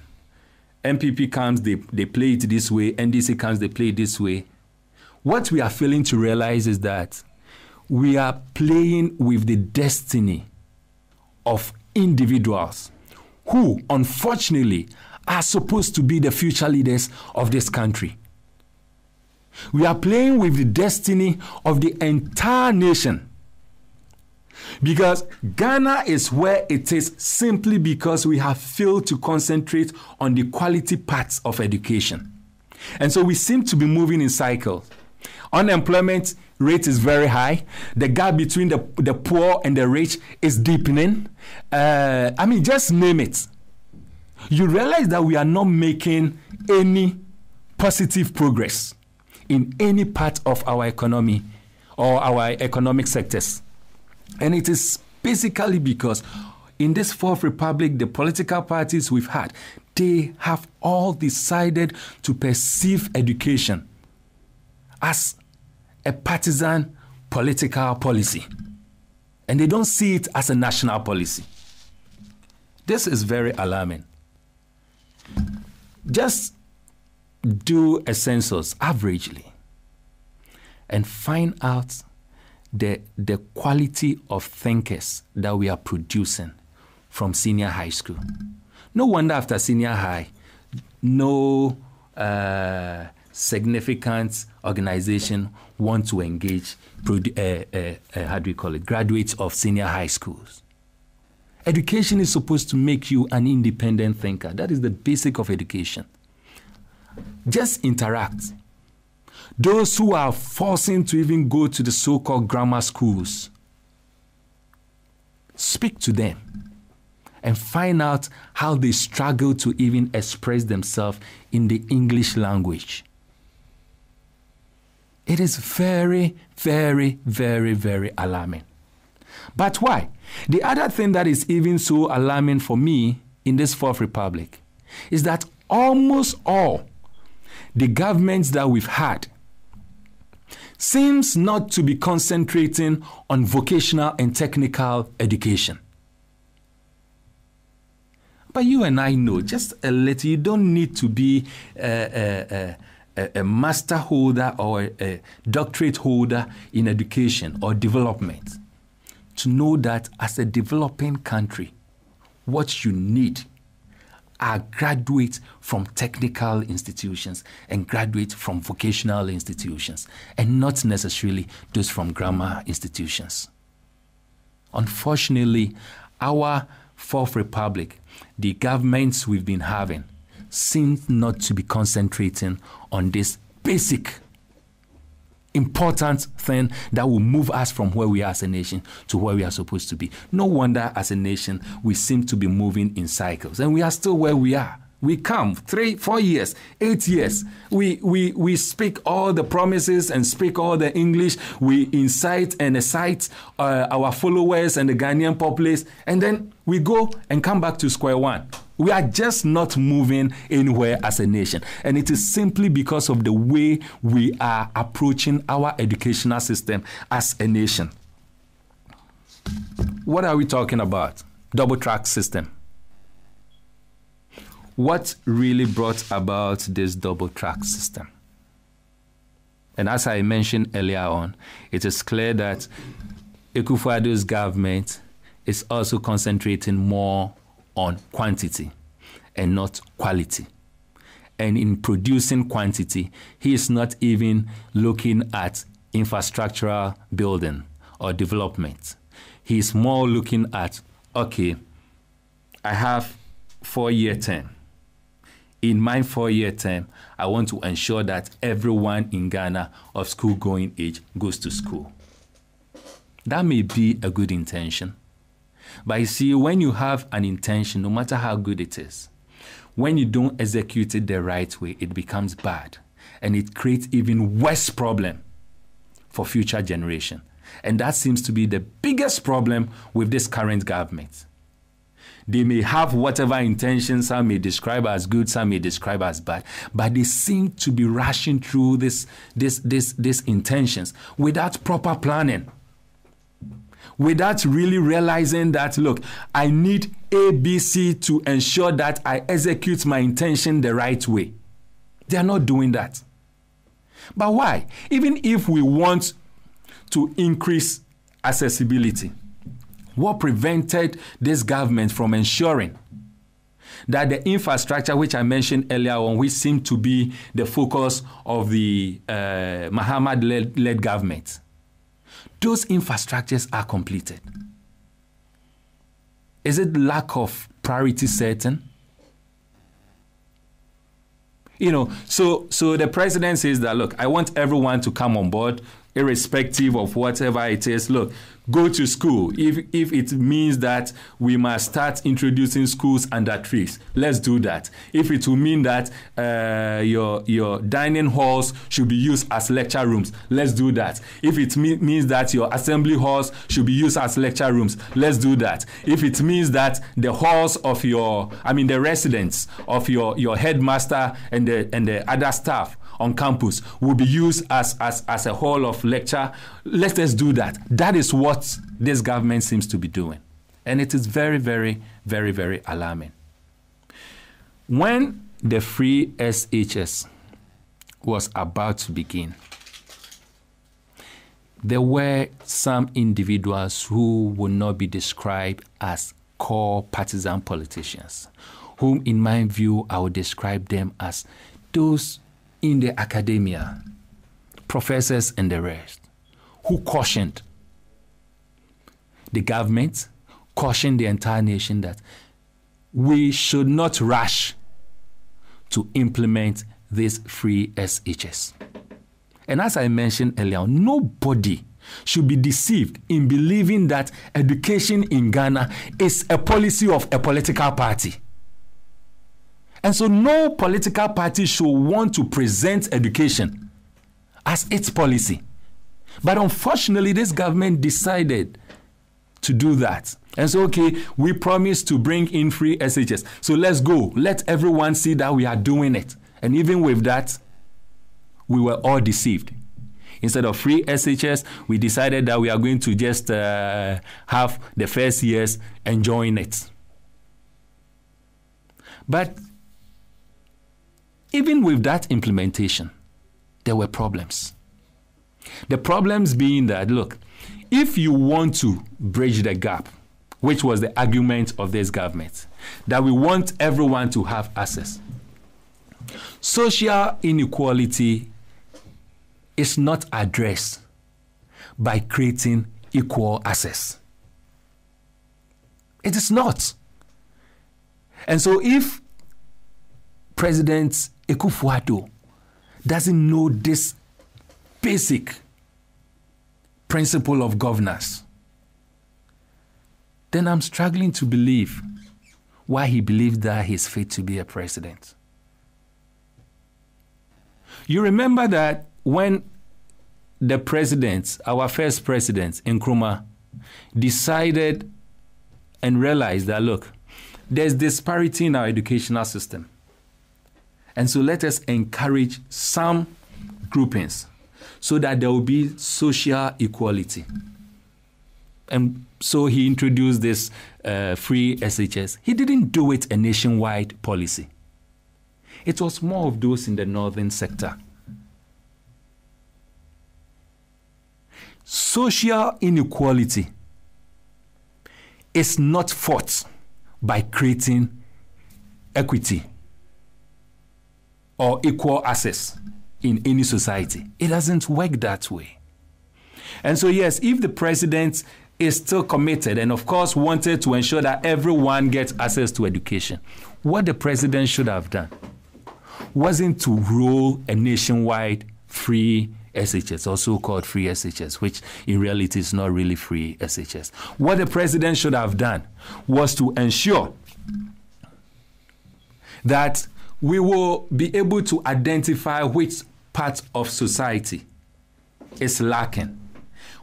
MPP comes, they play it this way, NDC comes, they play it this way. What we are failing to realize is that we are playing with the destiny of individuals who, unfortunately, are supposed to be the future leaders of this country. We are playing with the destiny of the entire nation. Because Ghana is where it is simply because we have failed to concentrate on the quality parts of education. And so we seem to be moving in cycles. Unemployment rate is very high. The gap between the poor and the rich is deepening. Just name it. You realize that we are not making any positive progress in any part of our economy or our economic sectors. And it is basically because in this Fourth Republic, the political parties we've had, they have all decided to perceive education as a partisan political policy. And they don't see it as a national policy. This is very alarming. Just do a census averagely and find out the quality of thinkers that we are producing from senior high school. No wonder after senior high, no significant organization want to engage graduates of senior high schools. Education is supposed to make you an independent thinker. That is the basic of education. Just interact. Those who are forcing to even go to the so-called grammar schools, speak to them and find out how they struggle to even express themselves in the English language. It is very, very, very, very alarming. But why? The other thing that is even so alarming for me in this Fourth Republic is that almost all the governments that we've had seems not to be concentrating on vocational and technical education. But you and I know just a little, you don't need to be a master holder or a doctorate holder in education or development to know that as a developing country, what you need are graduates from technical institutions and graduates from vocational institutions, and not necessarily those from grammar institutions. Unfortunately, our Fourth Republic, the governments we've been having, seem not to be concentrating on this basic, important thing that will move us from where we are as a nation to where we are supposed to be. No wonder as a nation we seem to be moving in cycles, and we are still where we are. We come 3, 4 years, 8 years. We speak all the promises and speak all the English. We incite and excite our followers and the Ghanaian populace, and then we go and come back to square one. We are just not moving anywhere as a nation. And it is simply because of the way we are approaching our educational system as a nation. What are we talking about? Double track system. What really brought about this double track system? And as I mentioned earlier on, it is clear that Akufo-Addo's government is also concentrating more on quantity and not quality. And in producing quantity, he is not even looking at infrastructural building or development. He is more looking at, okay, I have 4-year term. In my 4-year term, I want to ensure that everyone in Ghana of school-going age goes to school. That may be a good intention. But you see, when you have an intention, no matter how good it is, when you don't execute it the right way, it becomes bad. And it creates even worse problem for future generation. And that seems to be the biggest problem with this current government. They may have whatever intentions, some may describe as good, some may describe as bad, but they seem to be rushing through these intentions without proper planning. Without really realizing that, look, I need A, B, C to ensure that I execute my intention the right way. They are not doing that. But why? Even if we want to increase accessibility, what prevented this government from ensuring that the infrastructure, which I mentioned earlier on, which seemed to be the focus of the Mahamad-led government, those infrastructures are completed? Is it lack of priority setting? You know, so the president says that, look, I want everyone to come on board irrespective of whatever it is. Look, go to school. If it means that we must start introducing schools under trees, let's do that. If it will mean that your dining halls should be used as lecture rooms, let's do that. If it means that your assembly halls should be used as lecture rooms, let's do that. If it means that the halls of the residence of your headmaster and the other staff on campus will be used as a hall of lecture, let us do that. That is what this government seems to be doing. And it is very, very, very, very alarming. When the free SHS was about to begin, there were some individuals who would not be described as core partisan politicians, whom in my view I would describe them as those in the academia, professors and the rest, who cautioned the government, cautioned the entire nation that we should not rush to implement this free SHS. And as I mentioned earlier, nobody should be deceived in believing that education in Ghana is a policy of a political party. And so no political party should want to present education as its policy. But unfortunately, this government decided to do that. And so, okay, we promised to bring in free SHS. So let's go. Let everyone see that we are doing it. And even with that, we were all deceived. Instead of free SHS, we decided that we are going to just have the first years enjoying it. But even with that implementation, there were problems. The problems being that, look, if you want to bridge the gap, which was the argument of this government, that we want everyone to have access, social inequality is not addressed by creating equal access. It is not. And so if President Akufo-Addo doesn't know this basic principle of governance, then I'm struggling to believe why he believed that he's fit to be a president. You remember that when the president, our first president, Nkrumah, decided and realized that, look, there's disparity in our educational system. And so let us encourage some groupings so that there will be social equality. And so he introduced this free SHS. He didn't do it a nationwide policy. It was more of those in the northern sector. Social inequality is not fought by creating equity or equal access in any society. It doesn't work that way. And so, yes, if the president is still committed and, of course, wanted to ensure that everyone gets access to education, what the president should have done wasn't to roll a nationwide free SHS, or so-called free SHS, which in reality is not really free SHS. What the president should have done was to ensure that we will be able to identify which part of society is lacking,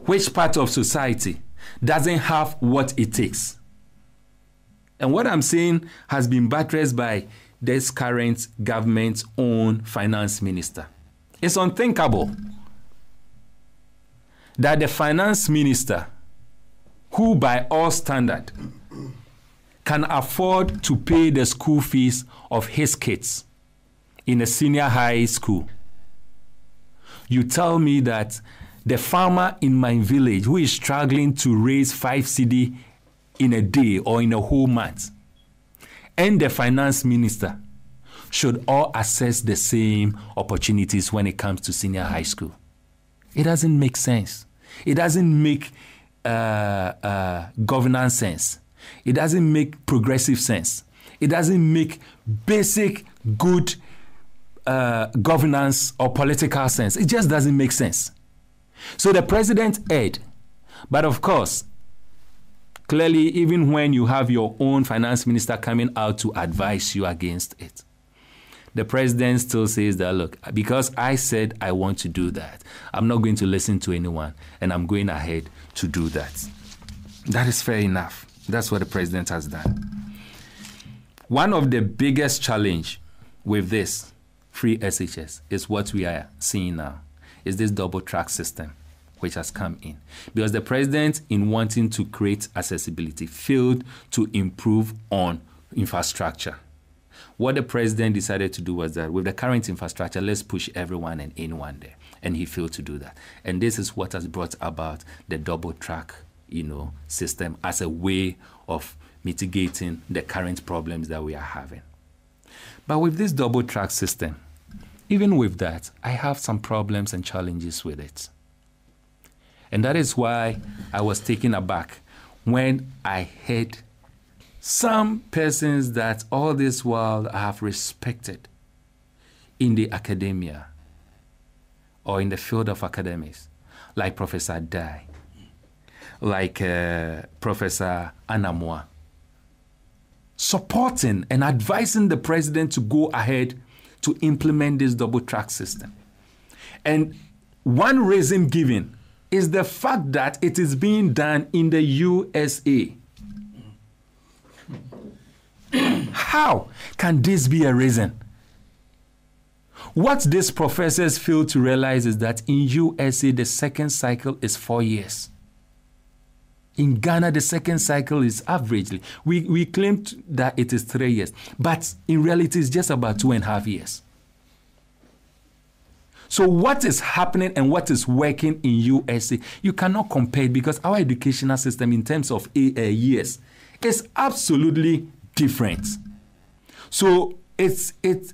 which part of society doesn't have what it takes. And what I'm saying has been buttressed by this current government's own finance minister. It's unthinkable that the finance minister, who by all standard can afford to pay the school fees of his kids in a senior high school, you tell me that the farmer in my village who is struggling to raise 5 cedi in a day or in a whole month, and the finance minister should all access the same opportunities when it comes to senior high school. It doesn't make sense. It doesn't make governance sense. It doesn't make progressive sense. It doesn't make basic good governance or political sense. It just doesn't make sense. So the president erred. But of course, clearly, even when you have your own finance minister coming out to advise you against it, the president still says that, look, because I said I want to do that, I'm not going to listen to anyone, and I'm going ahead to do that. That is fair enough. That's what the president has done. One of the biggest challenge with this free SHS is what we are seeing now, is this double track system which has come in. Because the president, in wanting to create accessibility, failed to improve on infrastructure. What the president decided to do was that with the current infrastructure, let's push everyone and anyone there. And he failed to do that. And this is what has brought about the double track, system as a way of mitigating the current problems that we are having. But with this double track system, even with that, I have some problems and challenges with it. And that is why I was taken aback when I heard some persons that all this while I have respected in the academia or in the field of academics, like Professor Dai, like Professor Anamwa, supporting and advising the president to go ahead to implement this double track system. And one reason given is the fact that it is being done in the USA. How can this be a reason? What these professors fail to realize is that in USA, the second cycle is 4 years. In Ghana, the second cycle is averagely. We claimed that it is 3 years, but in reality, it's just about 2.5 years. So what is happening and what is working in USA, you cannot compare it because our educational system in terms of years is absolutely different. So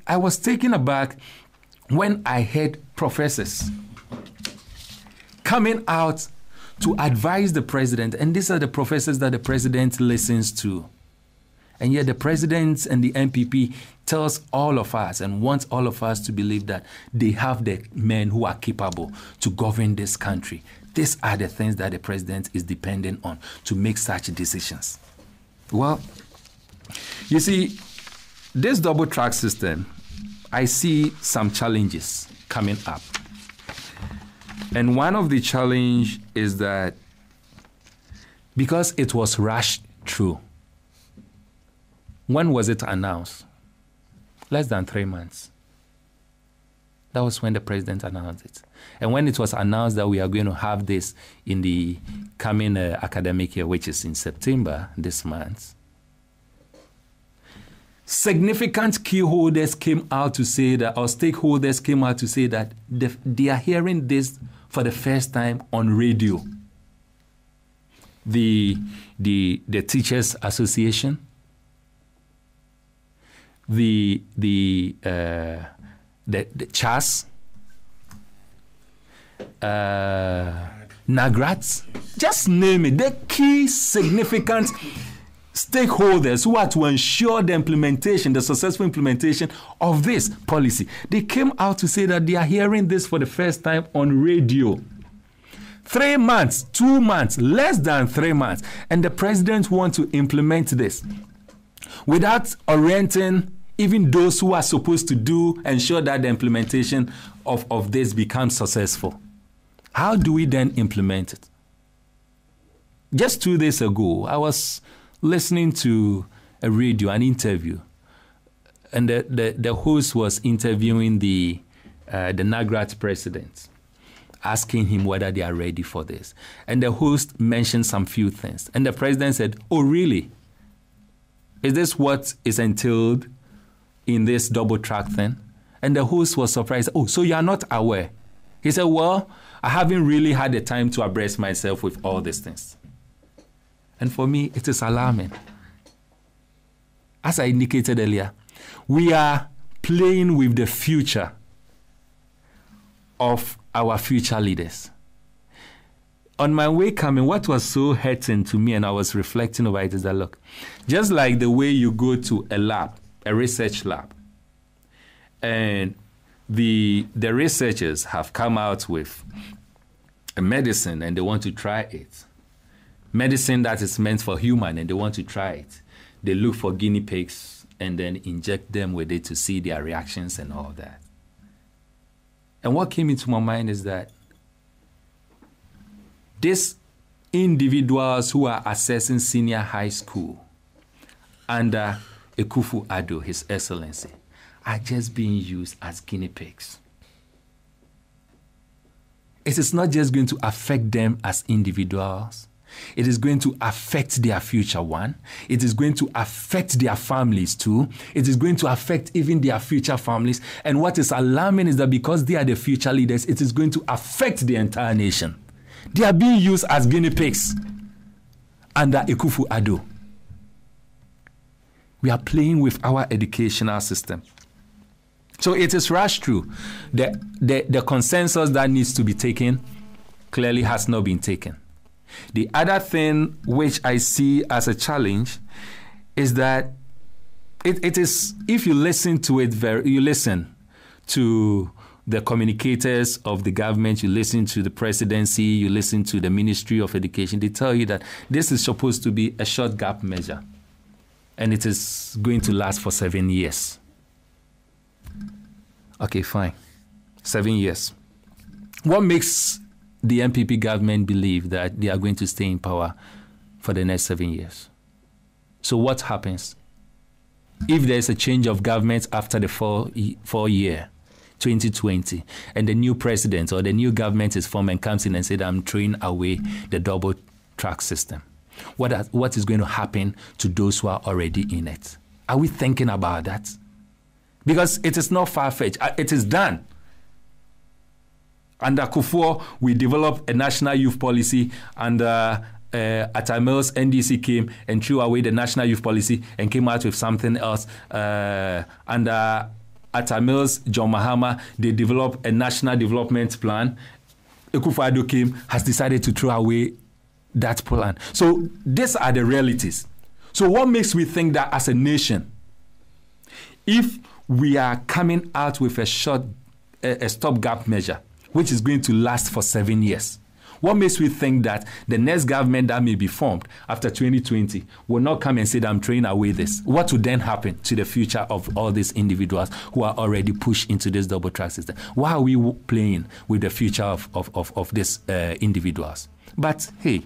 I was taken aback when I heard professors coming out to advise the president, and these are the professors that the president listens to. And yet the president and the MPP tells all of us and wants all of us to believe that they have the men who are capable to govern this country. These are the things that the president is dependent on to make such decisions. Well, you see, this double track system, I see some challenges coming up. And one of the challenge is that because it was rushed through, when was it announced? Less than 3 months. That was when the president announced it. And when it was announced that we are going to have this in the coming academic year, which is in September this month, significant key holders came out to say that, or stakeholders came out to say that they are hearing this for the first time on radio. The Teachers Association, the CHAS, NAGRATS, just name it. The key significant stakeholders who are to ensure the implementation, the successful implementation of this policy. They came out to say that they are hearing this for the first time on radio. 3 months, 2 months, less than 3 months. And the president wants to implement this without orienting even those who are supposed to ensure that the implementation of this becomes successful. How do we then implement it? Just 2 days ago, I was listening to a radio, an interview, and the host was interviewing the NAGRAT president, asking him whether they are ready for this. And the host mentioned some few things. And the president said, "Oh, really? Is this what is entailed in this double track thing?" And the host was surprised. "Oh, so you are not aware?" He said, "Well, I haven't really had the time to abreast myself with all these things." And for me, it is alarming. As I indicated earlier, we are playing with the future of our future leaders. On my way coming, what was so hurting to me, and I was reflecting over it, is that, look, just like the way you go to a lab, a research lab, and the researchers have come out with a medicine and they want to try it. Medicine that is meant for human and they want to try it. They look for guinea pigs and then inject them with it to see their reactions and all that. And what came into my mind is that these individuals who are assessing senior high school under Akufo-Addo, His Excellency, are just being used as guinea pigs. It is not just going to affect them as individuals. It is going to affect their future, one. It is going to affect their families, too. It is going to affect even their future families. And what is alarming is that because they are the future leaders, it is going to affect the entire nation. They are being used as guinea pigs under Akufo-Addo. We are playing with our educational system. So it is rushed through. The consensus that needs to be taken clearly has not been taken. The other thing which I see as a challenge is that it is, if you listen to it, you listen to the communicators of the government, you listen to the presidency, you listen to the Ministry of Education, they tell you that this is supposed to be a short gap measure and it is going to last for 7 years. Okay, fine. 7 years. What makes the MPP government believe that they are going to stay in power for the next 7 years? So what happens if there is a change of government after the four-year, 2020, and the new president or the new government is formed and comes in and says, I'm throwing away the double track system? What is going to happen to those who are already in it? Are we thinking about that? Because it is not far-fetched. It is done. Under Kufuor, we developed a national youth policy, and Atta Mills, NDC came and threw away the national youth policy and came out with something else. Under Atta Mills, John Mahama, they developed a national development plan. Akufo-Addo came, has decided to throw away that plan. So these are the realities. So what makes me think that as a nation, if we are coming out with a stopgap measure, which is going to last for 7 years, what makes me think that the next government that may be formed after 2020 will not come and say that I'm throwing away this? What would then happen to the future of all these individuals who are already pushed into this double track system? Why are we playing with the future of these individuals? But hey,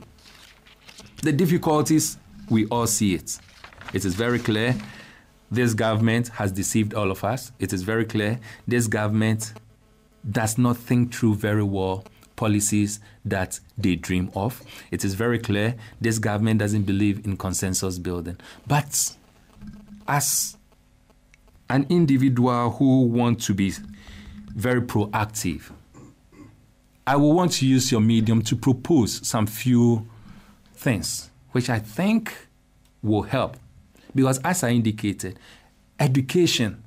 the difficulties, we all see it. It is very clear this government has deceived all of us. It is very clear this government does not think through very well policies that they dream of. It is very clear this government doesn't believe in consensus building. But as an individual who wants to be very proactive, I will want to use your medium to propose some few things which I think will help. Because as I indicated, education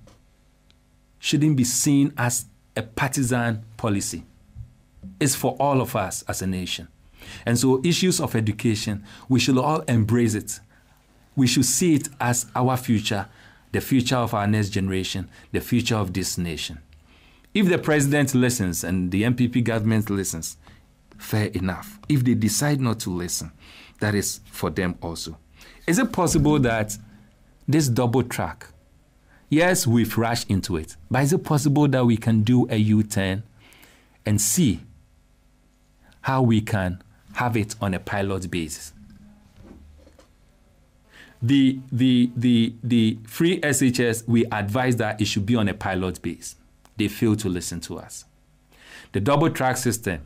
shouldn't be seen as a partisan policy. It's for all of us as a nation. And so issues of education, we should all embrace it. We should see it as our future, the future of our next generation, the future of this nation. If the president listens and the MPP government listens, fair enough. If they decide not to listen, that is for them also. Is it possible that this double track, yes, we've rushed into it, but is it possible that we can do a U-turn and see how we can have it on a pilot basis? The free SHS, we advise that it should be on a pilot base. They fail to listen to us. The double track system,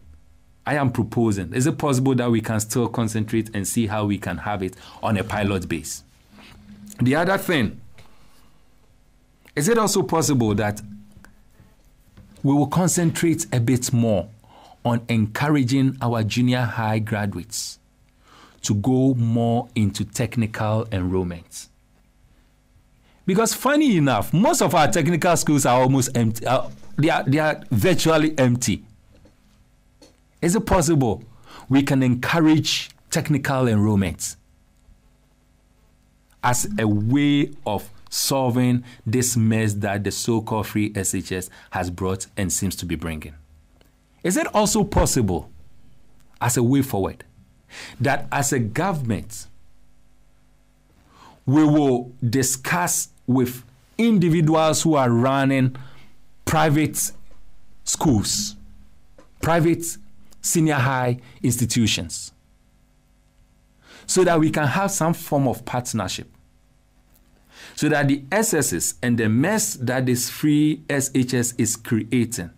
I am proposing, is it possible that we can still concentrate and see how we can have it on a pilot base? The other thing, is it also possible that we will concentrate a bit more on encouraging our junior high graduates to go more into technical enrollments? Because funny enough, most of our technical schools are almost empty. They are virtually empty. Is it possible we can encourage technical enrollments as a way of solving this mess that the so-called free SHS has brought and seems to be bringing? Is it also possible as a way forward. That as a government, we will discuss with individuals who are running private schools, private senior high institutions, so that we can have some form of partnership, so that the SSs and the mess that this free SHS is creating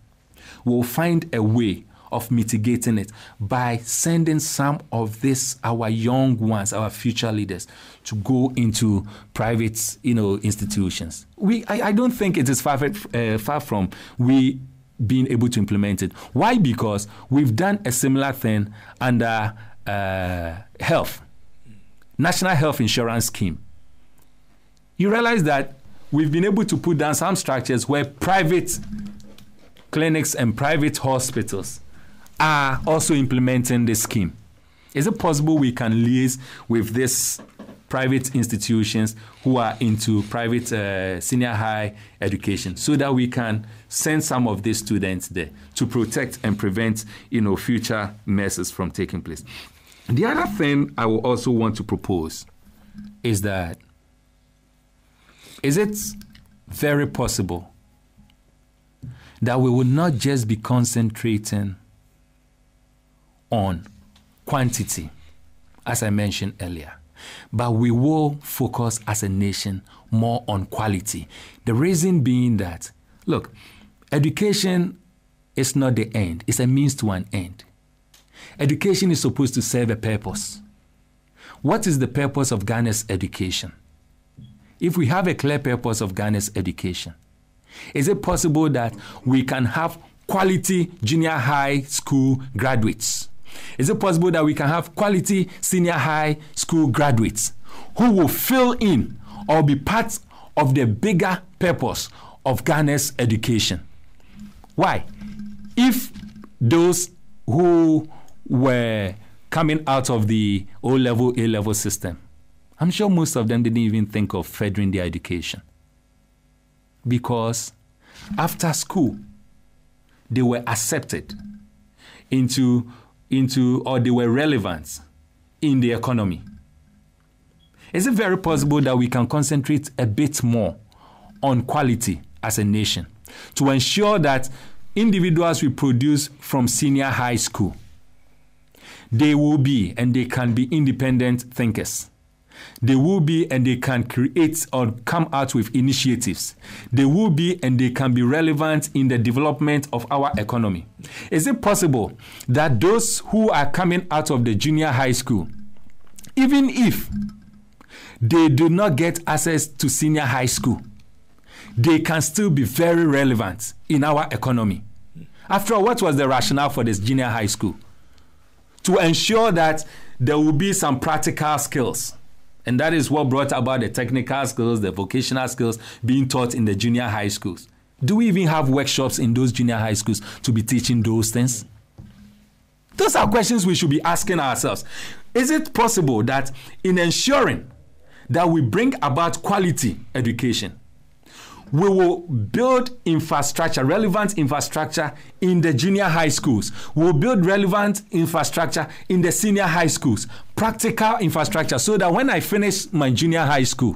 will find a way of mitigating it by sending some of this, our young ones, our future leaders, to go into private, institutions. I don't think it is far from we being able to implement it. Why? Because we've done a similar thing under health, National Health Insurance Scheme. You realize that we've been able to put down some structures where private clinics and private hospitals are also implementing this scheme. Is it possible we can liaise with these private institutions who are into private senior high education so that we can send some of these students there to protect and prevent, future messes from taking place? The other thing I will also want to propose is that, is it very possible that we will not just be concentrating on quantity, as I mentioned earlier, but we will focus as a nation more on quality? The reason being that, look, education is not the end, it's a means to an end. Education is supposed to serve a purpose. What is the purpose of Ghana's education? If we have a clear purpose of Ghana's education, is it possible that we can have quality junior high school graduates? Is it possible that we can have quality senior high school graduates who will fill in or be part of the bigger purpose of Ghana's education? Why? If those who were coming out of the O-level, A-level system, I'm sure most of them didn't even think of furthering their education, because after school, they were accepted into or they were relevant in the economy. Is it very possible that we can concentrate a bit more on quality as a nation to ensure that individuals we produce from senior high school, they will be and they can be independent thinkers? They will be and they can create or come out with initiatives. They will be and they can be relevant in the development of our economy. Is it possible that those who are coming out of the junior high school, even if they do not get access to senior high school, they can still be very relevant in our economy? After all, what was the rationale for this junior high school? To ensure that there will be some practical skills. And that is what brought about the technical skills, the vocational skills being taught in the junior high schools. Do we even have workshops in those junior high schools to be teaching those things? Those are questions we should be asking ourselves. Is it possible that in ensuring that we bring about quality education, we will build infrastructure, relevant infrastructure in the junior high schools. We'll build relevant infrastructure in the senior high schools, practical infrastructure, so that when I finish my junior high school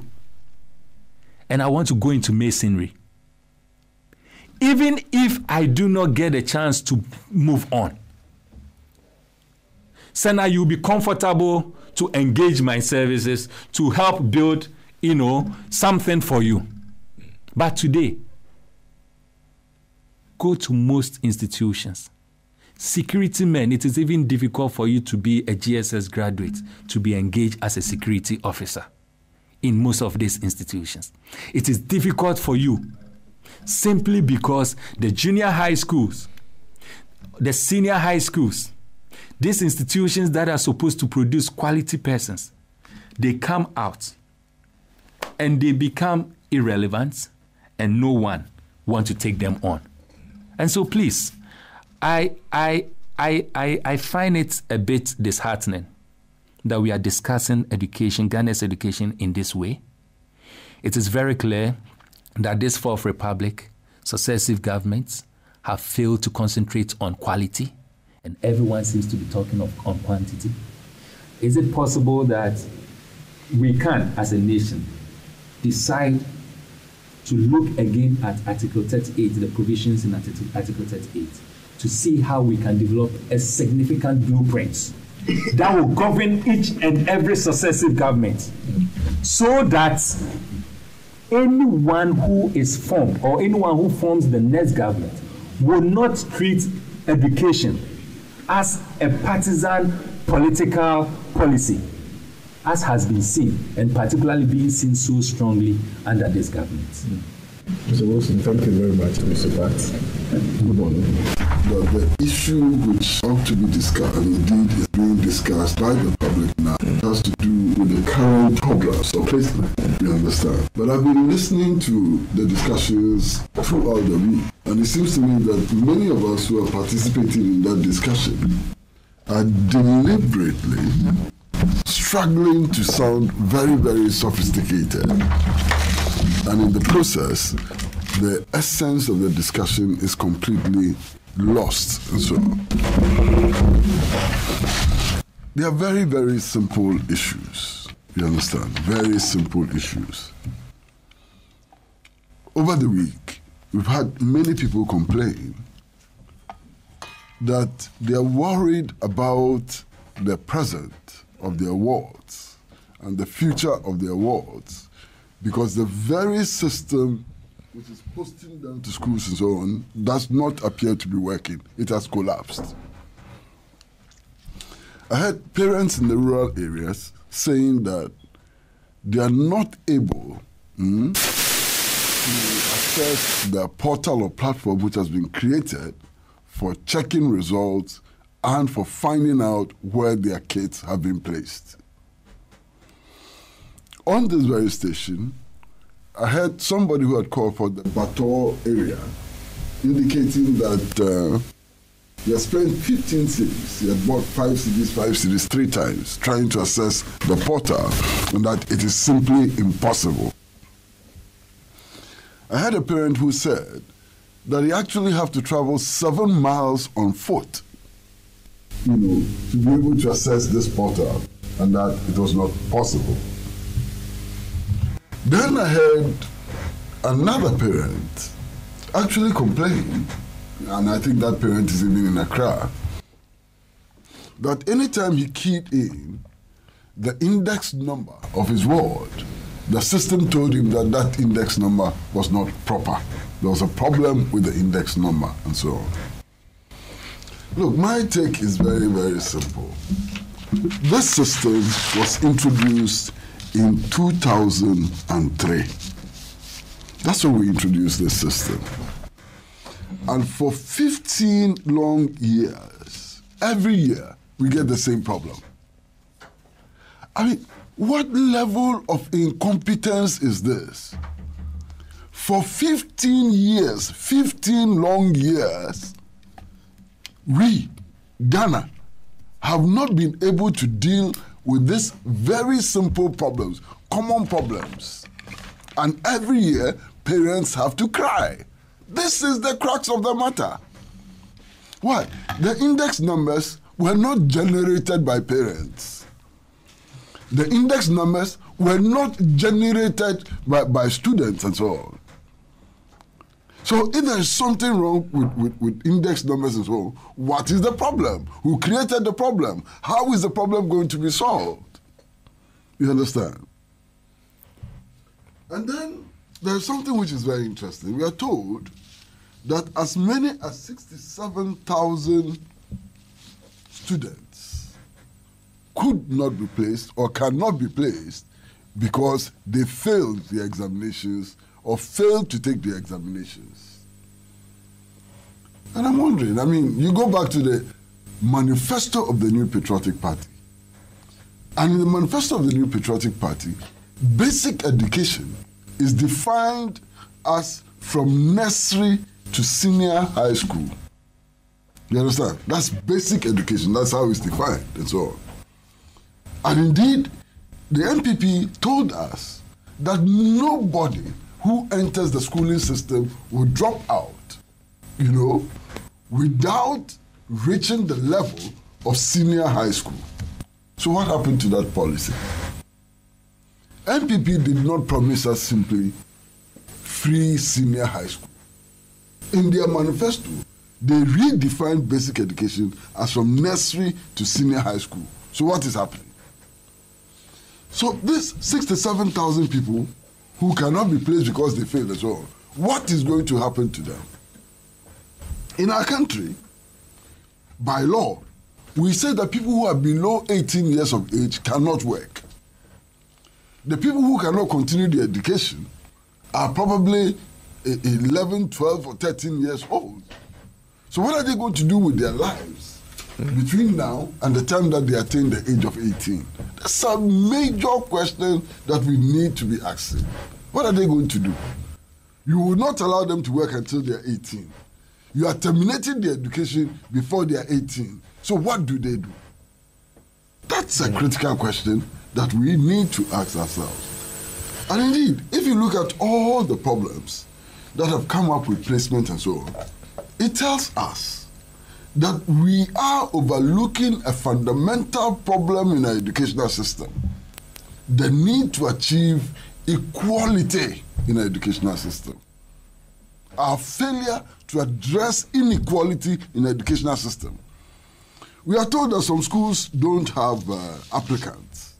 and I want to go into masonry, even if I do not get a chance to move on, Senna, you'll be comfortable to engage my services to help build, something for you. But today, go to most institutions. Security men, it is even difficult for you to be a GSS graduate to be engaged as a security officer in most of these institutions. It is difficult for you simply because the junior high schools, the senior high schools, these institutions that are supposed to produce quality persons, they come out and they become irrelevant, and no one wants to take them on. And so please, I find it a bit disheartening that we are discussing education, Ghana's education, in this way. It is very clear that this Fourth Republic, successive governments have failed to concentrate on quality and everyone seems to be talking on quantity. Is it possible that we can, as a nation, decide to look again at Article 38, the provisions in Article 38, to see how we can develop a significant blueprint that will govern each and every successive government, so that anyone who is formed or anyone who forms the next government will not treat education as a partisan political policy, as has been seen, and particularly being seen so strongly under this government. Mr. Wilson, thank you very much, Mr. Pat. Good morning. But the issue which ought to be discussed, and indeed is being discussed by the public now, has to do with the current programs of placement, you understand. But I've been listening to the discussions throughout the week, and it seems to me that many of us who are participating in that discussion are deliberately struggling to sound very, very sophisticated. And in the process, the essence of the discussion is completely lost and so on. They are very, very simple issues. You understand? Very simple issues. Over the week, we've had many people complain that they are worried about the present of the awards and the future of the awards, because the very system which is posting them to schools and so on does not appear to be working. It has collapsed. I heard parents in the rural areas saying that they are not able to access the portal or platform which has been created for checking results and for finding out where their kids have been placed. On this very station, I heard somebody who had called for the Bator area indicating that he had spent 15 cities. He had bought 5 cities 3 times trying to access the portal, and that it is simply impossible. I had a parent who said that he actually have to travel 7 miles on foot, to be able to access this portal, and that it was not possible. Then I heard another parent actually complain, and I think that parent is even in Accra, that anytime he keyed in the index number of his ward, the system told him that that index number was not proper. There was a problem with the index number and so on. Look, my take is very, very simple. This system was introduced in 2003. That's when we introduced this system. And for 15 long years, every year, we get the same problem. I mean, what level of incompetence is this? For 15 years, 15 long years, we, Ghana, have not been able to deal with these very simple problems, common problems. And every year, parents have to cry. This is the crux of the matter. Why? The index numbers were not generated by parents. The index numbers were not generated by students and so on. So if there is something wrong with index numbers and so on, what is the problem? Who created the problem? How is the problem going to be solved? You understand? And then there is something which is very interesting. We are told that as many as 67,000 students could not be placed or cannot be placed because they failed the examinations or failed to take the examinations. And I'm wondering, I mean, you go back to the manifesto of the New Patriotic Party. And in the manifesto of the New Patriotic Party, basic education is defined as from nursery to senior high school. You understand? That's basic education. That's how it's defined and so on. And indeed, the NPP told us that nobody who enters the schooling system will drop out, without reaching the level of senior high school. So what happened to that policy? NPP did not promise us simply free senior high school. In their manifesto, they redefined basic education as from nursery to senior high school. So what is happening? So these 67,000 people who cannot be placed because they failed as well, what is going to happen to them? In our country, by law, we say that people who are below 18 years of age cannot work. The people who cannot continue their education are probably 11, 12, or 13 years old. So what are they going to do with their lives between now and the time that they attain the age of 18? That's a major question that we need to be asking. What are they going to do? You will not allow them to work until they are 18. You are terminating their education before they are 18. So what do they do? That's a critical question that we need to ask ourselves. And indeed, if you look at all the problems that have come up with placement and so on, it tells us that we are overlooking a fundamental problem in our educational system. The need to achieve equality in our educational system. Our failure to address inequality in the educational system. We are told that some schools don't have applicants.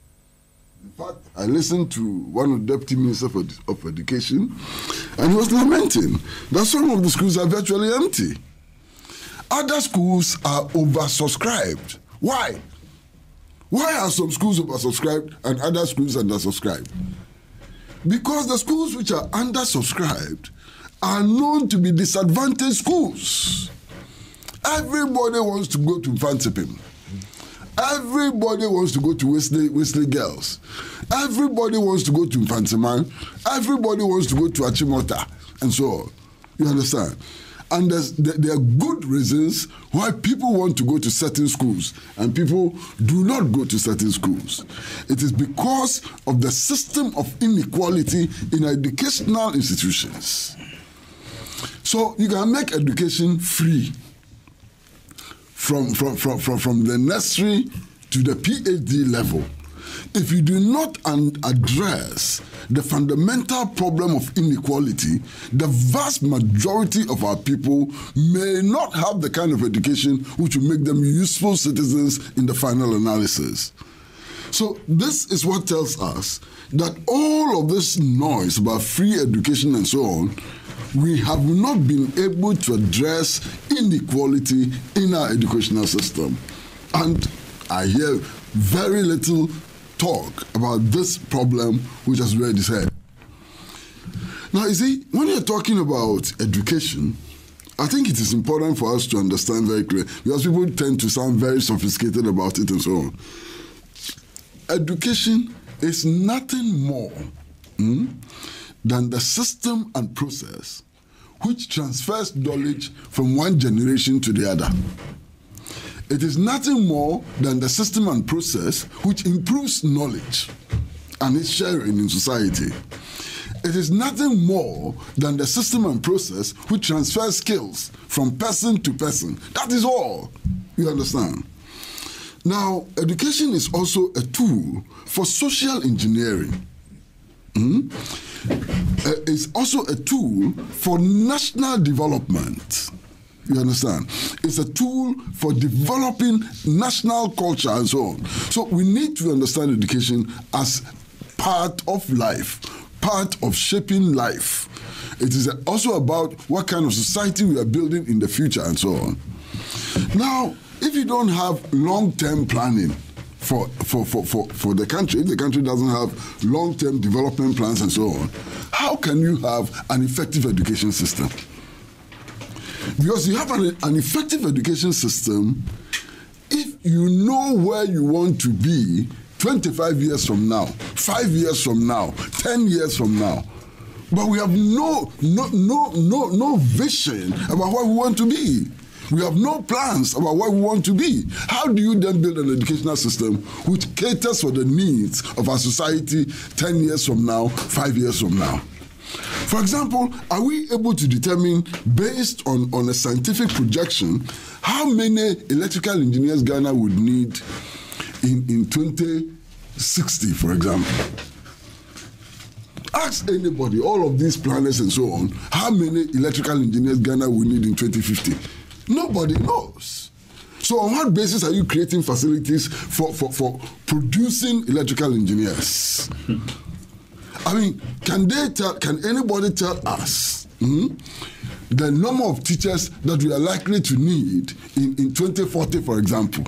In fact, I listened to one of the deputy ministers of education, and he was lamenting that some of the schools are virtually empty. Other schools are oversubscribed. Why? Why are some schools oversubscribed and other schools undersubscribed? Because the schools which are undersubscribed are known to be disadvantaged schools. Everybody wants to go to Mfantipim. Everybody wants to go to Wesley Girls. Everybody wants to go to Mfantiman. Everybody wants to go to Achimota, and so on. You understand? And there are good reasons why people want to go to certain schools and people do not go to certain schools. It is because of the system of inequality in educational institutions. So you can make education free from the nursery to the PhD level. If you do not address the fundamental problem of inequality, the vast majority of our people may not have the kind of education which will make them useful citizens in the final analysis. So this is what tells us that all of this noise about free education and so on, we have not been able to address inequality in our educational system. And I hear very little talk about this problem which has reared its head. Now, you see, when you're talking about education, I think it is important for us to understand very clearly, because people tend to sound very sophisticated about it and so on. Education is nothing more than the system and process which transfers knowledge from one generation to the other. It is nothing more than the system and process which improves knowledge and its sharing in society. It is nothing more than the system and process which transfers skills from person to person. That is all. You understand? Now, education is also a tool for social engineering. It's also a tool for national development. You understand? It's a tool for developing national culture and so on. So we need to understand education as part of life, part of shaping life. It is also about what kind of society we are building in the future and so on. Now, if you don't have long-term planning for the country, if the country doesn't have long-term development plans and so on, how can you have an effective education system? Because you have an effective education system if you know where you want to be 25 years from now, 5 years from now, 10 years from now. But we have no vision about where we want to be. We have no plans about where we want to be. How do you then build an educational system which caters for the needs of our society 10 years from now, 5 years from now? For example, are we able to determine, based on a scientific projection, how many electrical engineers Ghana would need in 2060, for example? Ask anybody, all of these planners and so on, how many electrical engineers Ghana will need in 2050? Nobody knows. So on what basis are you creating facilities for producing electrical engineers? I mean, can anybody tell us the number of teachers that we are likely to need in 2040, for example?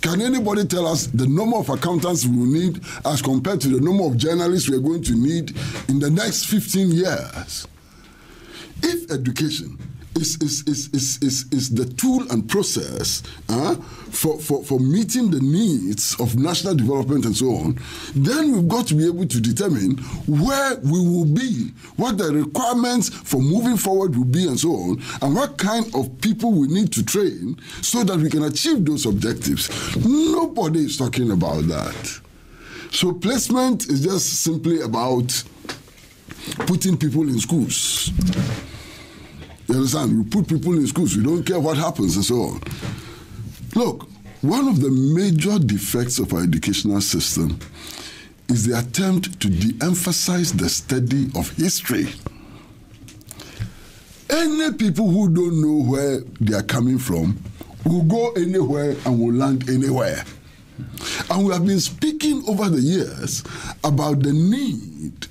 Can anybody tell us the number of accountants we will need as compared to the number of journalists we are going to need in the next 15 years? If education is the tool and process for meeting the needs of national development and so on, then we've got to be able to determine where we will be, what the requirements for moving forward will be and so on, and what kind of people we need to train so that we can achieve those objectives. Nobody is talking about that. So placement is just simply about putting people in schools. You understand? We put people in schools. We don't care what happens and so on. Look, one of the major defects of our educational system is the attempt to de-emphasize the study of history. Any people who don't know where they are coming from will go anywhere and will land anywhere. And we have been speaking over the years about the need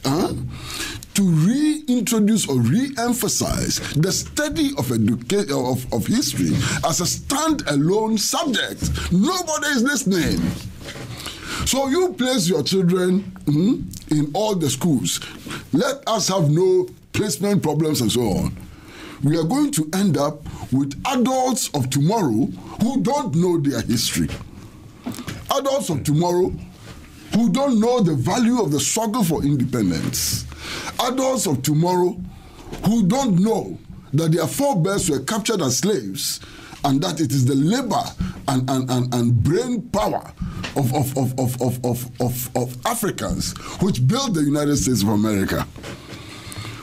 to reintroduce or re-emphasize the study of history as a stand-alone subject. Nobody is listening. So you place your children in all the schools. Let us have no placement problems and so on. We are going to end up with adults of tomorrow who don't know their history. Adults of tomorrow who don't know the value of the struggle for independence. Adults of tomorrow who don't know that their forebears were captured as slaves and that it is the labor and brain power of Africans which built the United States of America.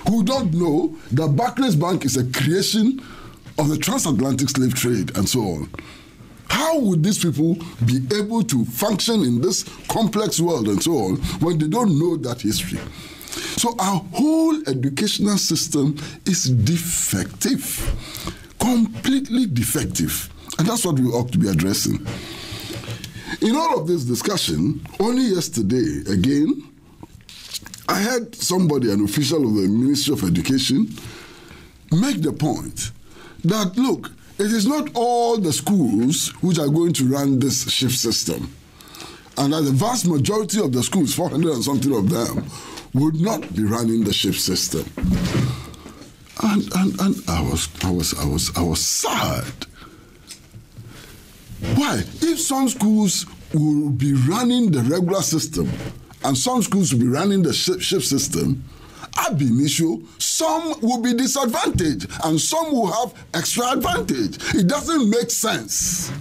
Who don't know that Barclays Bank is a creation of the transatlantic slave trade and so on. How would these people be able to function in this complex world and so on when they don't know that history? So our whole educational system is defective, completely defective. And that's what we ought to be addressing. In all of this discussion, only yesterday, again, I heard somebody, an official of the Ministry of Education, make the point that, look, it is not all the schools which are going to run this shift system. And that the vast majority of the schools, 400 and something of them, would not be running the shift system. And I was sad. Why? If some schools will be running the regular system and some schools will be running the shift system, ab initio, some will be disadvantaged and some will have extra advantage. It doesn't make sense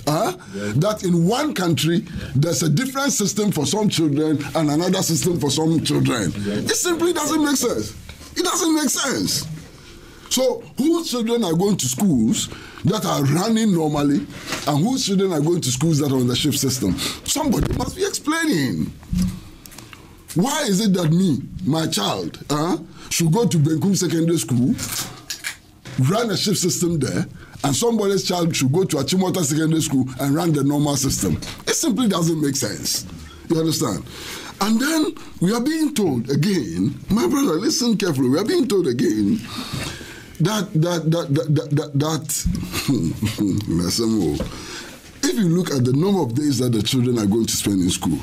that in one country there's a different system for some children and another system for some children. It simply doesn't make sense. It doesn't make sense. So whose children are going to schools that are running normally and whose children are going to schools that are on the shift system? Somebody must be explaining. Why is it that me, my child, should go to Benkum Secondary School, run a shift system there, and somebody's child should go to Achimota Secondary School and run the normal system? It simply doesn't make sense. You understand? And then we are being told again, my brother, listen carefully, we are being told again that if you look at the number of days that the children are going to spend in school,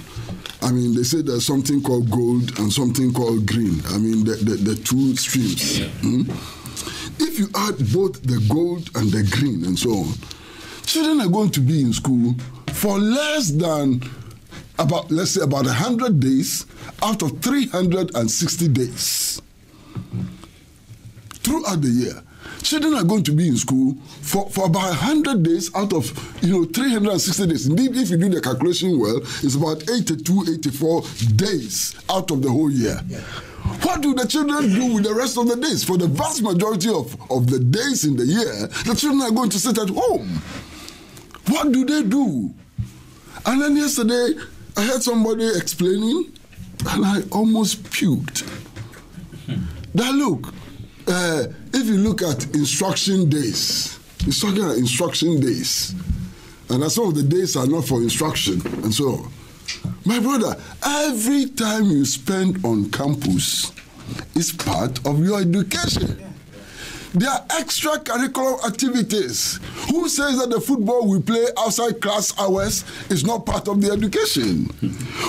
I mean, they say there's something called gold and something called green. I mean, the two streams. If you add both the gold and the green and so on, children are going to be in school for less than about, let's say, about 100 days out of 360 days. Throughout the year, children are going to be in school for about 100 days out of 360 days. Indeed, if you do the calculation well, it's about 82, 84 days out of the whole year. Yeah. What do the children do with the rest of the days? For the vast majority of the days in the year, the children are going to sit at home. What do they do? And then yesterday, I heard somebody explaining, and I almost puked. That look, if you look at instruction days, it's talking about instruction days, and some of the days are not for instruction, and so on. My brother, every time you spend on campus is part of your education. There are extracurricular activities. Who says that the football we play outside class hours is not part of the education?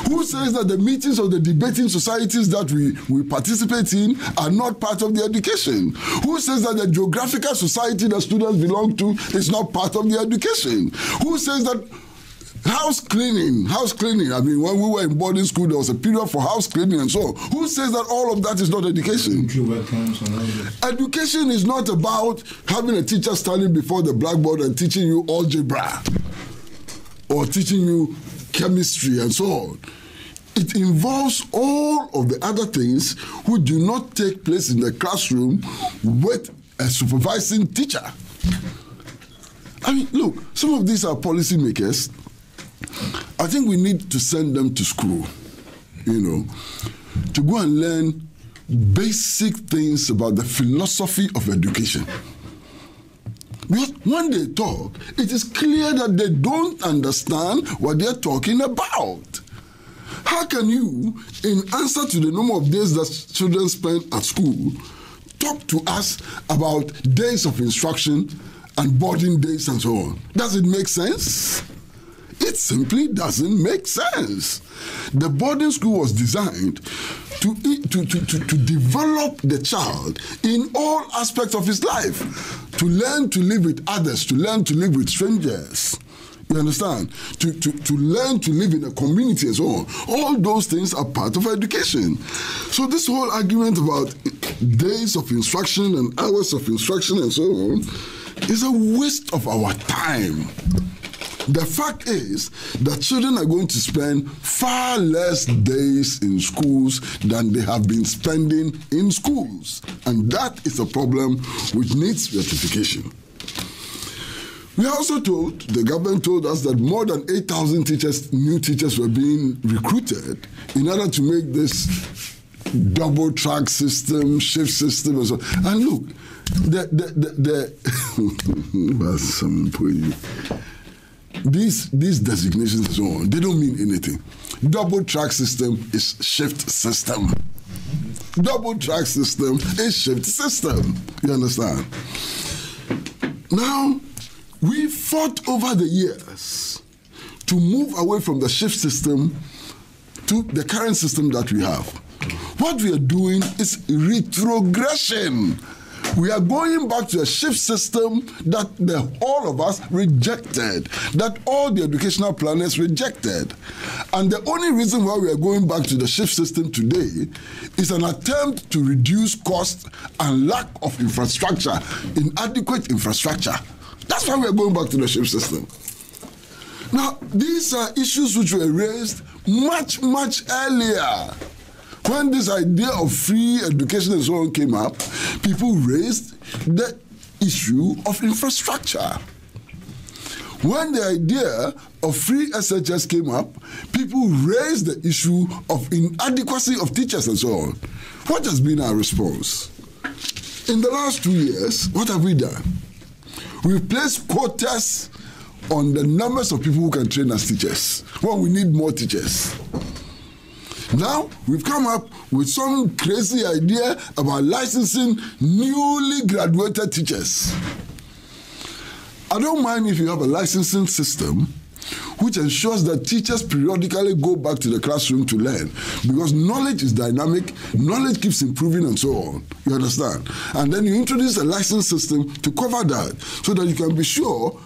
Who says that the meetings of the debating societies that we participate in are not part of the education? Who says that the geographical society that students belong to is not part of the education? Who says that house cleaning, I mean, when we were in boarding school, there was a period for house cleaning and so on. Who says that all of that is not education? Education is not about having a teacher standing before the blackboard and teaching you algebra or teaching you chemistry and so on. It involves all of the other things which do not take place in the classroom with a supervising teacher. I mean, look, some of these are policymakers. I think we need to send them to school, to go and learn basic things about the philosophy of education. Because when they talk, it is clear that they don't understand what they're talking about. How can you, in answer to the number of days that children spend at school, talk to us about days of instruction and boarding days and so on? Does it make sense? It simply doesn't make sense. The boarding school was designed to develop the child in all aspects of his life, to learn to live with others, to learn to live with strangers. You understand? To learn to live in a community and so on. All those things are part of education. So this whole argument about days of instruction and hours of instruction and so on is a waste of our time. The fact is that children are going to spend far less days in schools than they have been spending in schools. And that is a problem which needs rectification. We are also told, the government told us that more than 8,000 new teachers were being recruited in order to make this double track system, shift system, and so on. And look, these designations and so on, they don't mean anything. Double track system is shift system. Double track system is shift system. You understand? Now, we fought over the years to move away from the shift system to the current system that we have. What we are doing is retrogression. We are going back to a shift system that all of us rejected, that all the educational planners rejected. And the only reason why we are going back to the shift system today is an attempt to reduce cost and lack of infrastructure, inadequate infrastructure. That's why we are going back to the shift system. Now, these are issues which were raised much, much earlier. When this idea of free education and so on came up, people raised the issue of infrastructure. When the idea of free SHS came up, people raised the issue of inadequacy of teachers and so on. What has been our response? In the last 2 years, what have we done? We've placed quotas on the numbers of people who can train as teachers. Well, we need more teachers. Now, we've come up with some crazy idea about licensing newly graduated teachers. I don't mind if you have a licensing system which ensures that teachers periodically go back to the classroom to learn, because knowledge is dynamic, knowledge keeps improving and so on. You understand? And then you introduce a license system to cover that, so that you can be sure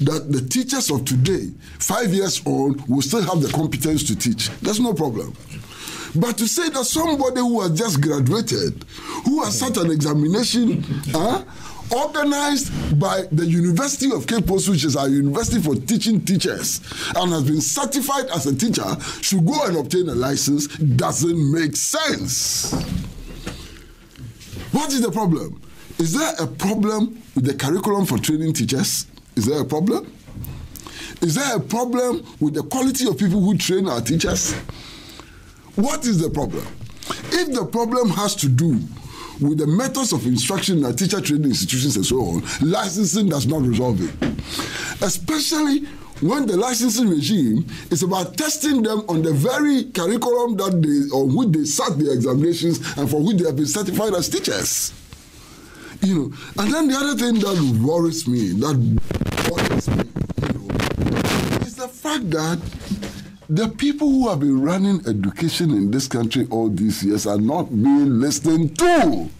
that the teachers of today, 5 years on, will still have the competence to teach. There's no problem. But to say that somebody who has just graduated, who has sat an examination, organized by the University of Cape Coast, which is our university for teaching teachers, and has been certified as a teacher, should go and obtain a license, doesn't make sense. What is the problem? Is there a problem with the curriculum for training teachers? Is there a problem? Is there a problem with the quality of people who train our teachers? What is the problem? If the problem has to do with the methods of instruction in our teacher training institutions and so on, licensing does not resolve it. Especially when the licensing regime is about testing them on the very curriculum that on which they sat their examinations and for which they have been certified as teachers. You know, and then the other thing that worries me, is the fact that the people who have been running education in this country all these years are not being listened to.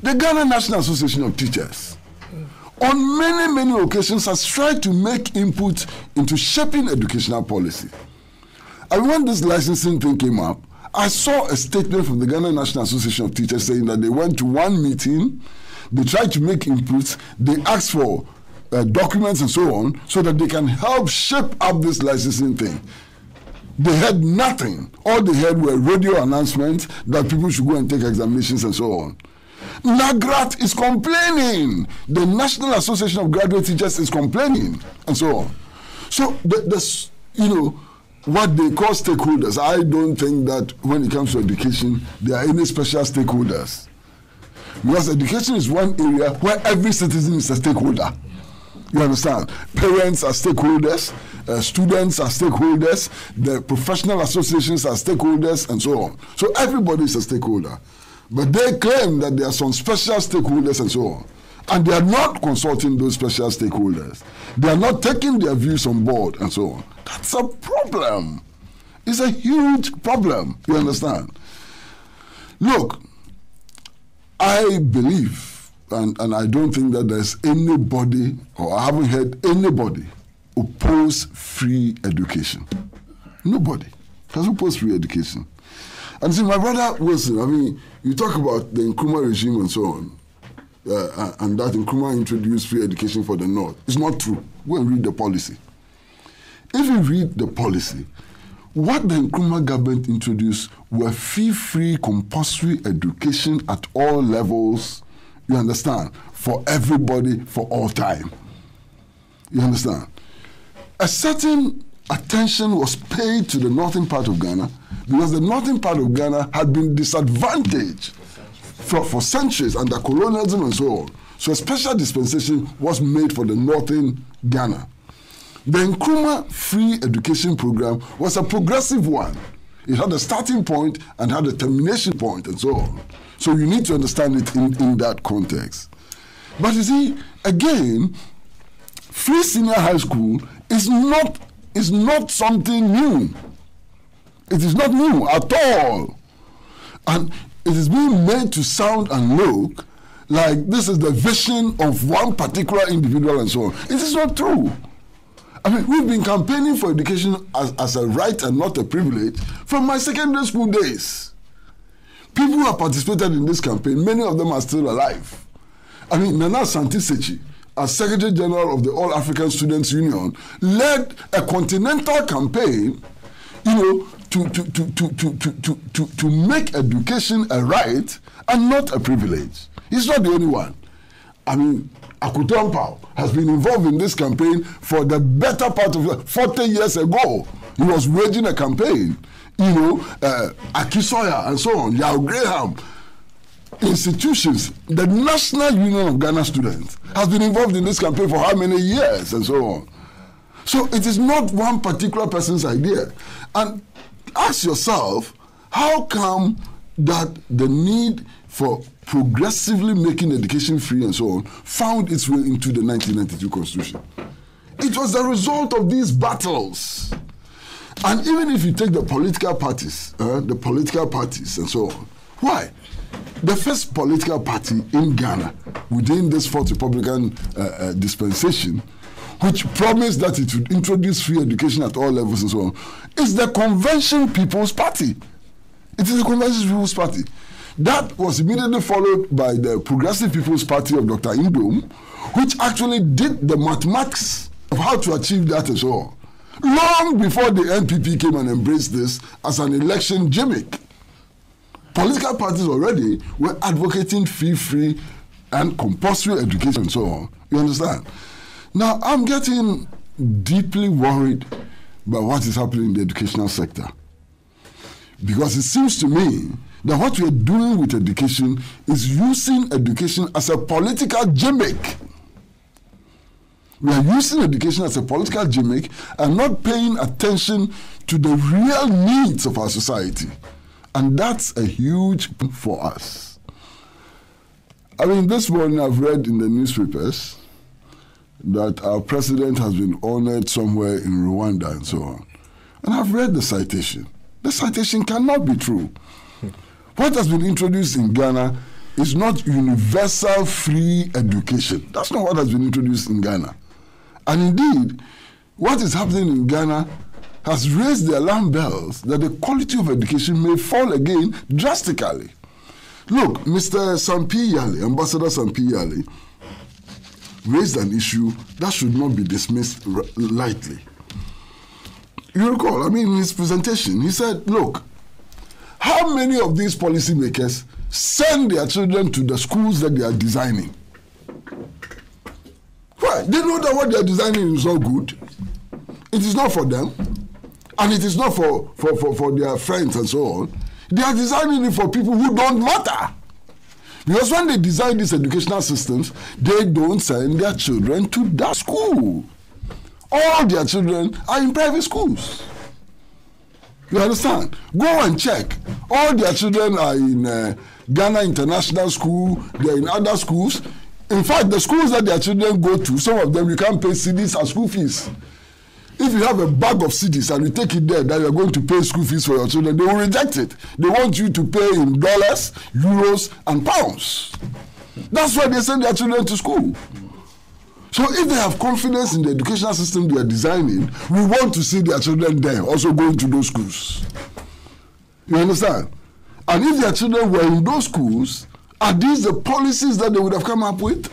The Ghana National Association of Teachers, on many, many occasions, has tried to make input into shaping educational policy. And when this licensing thing came up, I saw a statement from the Ghana National Association of Teachers saying that they went to one meeting, they tried to make inputs, they asked for documents and so on, so that they can help shape up this licensing thing. They had nothing. All they had were radio announcements that people should go and take examinations and so on. NAGRAT is complaining. The National Association of Graduate Teachers is complaining and so on. So, what they call stakeholders, I don't think that when it comes to education, there are any special stakeholders. Because education is one area where every citizen is a stakeholder. You understand? Parents are stakeholders, students are stakeholders, the professional associations are stakeholders, and so on. So everybody is a stakeholder. But they claim that there are some special stakeholders and so on. And they are not consulting those special stakeholders. They are not taking their views on board and so on. That's a problem. It's a huge problem. You understand? Look, I believe, and I don't think that there's anybody, or I haven't heard anybody oppose free education. Nobody has opposed free education. And see, my brother Wilson, I mean, you talk about the Nkrumah regime and so on, and that Nkrumah introduced free education for the North. It's not true. Go and read the policy. If you read the policy, what the Nkrumah government introduced were fee-free compulsory education at all levels, you understand, for everybody, for all time. You understand? A certain attention was paid to the northern part of Ghana because the northern part of Ghana had been disadvantaged for centuries under colonialism and so on. So a special dispensation was made for the northern Ghana. The Nkrumah free education program was a progressive one. It had a starting point and had a termination point and so on. So you need to understand it in that context. But you see, again, free senior high school is not something new. It is not new at all. And it is being made to sound and look like this is the vision of one particular individual and so on. It is not true. I mean, we've been campaigning for education as a right and not a privilege from my secondary school days. People who have participated in this campaign, many of them are still alive. I mean, Nana Asante Sechi, as Secretary General of the All African Students Union, led a continental campaign, you know, to make education a right and not a privilege. He's not the only one. I mean, Akutu Ampao has been involved in this campaign for the better part of 40 years ago. He was waging a campaign, you know, Akisoya and so on, Yao Graham, institutions, the National Union of Ghana Students has been involved in this campaign for how many years and so on. So it is not one particular person's idea. And ask yourself, how come that the need for progressively making education free and so on found its way into the 1992 Constitution? It was the result of these battles. And even if you take the political parties and so on, why? The first political party in Ghana within this Fourth Republican dispensation, which promised that it would introduce free education at all levels and so on, is the Convention People's Party. It is the Convention People's Party. That was immediately followed by the Progressive People's Party of Dr. Indom, which actually did the mathematics of how to achieve that and so on, long before the NPP came and embraced this as an election gimmick. political parties already were advocating free and compulsory education and so on. You understand? Now, I'm getting deeply worried by what is happening in the educational sector. Because it seems to me that what we're doing with education is using education as a political gimmick. We are using education as a political gimmick and not paying attention to the real needs of our society. And that's a huge thing for us. I mean, this morning I've read in the newspapers that our president has been honored somewhere in Rwanda and so on. And I've read the citation. The citation cannot be true. What has been introduced in Ghana is not universal free education. That's not what has been introduced in Ghana. And indeed, what is happening in Ghana has raised the alarm bells that the quality of education may fall again drastically. Look, Mr. Sampi Yale, Ambassador Sampi Yale, raised an issue that should not be dismissed lightly. You recall, I mean, in his presentation, he said, look, how many of these policymakers send their children to the schools that they are designing? Why? They know that what they are designing is not good. It is not for them. And it is not for their friends and so on. They are designing it for people who don't matter. Because when they design these educational systems, they don't send their children to that school. All their children are in private schools. You understand? Go and check. All their children are in Ghana International School, they're in other schools. In fact, the schools that their children go to, some of them you can't pay cedis as school fees. If you have a bag of cedis and you take it there that you're going to pay school fees for your children, they will reject it. They want you to pay in dollars, euros, and pounds. That's why they send their children to school. So if they have confidence in the educational system they are designing, we want to see their children there also going to those schools. You understand? And if their children were in those schools, are these the policies that they would have come up with?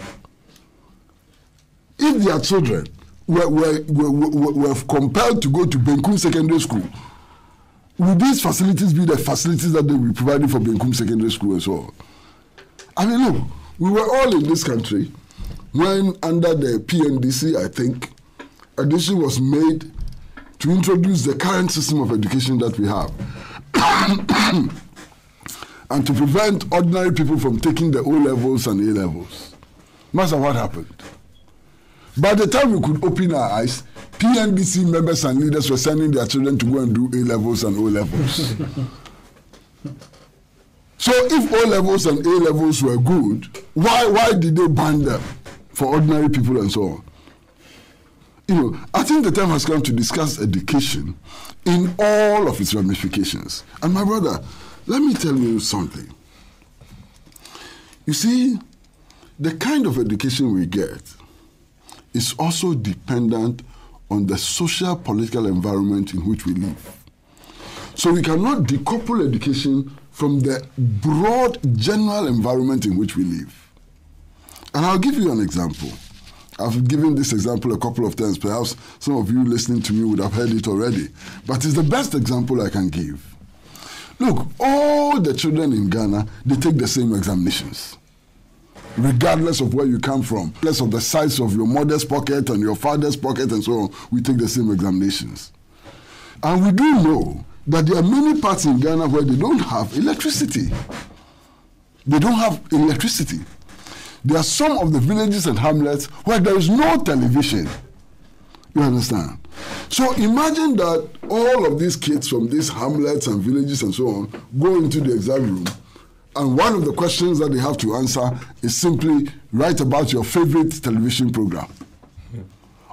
If their children were compelled to go to Benkum Secondary School, would these facilities be the facilities that they will be providing for Benkum Secondary School and so on? I mean, look, we were all in this country when under the PNDC, I think, a decision was made to introduce the current system of education that we have and to prevent ordinary people from taking the O-levels and A-levels. Master, what happened? By the time we could open our eyes, PNDC members and leaders were sending their children to go and do A-levels and O-levels. So if O-levels and A-levels were good, why did they ban them for ordinary people and so on? You know, I think the time has come to discuss education in all of its ramifications. And my brother, let me tell you something. You see, the kind of education we get is also dependent on the social political environment in which we live. So we cannot decouple education from the broad general environment in which we live. And I'll give you an example. I've given this example a couple of times. Perhaps some of you listening to me would have heard it already. But it's the best example I can give. Look, all the children in Ghana, they take the same examinations, regardless of where you come from, regardless of the size of your mother's pocket and your father's pocket and so on, we take the same examinations. And we do know that there are many parts in Ghana where they don't have electricity. They don't have electricity. There are some of the villages and hamlets where there is no television. You understand? So imagine that all of these kids from these hamlets and villages and so on go into the exam room, and one of the questions that they have to answer is simply write about your favorite television program.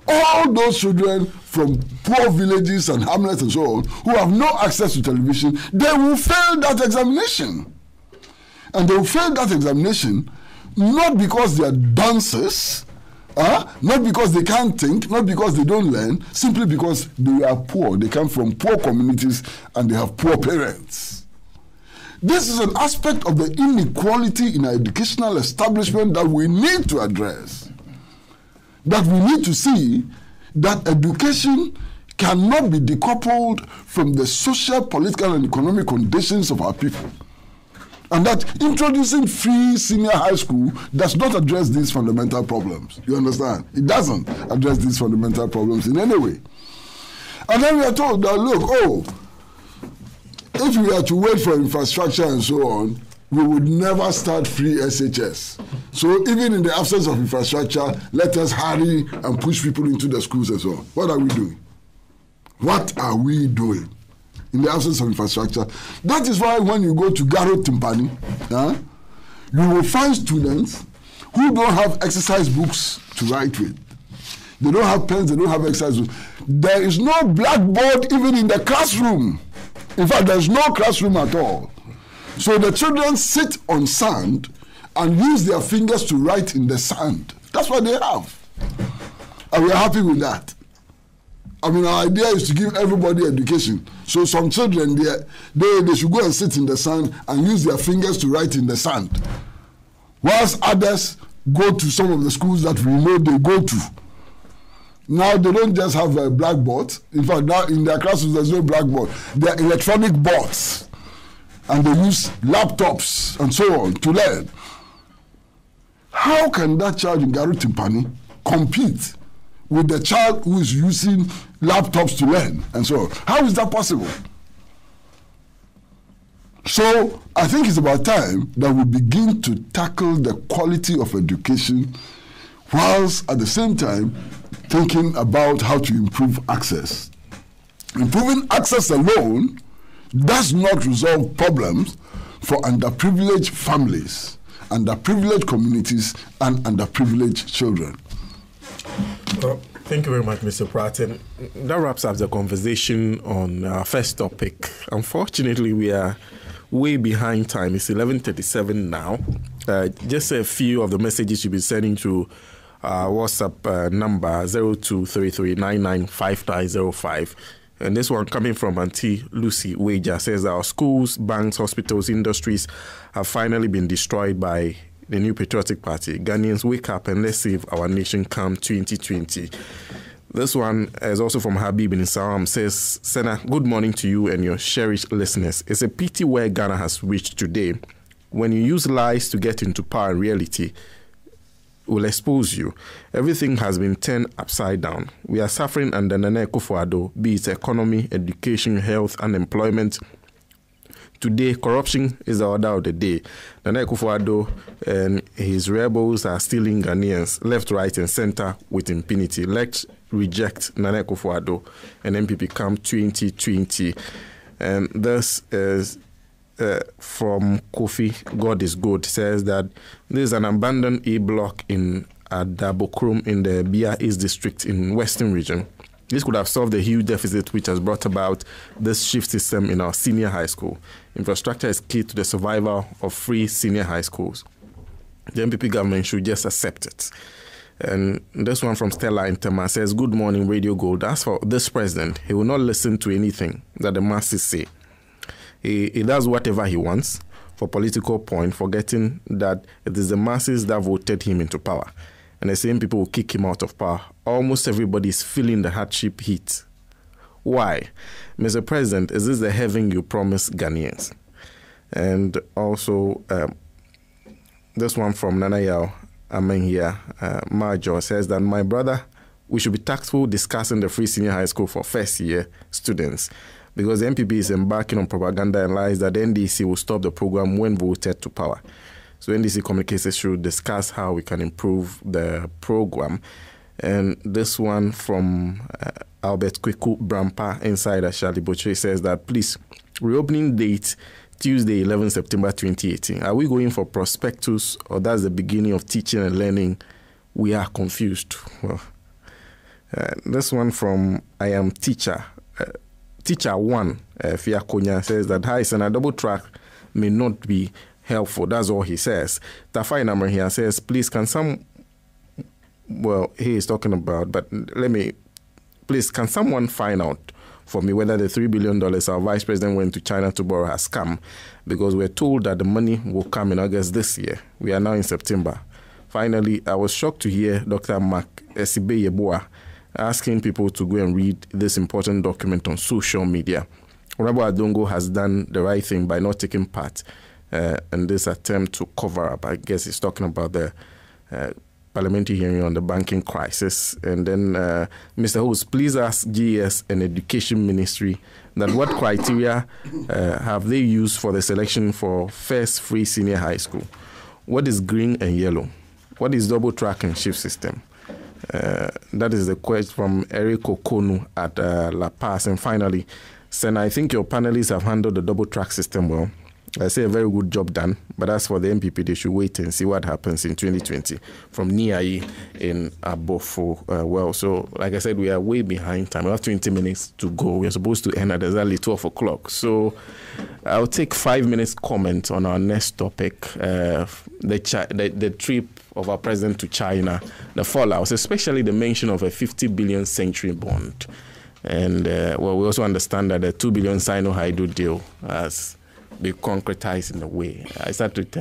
All those children from poor villages and hamlets and so on who have no access to television, they will fail that examination. And they will fail that examination not because they are dunces, not because they can't think, not because they don't learn, simply because they are poor. They come from poor communities and they have poor parents. This is an aspect of the inequality in our educational establishment that we need to address. That we need to see that education cannot be decoupled from the social, political, and economic conditions of our people. And that introducing free senior high school does not address these fundamental problems. You understand? It doesn't address these fundamental problems in any way. And then we are told that, look, if we are to wait for infrastructure and so on, we would never start free SHS. So even in the absence of infrastructure, let us hurry and push people into the schools and so on. What are we doing? What are we doing in the absence of infrastructure? That is why when you go to Garo Timpani, you will find students who don't have exercise books to write with. They don't have pens, they don't have exercise books. There is no blackboard even in the classroom. In fact, there is no classroom at all. So the children sit on sand and use their fingers to write in the sand. That's what they have. And we're happy with that. I mean, our idea is to give everybody education. So some children, they should go and sit in the sand and use their fingers to write in the sand. Whilst others go to some of the schools that we know they go to. Now they don't just have a blackboard. In fact, now in their classrooms there's no blackboard. They are electronic boards. And they use laptops and so on to learn. How can that child in Garo Timpani compete with the child who is using laptops to learn and so on? How is that possible? So I think it's about time that we begin to tackle the quality of education whilst at the same time thinking about how to improve access. Improving access alone does not resolve problems for underprivileged families, underprivileged communities, and underprivileged children. Well, thank you very much, Mr. Pratt. And that wraps up the conversation on our first topic. Unfortunately, we are way behind time. It's 11:37 now. Just a few of the messages you'll be sending to our WhatsApp number 0233995905. And this one coming from Auntie Lucy Wager says our schools, banks, hospitals, industries have finally been destroyed by the new patriotic party. Ghanaians, wake up and let's save our nation come 2020. This one is also from Habib in Saram, says, Senna, good morning to you and your cherished listeners. It's a pity where Ghana has reached today. When you use lies to get into power, reality will expose you. Everything has been turned upside down. We are suffering under Nana Akufo-Addo, be it economy, education, health, unemployment. Today, corruption is the order of the day. Nana Akufo-Addo and his rebels are stealing Ghanaians left, right, and center with impunity. Let's reject Nana Akufo-Addo and MPP come 2020. And this is from Kofi, God is good, says that there is an abandoned E-block in Adabokrum in the Bia East district in Western region. This could have solved the huge deficit which has brought about this shift system in our senior high school. Infrastructure is key to the survival of free senior high schools. The MPP government should just accept it. And this one from Stella in Tema says, good morning, Radio Gold. As for this president, he will not listen to anything that the masses say. He does whatever he wants for political point, forgetting that it is the masses that voted him into power. And the same people will kick him out of power. Almost everybody is feeling the hardship heat. Why? Mr. President, is this the heaven you promised Ghanaians? And also, this one from Nanayao Amenhia Major says that, my brother, we should be tactful discussing the free senior high school for first year students, because the MPP is embarking on propaganda and lies that the NDC will stop the program when voted to power. So NDC communicators should discuss how we can improve the program. And this one from Albert Kweku Brampa Insider Charlie Butcher says that, please, reopening date Tuesday, 11 September 2018. Are we going for prospectus or that's the beginning of teaching and learning? We are confused. Well, this one from I Am Teacher. Teacher 1, Fia Konya, says that hi, Senna, double track may not be helpful. That's all he says. Tafai Namar here says, please, can some, well, he is talking about, but please, can someone find out for me whether the $3 billion our vice president went to China to borrow has come? Because we're told that the money will come in August this year. We are now in September. Finally, I was shocked to hear Dr. Mark Esibeyeboa asking people to go and read this important document on social media. Honorable Adongo has done the right thing by not taking part and this attempt to cover up. I guess he's talking about the parliamentary hearing on the banking crisis. And then, Mr. Host, please ask GS and Education Ministry that what criteria have they used for the selection for first free senior high school? What is green and yellow? What is double track and shift system? That is the question from Eric Okonu at La Paz. And finally, Sen, I think your panelists have handled the double track system well. I say a very good job done, but as for the MPP, they should wait and see what happens in 2020 from Niai in Abofo. Well, so like I said, we are way behind time. We have 20 minutes to go. We are supposed to end at exactly 12 o'clock. So I'll take 5 minutes comment on our next topic, the trip of our president to China, the fallout, especially the mention of a 50 billion century bond. And well, we also understand that the 2 billion Sino-Hydro deal has be concretized in a way. I start with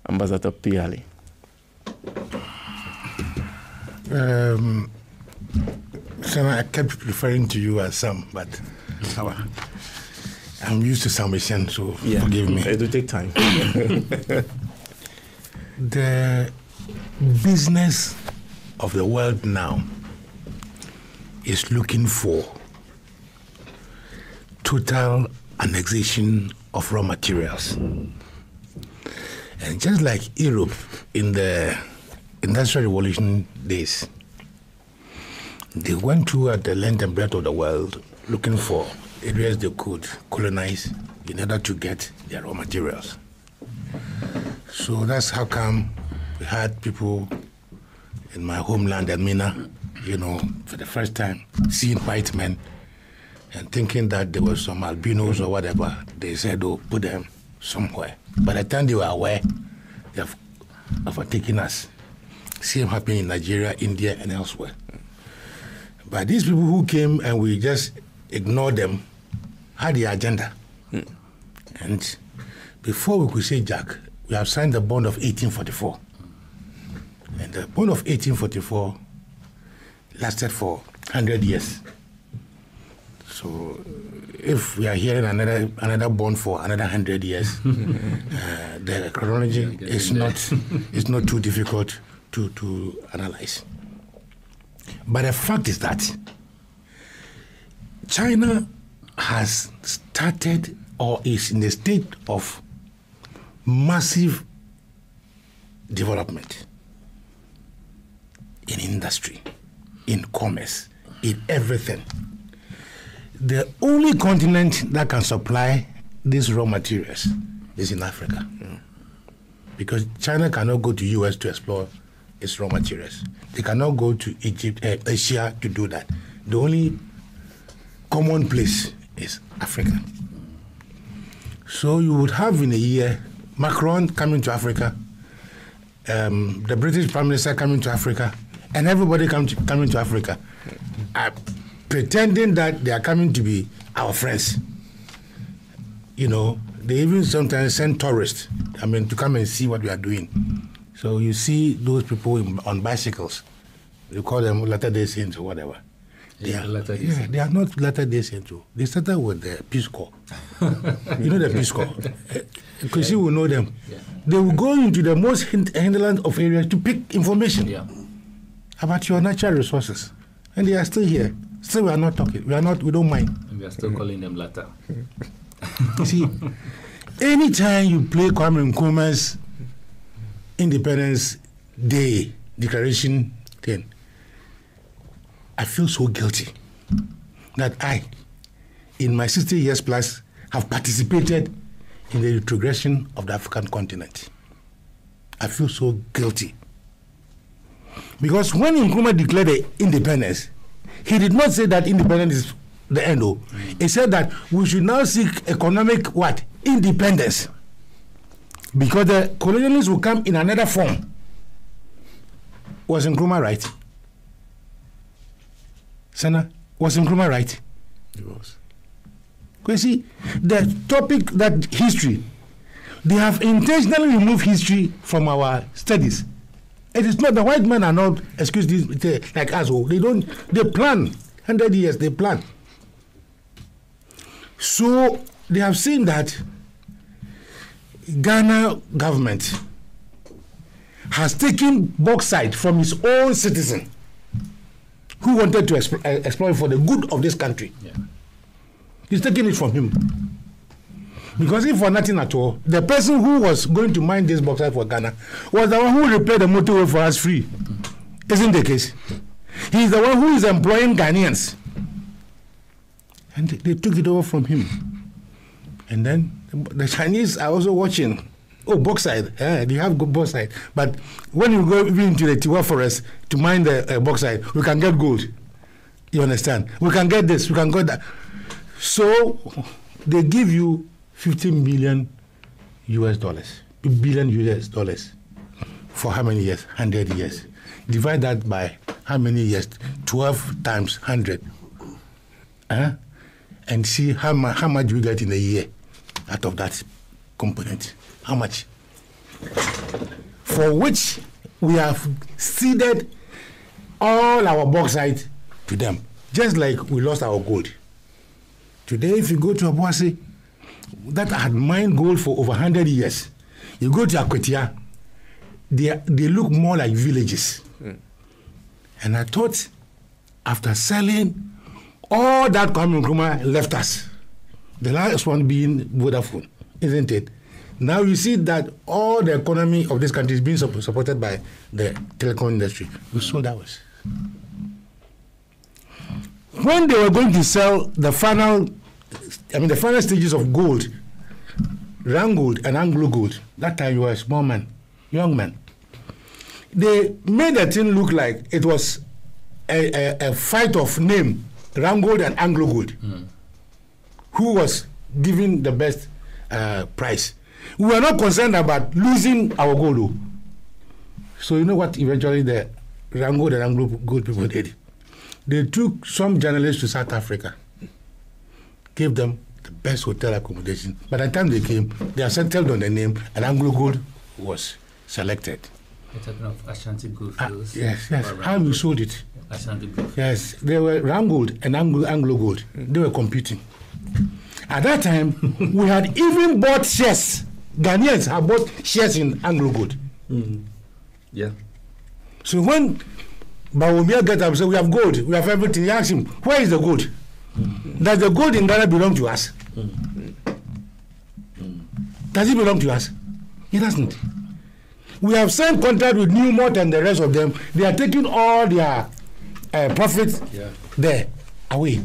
Ambassador Piali. Sana, I kept referring to you as Sam, but I'm used to summation, so forgive me. It will take time. The business of the world now is looking for total annexation of raw materials. And just like Europe in the Industrial Revolution days, they went through at the length and breadth of the world looking for areas they could colonize in order to get their raw materials. So that's how come we had people in my homeland, Elmina, for the first time, seeing white men and thinking that there were some albinos or whatever. They said, oh, put them somewhere. By the time they were aware of overtaking us, same happened in Nigeria, India, and elsewhere. But these people who came and we just ignored them had the agenda. And before we could say Jack, we have signed the bond of 1844. And the bond of 1844 lasted for 100 years. So if we are hearing another bond for another 100 years, the chronology is not too difficult to analyze. But the fact is that China has started or is in a state of massive development in industry, in commerce, in everything. The only continent that can supply these raw materials is in Africa. Because China cannot go to US to explore its raw materials. They cannot go to Asia to do that. The only common place is Africa. So you would have in a year Macron coming to Africa, the British Prime Minister coming to Africa, and everybody coming to Africa, pretending that they are coming to be our friends. They even sometimes send tourists, to come and see what we are doing. So you see those people on bicycles, you call them Latter-day Saints or whatever. They are not Latter-day Saints. They started with the Peace Corps. The Peace Corps. Because you will know them. Yeah. They will go into the most hinterland of areas to pick information about your natural resources. And they are still here. Still, we are not talking. We don't mind. And we are still calling them Latter. You see, anytime you play Kwame Nkrumah's Independence Day declaration thing, I feel so guilty that I, in my 60 years plus, have participated in the retrogression of the African continent. I feel so guilty. Because when Nkrumah declared the independence, he did not say that independence is the end. He said that we should now seek economic independence. Because the colonialists will come in another form. Was Nkrumah right? Sana, was Nkrumah right? It was. Because you see, the topic, that history, they have intentionally removed history from our studies. It is not, the white men are not, excuse this, like us, they plan, 100 years, they plan. So they have seen that Ghana government has taken bauxite from his own citizen who wanted to exploit for the good of this country. Yeah. He's taking it from him. Because if for nothing at all, the person who was going to mine this bauxite for Ghana was the one who repaired the motorway for us free. Isn't the case? He's the one who is employing Ghanaians. And they took it over from him. And then the Chinese are also watching. Oh, bauxite. They have good bauxite. But when you go into the Tiwa forest to mine the bauxite, we can get gold. You understand? We can get this, we can get that. So they give you 15 billion US dollars. For how many years? 100 years. Divide that by how many years? 12 times 100. And see how much you get in a year out of that component. How much? For which we have ceded all our bauxite to them, just like we lost our gold. Today, if you go to Abuasi, that had mined gold for over 100 years, you go to Akwetia, they look more like villages. And I thought, after selling, all that Kwame Nkrumah left us. The last one being Vodafone, isn't it? Now you see that all the economy of this country is being supported by the telecom industry. We sold ours. When they were going to sell the final stages of gold, Rand Gold and Anglo Gold, that time you were a small man, young man, they made the thing look like it was a fight of name, Rand Gold and Anglo Gold. Who was giving the best price? We were not concerned about losing our gold. So you know what eventually the Rand Gold and Anglo Gold people did? They took some journalists to South Africa, gave them the best hotel accommodation. By the time they came, they are settled on the name, and Anglo Gold was selected. You're talking of Ashanti Goldfields. Yes. How we sold it? Ashanti Goldfields. Yes, they were Rand Gold and Anglo Gold. They were competing. At that time, we had even bought shares. Ghanaians had bought shares in Anglo Gold. Yeah. So when Bawumia get up and say, we have gold, we have everything, he asked him, where is the gold? Does the gold in Ghana belong to us? Does it belong to us? It doesn't. We have signed contract with Newmont and the rest of them. They are taking all their profits there away.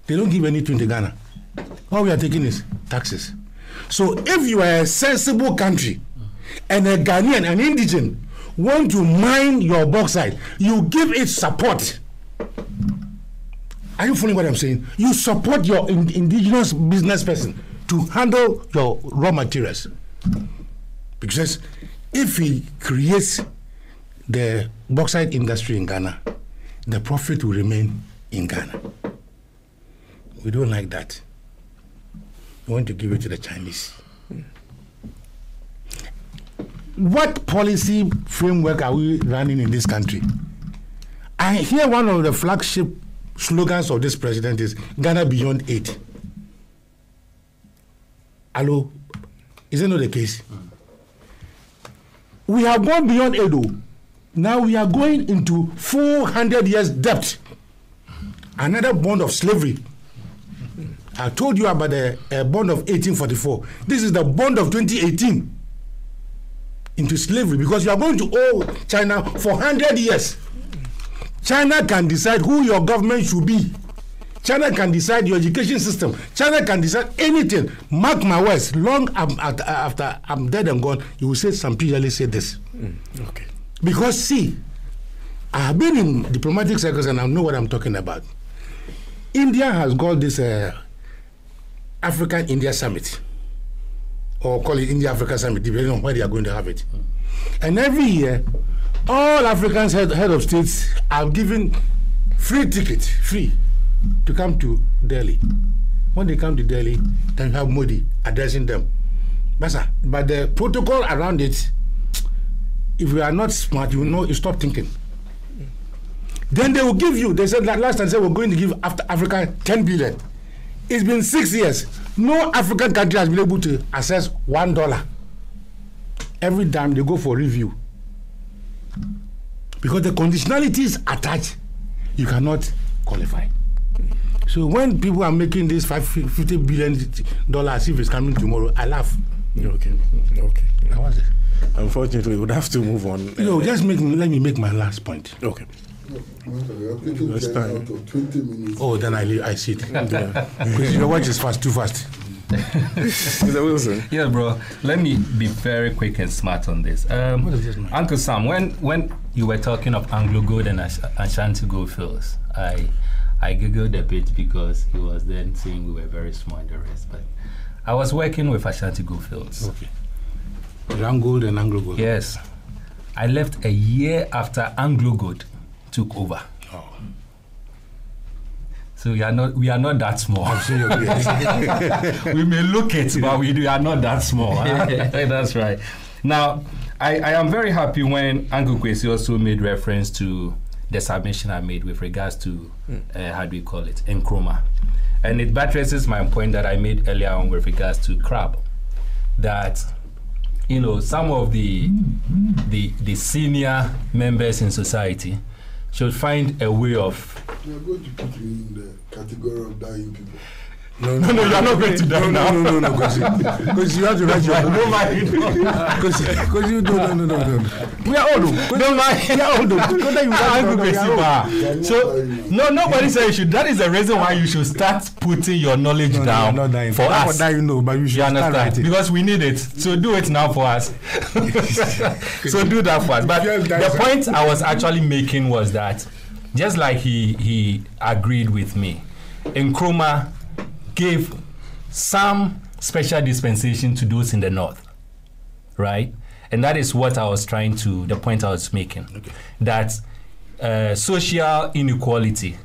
They don't give anything to Ghana. All we are taking is taxes. So if you are a sensible country and a Ghanaian, an indigent, want to mine your bauxite, you give it support. Are you following what I'm saying? You support your indigenous business person to handle your raw materials. Because if he creates the bauxite industry in Ghana, the profit will remain in Ghana. We don't like that. We want to give it to the Chinese. What policy framework are we running in this country? I hear one of the flagship slogans of this president is Ghana beyond aid. Hello? Is that not the case? We have gone beyond aid. Now we are going into 400 years debt. Another bond of slavery. I told you about the bond of 1844. This is the bond of 2018 into slavery, because you are going to owe China for 100 years. China can decide who your government should be. China can decide your education system. China can decide anything. Mark my words, long after I'm dead and gone, you will say some people say this. Okay. Because see, I have been in diplomatic circles and I know what I'm talking about. India has got this African-India Summit, or call it India-Africa Summit, depending on where they are going to have it. And every year, all Africans head of states are given free tickets, to come to Delhi. When they come to Delhi, then you have Modi addressing them. But the protocol around it, if you are not smart, you know, you stop thinking. Then they will give you, they said that last time, they were going to give Africa 10 billion. It's been 6 years. No African country has been able to access $1 every time they go for review. Because the conditionalities attached, you cannot qualify. So when people are making this $50 billion if it's coming tomorrow, I laugh. Okay. How was it? Unfortunately, we would have to move on. Let me make my last point. Okay. That's time. 20 minutes. Oh, then I see it. Because your watch is too fast. Mr. Wilson. Yeah, bro. Let me be very quick and smart on this. What is this, man? Uncle Sam, when you were talking of Anglo Gold and Ashanti Gold Fields, I giggled a bit because he was then saying we were very small in the rest. But I was working with Ashanti Gold Fields. Okay. Rand Gold and Anglo Gold. Yes. I left a year after Anglo Gold took over. Oh. So we are not that small. We may look it, but we are not that small. That's right. Now, I am very happy when Uncle Kwesi also made reference to the submission I made with regards to, how do we call it, Nkrumah. And it buttresses my point that I made earlier on with regards to crab. That, some of the senior members in society should find a way of... You are going to put me in the category of dying people. No, you are not going to die now. No, because you have to write your book. No, because you don't. We are old. We are old. So, nobody said you should. That is the reason why you should start putting your knowledge down for us. But you should start writing. Because we need it. So do it now for us. So do that for us. But the point I was actually making was that, just like he agreed with me, Nkrumah gave some special dispensation to those in the north, right? And that is what I was the point I was making. Okay. That social inequality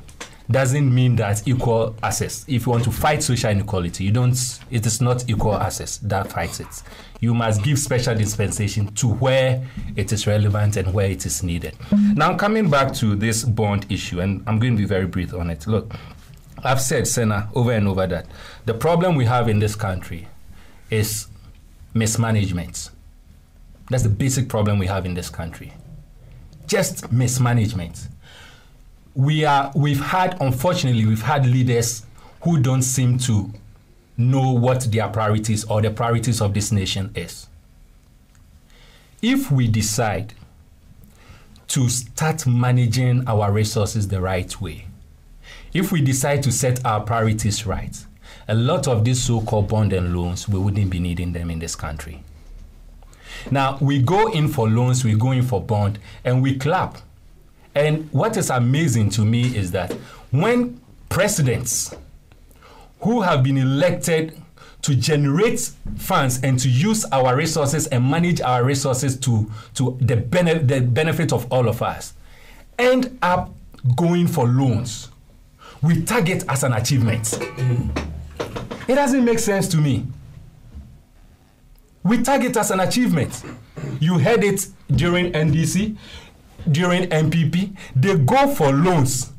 doesn't mean that equal access. If you want to fight social inequality, it is not equal access that fights it. You must give special dispensation to where it is relevant and where it is needed. Now, coming back to this bond issue, and I'm going to be very brief on it. Look, I've said, Senna, over and over that the problem we have in this country is mismanagement. That's the basic problem we have in this country. Just mismanagement. Unfortunately, we've had leaders who don't seem to know what their priorities or the priorities of this nation is. If we decide to start managing our resources the right way, if we decide to set our priorities right, a lot of these so-called bond and loans, we wouldn't be needing them in this country. Now, we go in for loans, we go in for bond, and we clap. And what is amazing to me is that when presidents who have been elected to generate funds and to use our resources and manage our resources to the benefit of all of us end up going for loans, we tag it as an achievement. It doesn't make sense to me. We tag it as an achievement. You heard it during NDC, during MPP. They go for loans.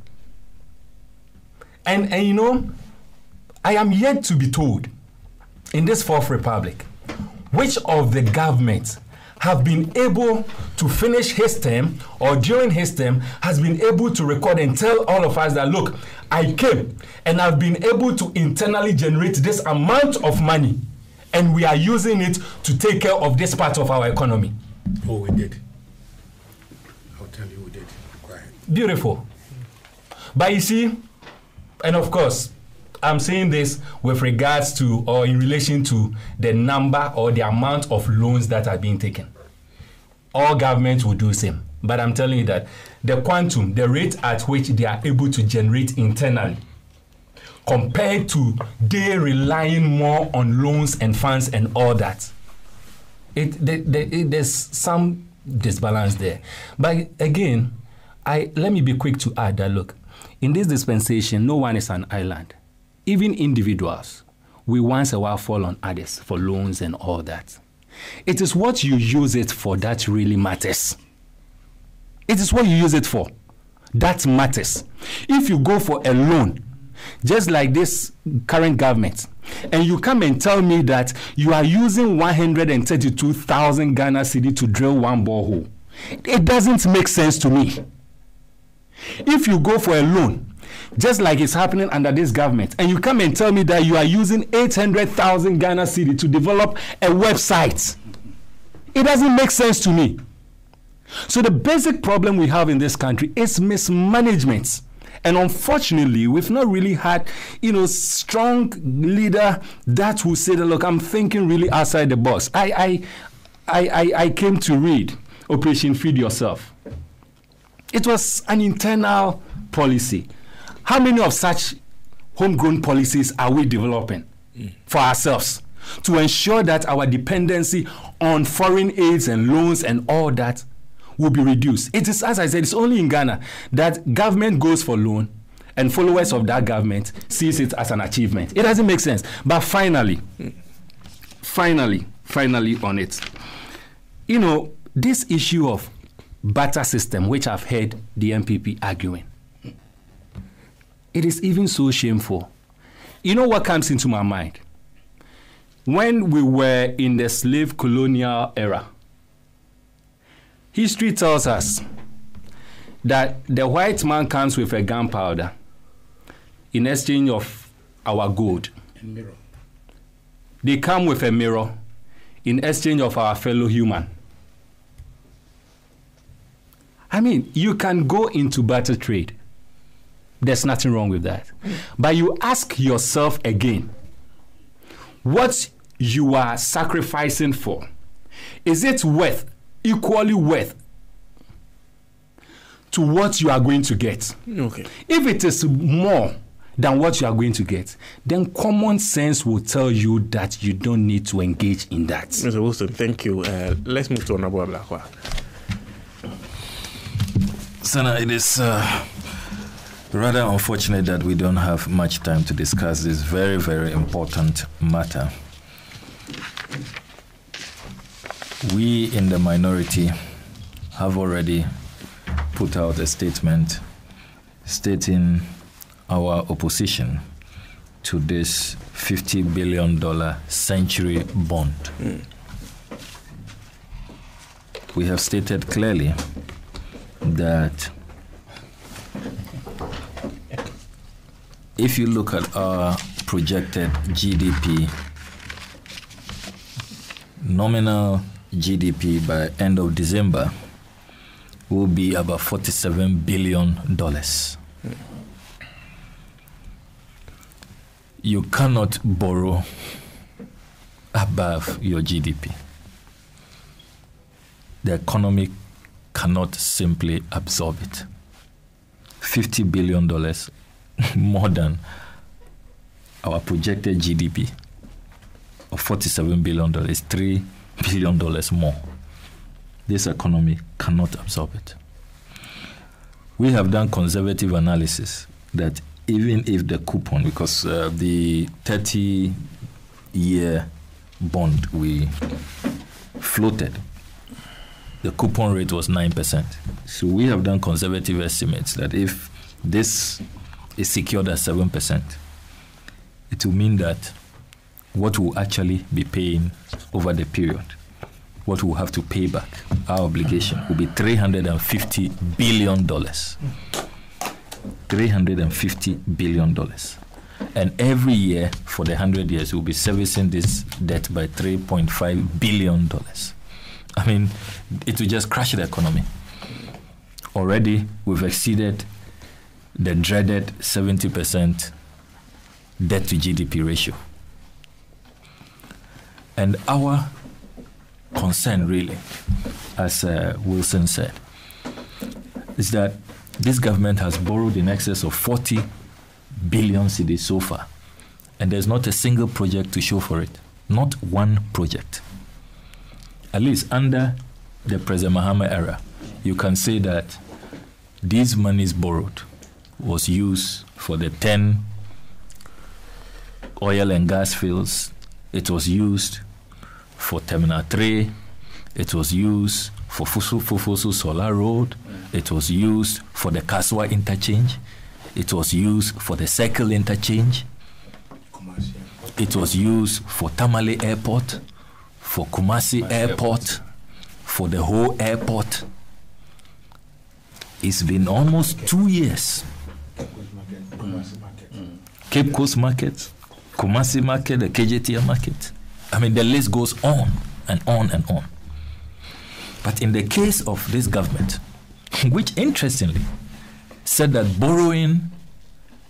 And I am yet to be told in this Fourth Republic which of the governments have been able to finish his term or during his term has been able to record and tell all of us that, look, I came and I've been able to internally generate this amount of money and we are using it to take care of this part of our economy. Oh, we did. I'll tell you we did. Quiet. Beautiful. But you see, and of course, I'm saying this with regards to or in relation to the number or the amount of loans that are being taken. All governments will do the same. But I'm telling you that the quantum, the rate at which they are able to generate internally, compared to they relying more on loans and funds and all that, there's some disbalance there. But again, let me be quick to add that, look, in this dispensation, no one is an island. Even individuals, we once a while fall on others for loans and all that. It is what you use it for that really matters. It is what you use it for that matters. If you go for a loan, just like this current government, And you come and tell me that you are using 132,000 Ghana cedi to drill one borehole. It doesn't make sense to me. If you go for a loan, just like it's happening under this government, and you come and tell me that you are using 800,000 Ghana cedi to develop a website, it doesn't make sense to me. So the basic problem we have in this country is mismanagement. And unfortunately, we've not really had, strong leader that will say that, look, I'm thinking really outside the box. I came to read Operation Feed Yourself. It was an internal policy. How many of such homegrown policies are we developing for ourselves to ensure that our dependency on foreign aids and loans and all that will be reduced? It is, as I said, it's only in Ghana that government goes for loan and followers of that government sees it as an achievement. It doesn't make sense. But finally on it, this issue of barter system, which I've heard the MPP arguing, it is even so shameful. You know what comes into my mind? When we were in the slave colonial era, history tells us that the white man comes with a gunpowder in exchange of our gold. Mirror. They come with a mirror in exchange of our fellow human. I mean, you can go into barter trade. There's nothing wrong with that. But you ask yourself again, what you are sacrificing for, is it equally worth to what you are going to get? Okay. If it is more than what you are going to get, then common sense will tell you that you don't need to engage in that. Mr. Wilson, thank you. Let's move to Honorable Ablakwa. Sana, it is rather unfortunate that we don't have much time to discuss this very, very important matter. We in the minority have already put out a statement stating our opposition to this $50 billion century bond. We have stated clearly that if you look at our projected GDP, nominal GDP by end of December will be about $47 billion. You cannot borrow above your GDP. The economy cannot simply absorb it. $50 billion more than our projected GDP of $47 billion is $3 billion more. This economy cannot absorb it. We have done conservative analysis that even if the coupon, because the 30-year bond we floated, the coupon rate was 9%. So we have done conservative estimates that if this is secured at 7%, it will mean that what we'll actually be paying over the period, what we'll have to pay back, our obligation, will be $350 billion. $350 billion. And every year for the 100 years, we'll be servicing this debt by $3.5 billion. I mean, it will just crash the economy. Already, we've exceeded the dreaded 70% debt to GDP ratio. And our concern, really, as Wilson said, is that this government has borrowed in excess of 40 billion cedis so far, and there's not a single project to show for it. Not one project. At least under the President Mahama era, you can say that these monies borrowed was used for the 10 oil and gas fields. It was used for Terminal 3. It was used for Fufusu Solar Road. It was used for the Kaswa interchange. It was used for the Circle interchange. It was used for Tamale Airport, for Kumasi Airport, for the whole airport. It's been almost 2 years. Cape Coast Market, Kumasi Market, the KJTR Market. I mean, the list goes on and on and on. But in the case of this government, which interestingly said that borrowing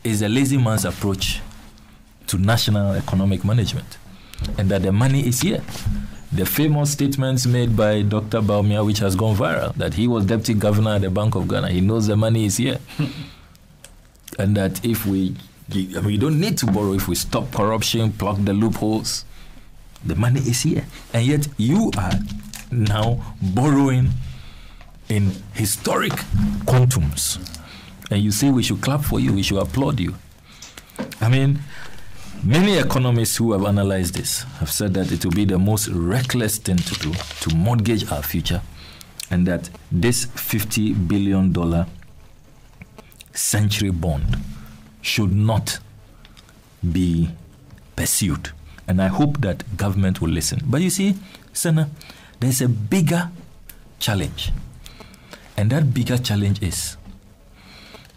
is a lazy man's approach to national economic management, and that the money is here. The famous statements made by Dr. Baumia, which has gone viral, that he was deputy governor at the Bank of Ghana. He knows the money is here. And that if we don't need to borrow, if we stop corruption, plug the loopholes, the money is here. And yet you are now borrowing in historic quantums. And you say we should clap for you, we should applaud you. I mean, many economists who have analyzed this have said that it will be the most reckless thing to do to mortgage our future, and that this $50 billion century bond should not be pursued. And I hope that government will listen. But you see, Senna, there's a bigger challenge. And that bigger challenge is,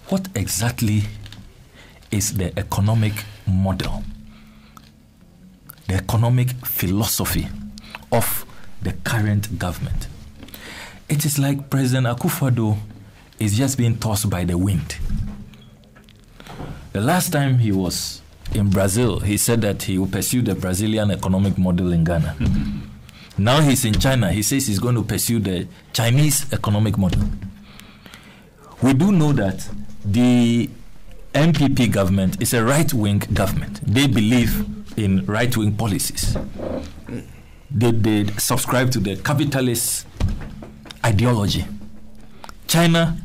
what exactly is the economic model, the economic philosophy of the current government? It is like President Akufo-Addo is just being tossed by the wind. The last time he was in Brazil, he said that he will pursue the Brazilian economic model in Ghana. Now he's in China. He says he's going to pursue the Chinese economic model. We do know that the MPP government is a right-wing government. They believe in right-wing policies. They subscribe to the capitalist ideology. China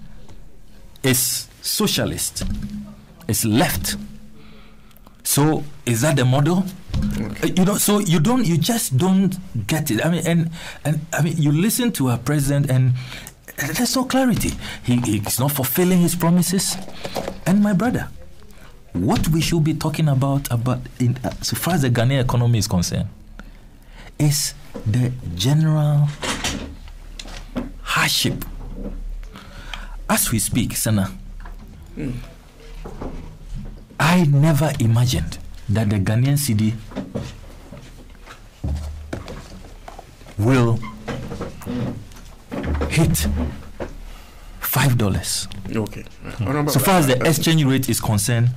is socialist. It's left. So is that the model? Okay. So you just don't get it. I mean, and I mean, you listen to our president, and there's no clarity. He's not fulfilling his promises. And my brother, what we should be talking about so far as the Ghanaian economy is concerned, is the general hardship. As we speak, Sana, I never imagined that the Ghanaian cedi will hit $5. Okay. So far as the exchange rate is concerned,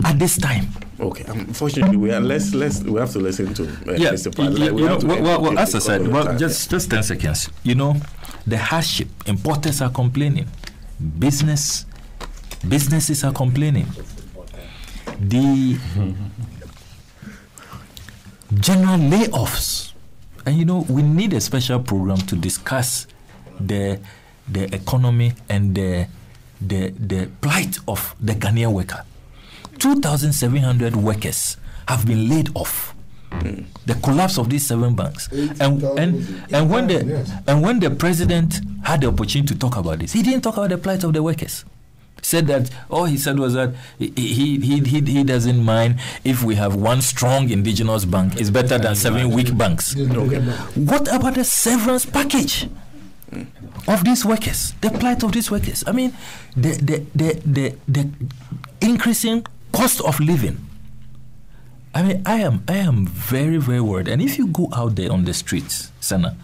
at this time. Okay. Unfortunately, we have to listen to Mr. Padley. Well, as I said, just 10 seconds. You know, the hardship. Importers are complaining. Businesses are complaining. The general layoffs, and you know, we need a special program to discuss the economy and the plight of the Ghanaian worker. 2,700 workers have been laid off. The collapse of these 7 banks, and when the president had the opportunity to talk about this, he didn't talk about the plight of the workers. Said that all he said was that he doesn't mind if we have one strong indigenous bank. It's better than 7 weak banks. Okay. What about the severance package of these workers? The plight of these workers. I mean, the increasing cost of living. I mean, I am very, very worried. And if you go out there on the streets, Sana,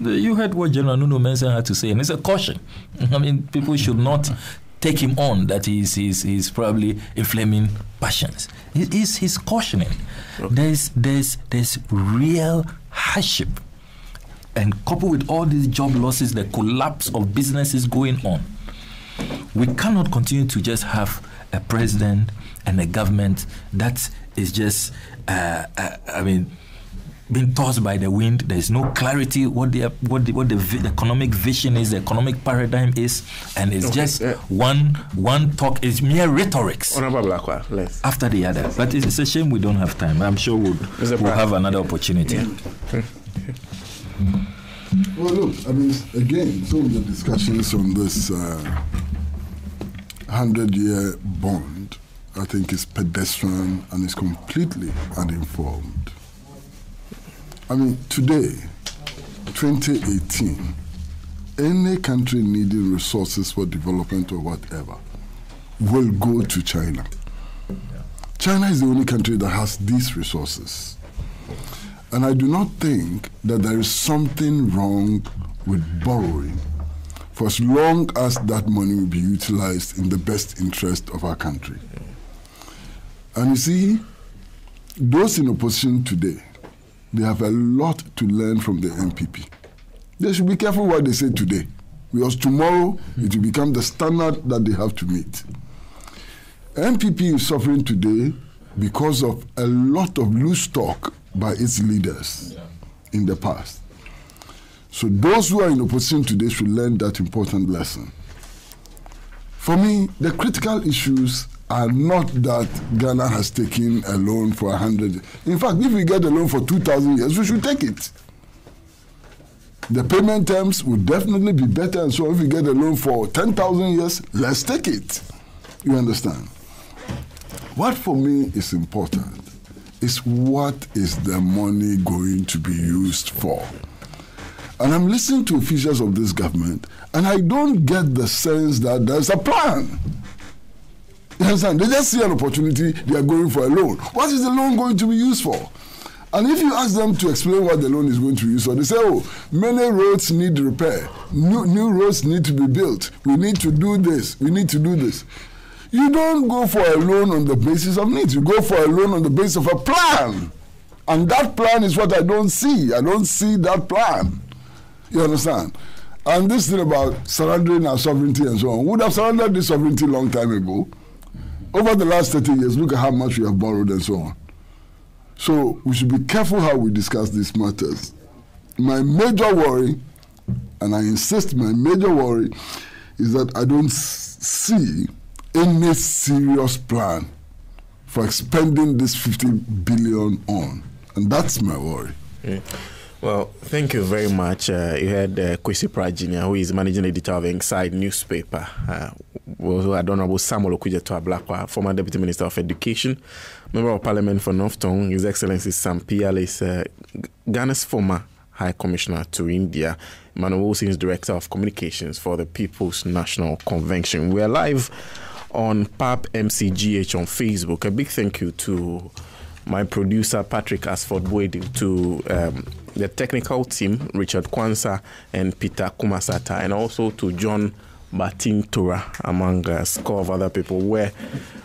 you heard what General Nuno Mensah had to say, and it's a caution. I mean, people should not take him on that he's probably inflaming passions. He's cautioning. Okay. There's real hardship, and coupled with all these job losses, the collapse of businesses going on, we cannot continue to just have a president and a government that is just being tossed by the wind. There is no clarity what the economic vision is, the economic paradigm is, and it's just one talk. It's mere rhetorics after the other. But it's a shame we don't have time. I'm sure we'll have another opportunity. Yeah. Well, look, I mean, again, some of the discussions on this 100-year bond I think is pedestrian and is completely uninformed. I mean, today, 2018, any country needing resources for development or whatever will go to China. China is the only country that has these resources. And I do not think that there is something wrong with borrowing for as long as that money will be utilized in the best interest of our country. And you see, those in opposition today, they have a lot to learn from the NPP. They should be careful what they say today, because tomorrow it will become the standard that they have to meet. NPP is suffering today because of a lot of loose talk by its leaders in the past. So those who are in opposition today should learn that important lesson. For me, the critical issues are not that Ghana has taken a loan for 100. In fact, if we get a loan for 2,000 years, we should take it. The payment terms would definitely be better, and so if we get a loan for 10,000 years, let's take it. You understand? What for me is important is what is the money going to be used for? And I'm listening to officials of this government, and I don't get the sense that there's a plan. You understand? They just see an opportunity, they are going for a loan. What is the loan going to be used for? And if you ask them to explain what the loan is going to be used for, they say, oh, many roads need repair. New roads need to be built. We need to do this. We need to do this. You don't go for a loan on the basis of needs. You go for a loan on the basis of a plan. And that plan is what I don't see. I don't see that plan. You understand? And this thing about surrendering our sovereignty and so on, we would have surrendered this sovereignty a long time ago. Over the last 30 years, look at how much we have borrowed and so on. So we should be careful how we discuss these matters. My major worry, and I insist my major worry, is that I don't see any serious plan for expending this 50 billion on. And that's my worry. Well, thank you very much. You had Kwesi Prajinia, who is managing editor of Inside newspaper. Also, Honorable Samuel Okudzeto Ablakwa, former Deputy Minister of Education, Member of Parliament for North Tongue. His Excellency Sam Pial is Ghana's former High Commissioner to India. Emmanuel Wilson is Director of Communications for the People's National Convention. We are live on PAP MCGH on Facebook. A big thank you to my producer Patrick Asford Boyd, to the technical team Richard Kwanzaa and Peter Kumasata, and also to John Batin Tora, among a score of other people. Where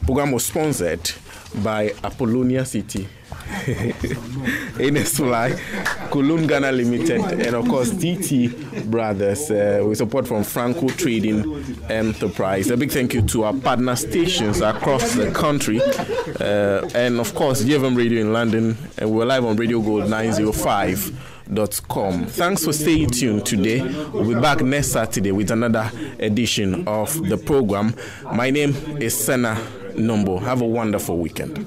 program was sponsored by Apollonia City, NSY, Kulun Ghana Limited, and of course TT Brothers, with support from Franco Trading Enterprise. A big thank you to our partner stations across the country, and of course GFM Radio in London, and we're live on Radio Gold 905.com. Thanks for staying tuned today. We'll be back next Saturday with another edition of the program. My name is Senna Nombo. Have a wonderful weekend.